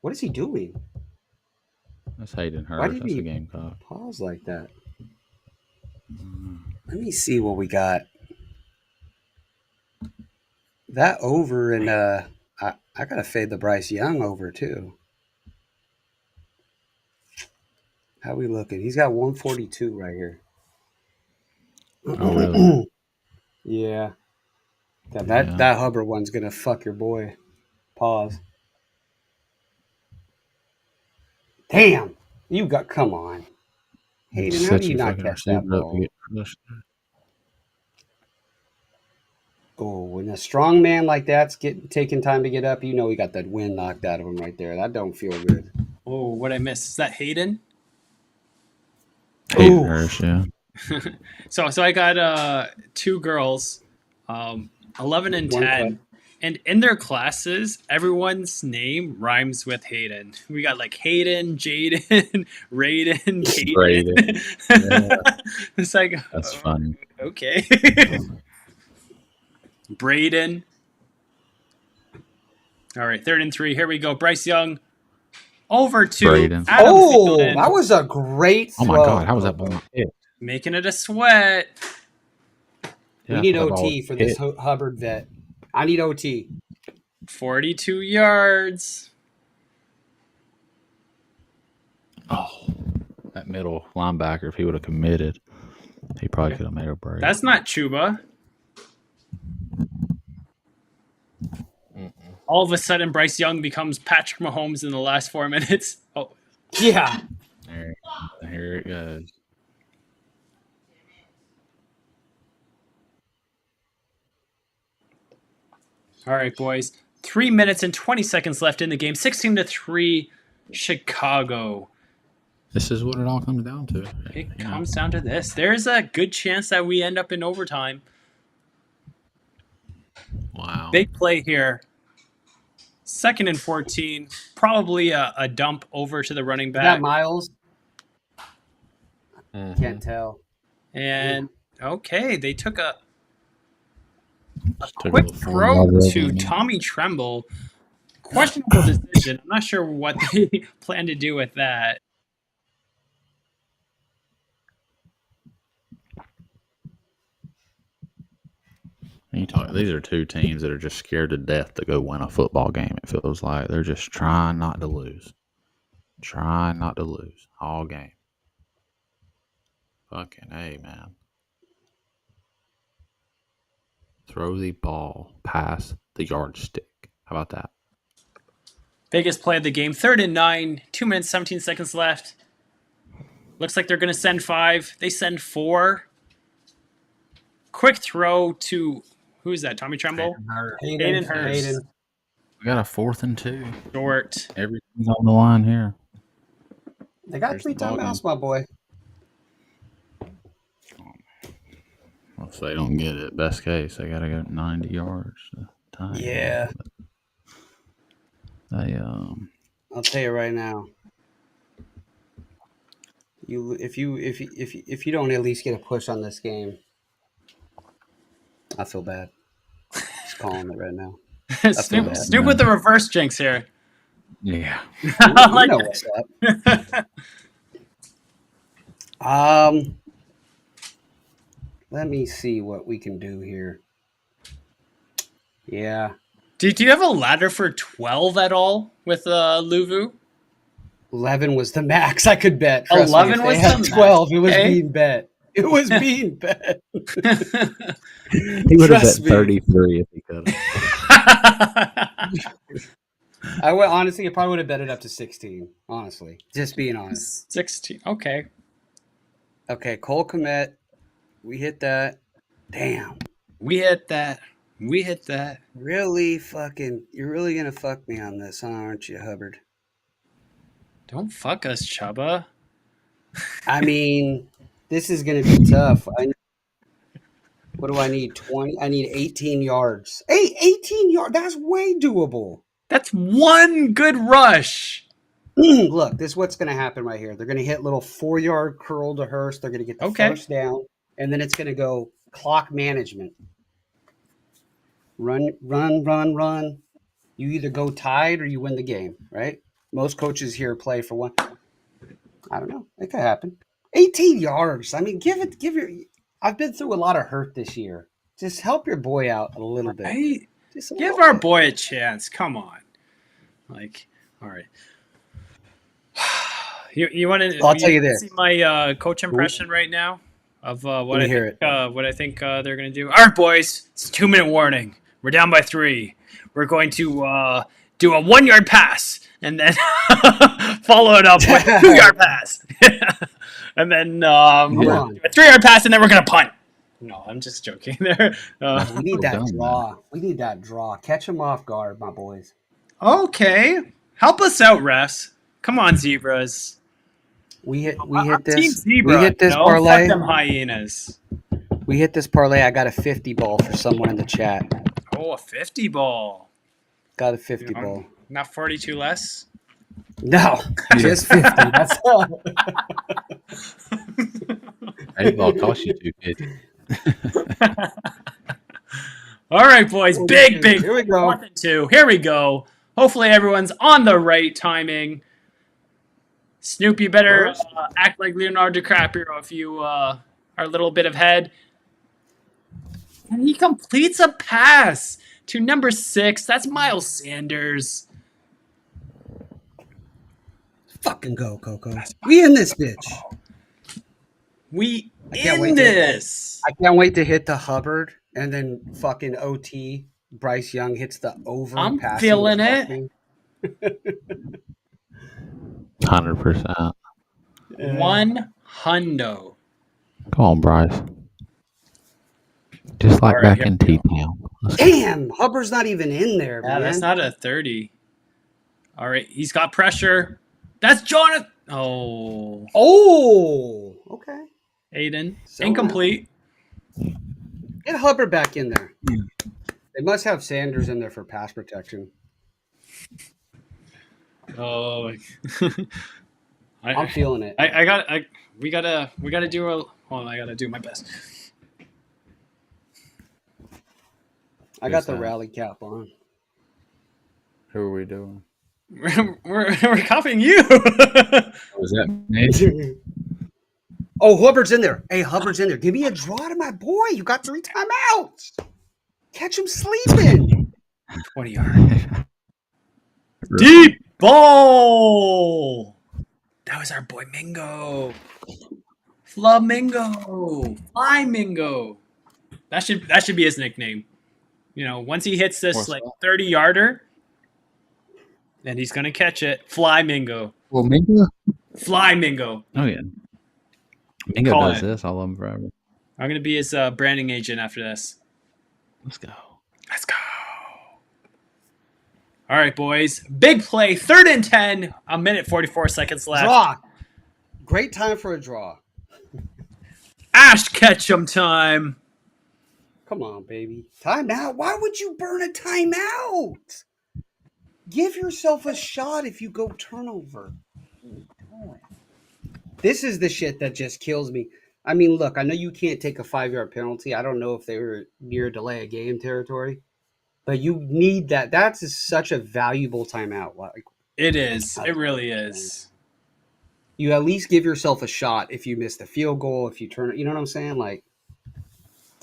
What is he doing? That's Hayden Why Hurst. did That's he- a game cop. Pause like that. Let me see what we got. That over and I gotta fade the Bryce Young over too. How we looking? He's got 142 right here. Oh, really? Yeah. Yeah. That Hubbard one's gonna fuck your boy. Pause. Damn, you got. Come on, Hayden. How Set do you your not fucking catch that receiver up to ball? get crushed. Oh, when a strong man like that's taking time to get up, you know he got that wind knocked out of him right there. That don't feel good. Oh, what I missed? Is that Hayden? Hayden Ooh. Hurst, yeah. So I got 2 girls, 11 and One 10. And in their classes, everyone's name rhymes with Hayden. We got like Hayden, Jaden, Raiden, Caden. Yeah. It's like, That's funny. okay. Braden. All right, 3rd and 3. Here we go. Bryce Young over to Braden. Adam Thielen, That was a great Oh, throw. my God. How was that ball not hit? making it a sweat. We Yeah, need I thought that ball OT was for this hit. Hubbard vet. I need OT. 42 yards. Oh, that middle linebacker, if he would have committed, he probably could have made a break. That's not Chuba. All of a sudden, Bryce Young becomes Patrick Mahomes in the last 4 minutes. Oh, Yeah. Here it goes. all right, boys. 3 minutes and 20 seconds left in the game. 16-3, Chicago. This is what it all comes down to. It comes down to this. There's a good chance that we end up in overtime. Wow. Big play here. 2nd and 14. Probably a dump over to the running Is back. that Miles? Mhm. Can't tell. And okay, they took a Took a quick little throw forward to movement. Tommy Tremble. Questionable decision. I'm not sure what they plan to do with that. These are 2 teams that are just scared to death to go win a football game. It feels like they're just trying not to lose. Trying not to lose all game. Fucking A, man. Throw the ball past the yardstick. How about that? Biggest play of the game. 3rd and 9. 2 minutes, 17 seconds left. Looks like they're going to send 5. They send 4. Quick throw to, who is that? Tommy Tremble? Hayden Hurst. Hayden. We got a 4th and 2. Short. Everything's on the line here. They got Here's 3 the ball timeouts, my boy. Well, if they don't get it, best case, they got to go 90 yards to tie. Yeah. They I'll tell you right now. If you don't at least get a push on this game, I feel bad. Just calling it right now. Snoop, bad. Snoop with the reverse jinx here. yeah. I like know it. what's up. Let me see what we can do here. Yeah. Do you have a ladder for 12 at all with Luvu? 11 was the max I could bet. Trust 11 me, if they was had the 12, it was max. Okay. being bet. It was being bet. He would have bet Trust me. 33 if he could have. I would honestly, I probably would have bet it up to 16. Honestly, just being honest. 16. Okay. Okay, Cole Kmet, we hit that. Damn. We hit that. We hit that. Really you're really gonna fuck me on this, huh, aren't you, Hubbard? Don't fuck us, Chubba. I mean, this is gonna be tough. What do I need? 20? I need 18 yards. Hey, 18 yards. That's way doable. That's one good rush. Look, this is what's going to happen right here. They're going to hit little 4-yard curl to Hurst. They're going to get the first down, and then it's going to go clock management. Run. You either go tied or you win the game, right? Most coaches here play for one. I don't know. It could happen. 18 yards. I mean, I've been through a lot of hurt this year. Just help your boy out a little bit. Give our boy a chance. Come on. Like, all right. You want to? I'll tell you this. See my coach impression right now of what I think they're going to do. All right, boys. It's a 2-minute warning. We're down by 3. We're going to do a 1-yard pass and then follow it up with a 2-yard pass, and then a 3-yard pass, and then we're going to punt. No, I'm just joking there. We need that draw. We need that draw. Catch them off guard, my boys. Okay. Help us out, refs. Come on, zebras. We hit Team this. Zebra. We hit this No, parlay. fuck them hyenas. We hit this parlay. I got a 50 ball for someone in the chat. Oh, a 50 ball. Got a 50 ball. Not 42 less? No, just 50. That's all. 8 ball cost you $250. All right, boys. Big. Here we go. 4th and 2. Here we go. Hopefully everyone's on the right timing. Snoop, you better act like Leonardo DiCaprio if you are a little bit ahead. And he completes a pass to number 6. That's Miles Sanders. Fucking go, Coco. We in this bitch. We in this. I can't wait to hit the Hubbard and then fucking OT. Bryce Young hits the over. I'm feeling it. 100%. 100. Come on, Bryce. Just like back in T-Town. Damn, Hubbard's not even in there, Yeah, man. that's not a 30. All right, he's got pressure. That's Jonathan. Oh, okay. Aiden. Incomplete. Get Hubbard back in there. They must have Sanders in there for pass protection. Oh, I'm feeling it. We gotta do a. Hold on, I gotta do my best. I got the rally cap on. Who are we doing? We're copying you. Was that me? Oh, Hubbard's in there. Hey, Hubbard's in there. Give me a draw to my boy. You got 3 timeouts. Catch him sleeping. 20 yards. Deep ball. That was our boy Mingo. Flamingo. Flamingo. That should be his nickname. You know, once he hits this 30-yarder, then he's gonna catch it. Flamingo. Well, Mingo? Flamingo. Oh, yeah. Mingo does this. I love him forever. I'm gonna be his branding agent after this. Let's go. All right, boys. Big play. 3rd and 10. 1:44 left. Draw. Great time for a draw. Ash Ketchum time. Come on, baby. Timeout? Why would you burn a timeout? Give yourself a shot if you go turnover. This is the shit that just kills me. I mean, look, I know you can't take a 5-yard penalty. I don't know if they were near delay a game territory, but you need that. That's such a valuable timeout. Like, It is. It really is. you at least give yourself a shot if you miss the field goal, if you turn it. You know what I'm saying? Like,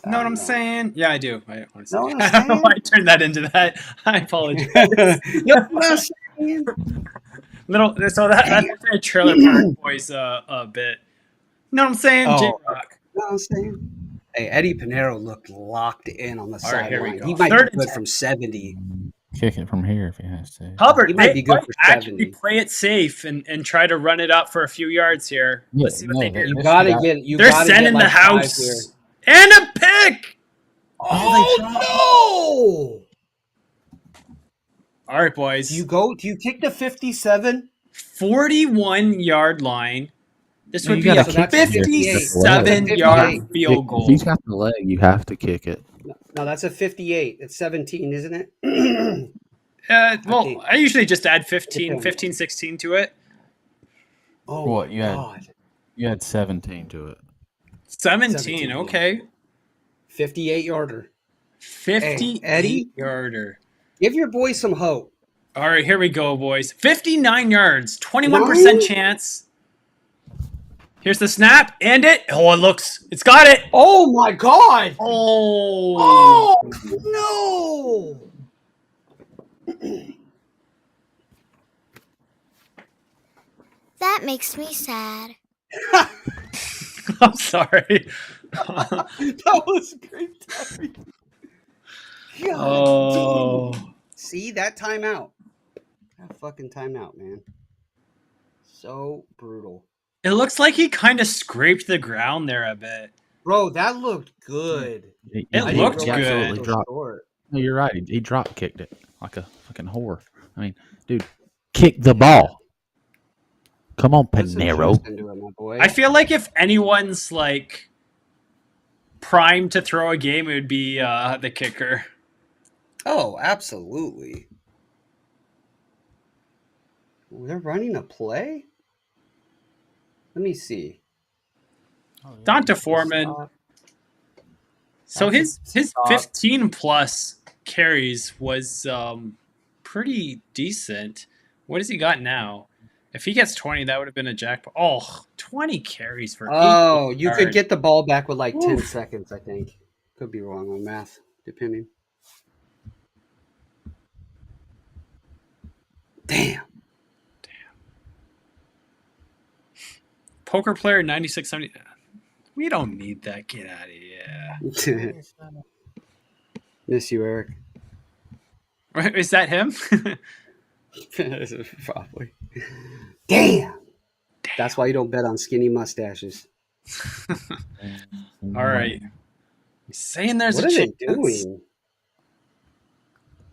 Know what I'm saying? Yeah, I do. I honestly, Know what I'm I don't know why I saying? turned that into that. I apologize. You know what I'm saying? So that's a Trailer Park Boys a bit. Know what I'm saying? Oh. J-Rock. You know what I'm saying? Hey, Eddie Pinero looked locked in on the All right, here we sideline. go. He might Third be and good 10. from 70. Kick it from here if he has to. Hubbard, He might they be good might for actually 70. play it safe and try to run it up for a few yards here. Yeah, Let's see what no, they they- do. You This gotta guy- get. You They're gotta sending get the like 5 here. house and a pick. Oh All right, no! boys. Do you kick the 57? 41-yard line. This No, would you be a gotta kick it. 57-yard 58. field If goal. he's got the leg, you have to kick it. No, that's a 58. It's 17, isn't it? Well, think- I usually just add 15, Depends. 15, 16 to it. Oh What, my you had- God. You had 17 to it. 17, 17, yeah. okay. 58 yarder. 58 yarder. Give your boy some hope. All right, here we go, boys. 59 yards, 21% chance. Here's the snap, and it. Oh, it's got it. Oh my God! Oh. Oh no! That makes me sad. I'm sorry. That was great, Terry. God Oh. damn. See that timeout? That fucking timeout, man. So brutal. It looks like he kind of scraped the ground there a bit. Bro, that looked good. It I didn't looked realize good. it was so Dropped. short. No, you're right. He drop kicked it like a fucking whore. I mean, dude, kick the ball. Come on, Put some Pinero. juice into it, my boy. I feel like if anyone's like primed to throw a game, it would be the kicker. Oh, absolutely. They're running a play? Let me see. Donta Foreman. So his 15 plus carries was pretty decent. What has he got now? If he gets 20, that would have been a jackpot. Oh, 20 carries for 8 Oh, you could yards. get the ball back with like 10 Oof. seconds, I think. Could be wrong on math, depending. Damn. Poker player 9670. We don't need that. Get out of here. Miss you, Eric. Right, is that him? Probably. Damn. That's why you don't bet on skinny mustaches. All right. He's saying there's What a are they chance. doing?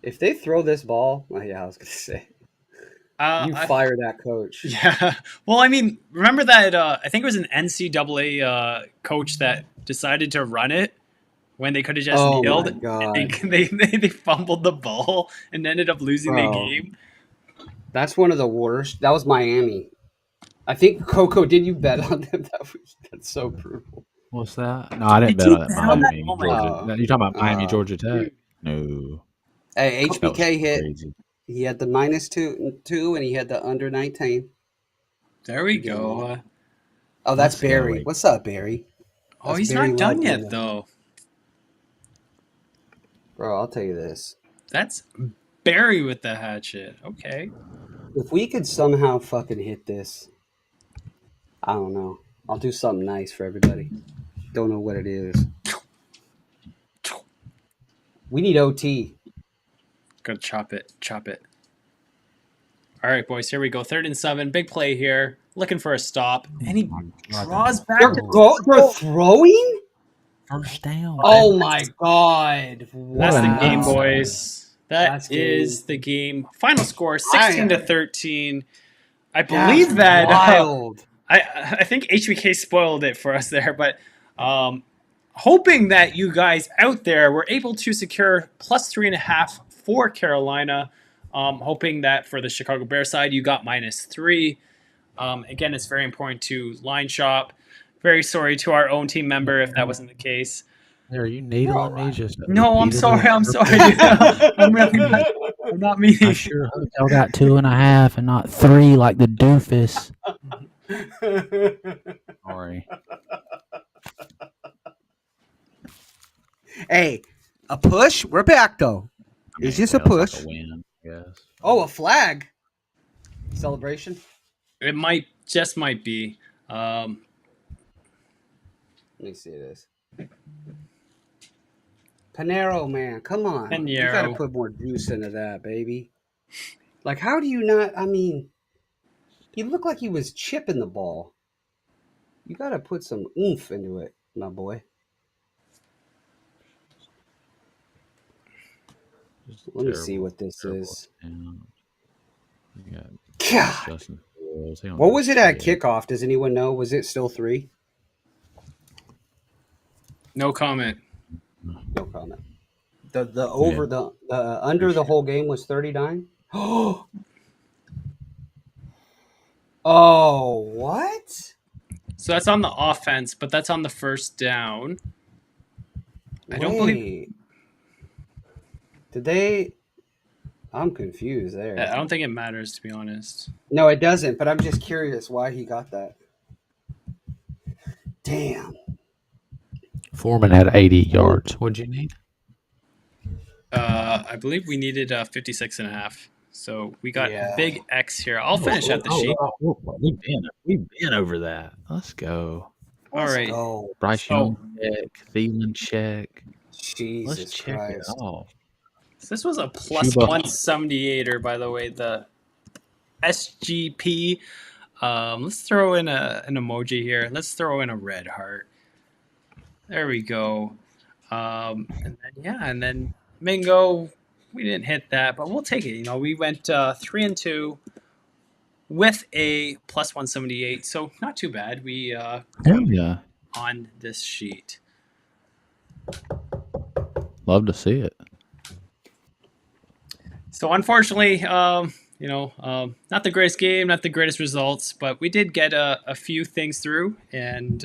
If they throw this ball, well, yeah, I was gonna say you fire that coach. Yeah. Well, I mean, remember that I think it was an NCAA coach that decided to run it when they could have just Oh kneeled. my God. And they fumbled the ball and ended up losing the Bro. game. That's one of the worst. That was Miami. I think Coco, did you bet on them? That's so brutal. What's that? No, I didn't Did bet you on that. bet on that? Miami, Oh my Georgia. God. You're talking about Miami, Oh. Georgia Tech? No. Hey, That was HBK hit. crazy. He had the -2, and he had the under 19. There we go. Oh, that's Let's go, Barry. wait. What's up, Barry? Oh, That's he's Barry not done Ludman. yet, though. Bro, I'll tell you this. That's Barry with the hatchet. Okay. If we could somehow fucking hit this, I don't know. I'll do something nice for everybody. Don't know what it is. We need OT. Gotta chop it. Chop it. All right, boys. Here we go. 3rd and 7. Big play here. Looking for a stop. And he draws back. They're throwing? First down. Oh my God. That's the Wow. game, boys. That's That is game. the game. Final score 16-13. I That's believe that wild. I think HBK spoiled it for us there, but hoping that you guys out there were able to secure plus 3.5 for Carolina. Hoping that for the Chicago Bears side, you got -3. Again, it's very important to line shop. Very sorry to our own team member if that wasn't the case. Are you needling me just No, I'm repeatedly? sorry. I'm sorry. I'm really not. I'm not meaning. I sure hope y'all got 2.5 and not 3 like the doofus. Sorry. Hey, a push? We're back though. It's just a It's like push. a win, yes. Oh, a flag. Celebration. It might be. Let me see this. Panero, man, come on. You got to Panero. put more juice into that, baby. Like, how do you not? I mean, he looked like he was chipping the ball. You got to put some oomph into it, my boy. Let me see what this is. God. Justin Fields. What was it at kickoff? Does anyone know? Was it still 3? No comment. No comment. The over the under the whole game was 39. Oh, what? So that's on the offense, but that's on the first down. I don't believe. Did they? I'm confused there. I don't think it matters, to be honest. No, it doesn't. But I'm just curious why he got that. Damn. Foreman had 80 yards. What'd you need? I believe we needed 56.5. So we got big X here. I'll finish out the sheet. We've been over that. Let's go. All right. Go. Bryce Young check. Thielen check. Jesus Let's check Christ. it off. So this was a plus 178er, by the way. The SGP. Let's throw in an emoji here. Let's throw in a red heart. There we go. And then Mingo, we didn't hit that, but we'll take it. You know, we went 3-2 with a plus 178, so not too bad. We on this sheet. Love to see it. So unfortunately, not the greatest game, not the greatest results, but we did get a few things through, and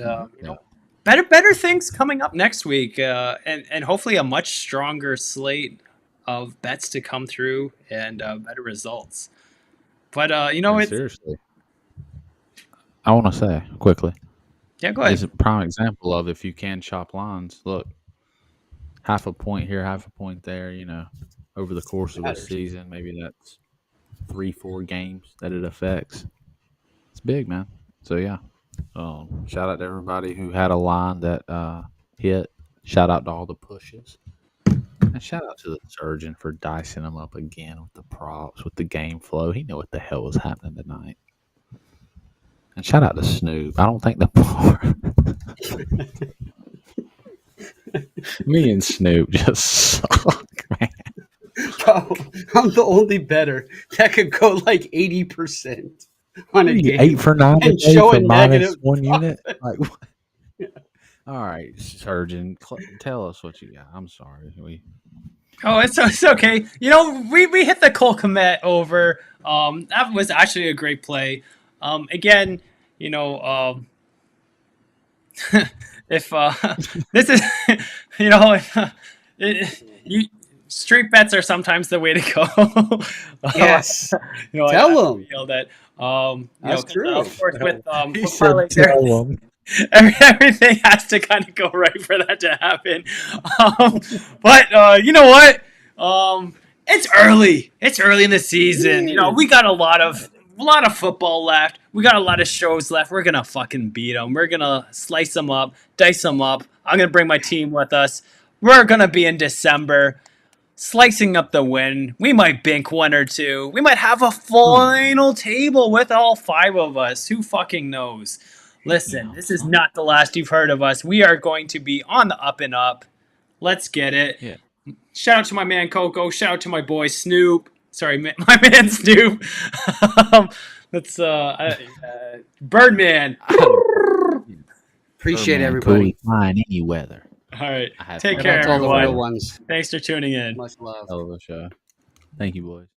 better things coming up next week, and hopefully a much stronger slate of bets to come through and better results. But seriously, I want to say quickly. Yeah, go ahead. It's a prime example of if you can chop lines. Look, half a point here, half a point there. Over the course of a season, maybe that's 3-4 games that it affects. It's big, man. So yeah. Shout out to everybody who had a line that hit. Shout out to all the pushes. And shout out to the surgeon for dicing them up again with the props, with the game flow. He knew what the hell was happening tonight. And shout out to Snoop. I don't think the me and Snoop just suck, man. Bro, I'm the only bettor that could go like 80%. On a game 8 for 9 and show a negative -1 unit. Like, what? All right, surgeon, tell us what you got. I'm sorry. It's okay. We hit the Cole Kmet over. That was actually a great play. Again, if this is, street bets are sometimes the way to go. Yes. Tell them. That. That's true. Of course, with he said, tell them. Everything has to kind of go right for that to happen. But you know what? It's early. It's early in the season. We got a lot of football left. We got a lot of shows left. We're gonna fucking beat them. We're gonna slice them up, dice them up. I'm gonna bring my team with us. We're gonna be in December, slicing up the win. We might bink 1 or 2. We might have a final table with all 5 of us. Who fucking knows? Listen, this is not the last you've heard of us. We are going to be on the up and up. Let's get it. Yeah. Shout out to my man Coco. Shout out to my boy Snoop. Sorry, my man Snoop. Let's Birdman. Appreciate everybody. Fine any weather. All right. I had Take fun. care, That's all the real everyone. ones. Thanks for tuning in. Much love. Hell of a show. Thank you, boys.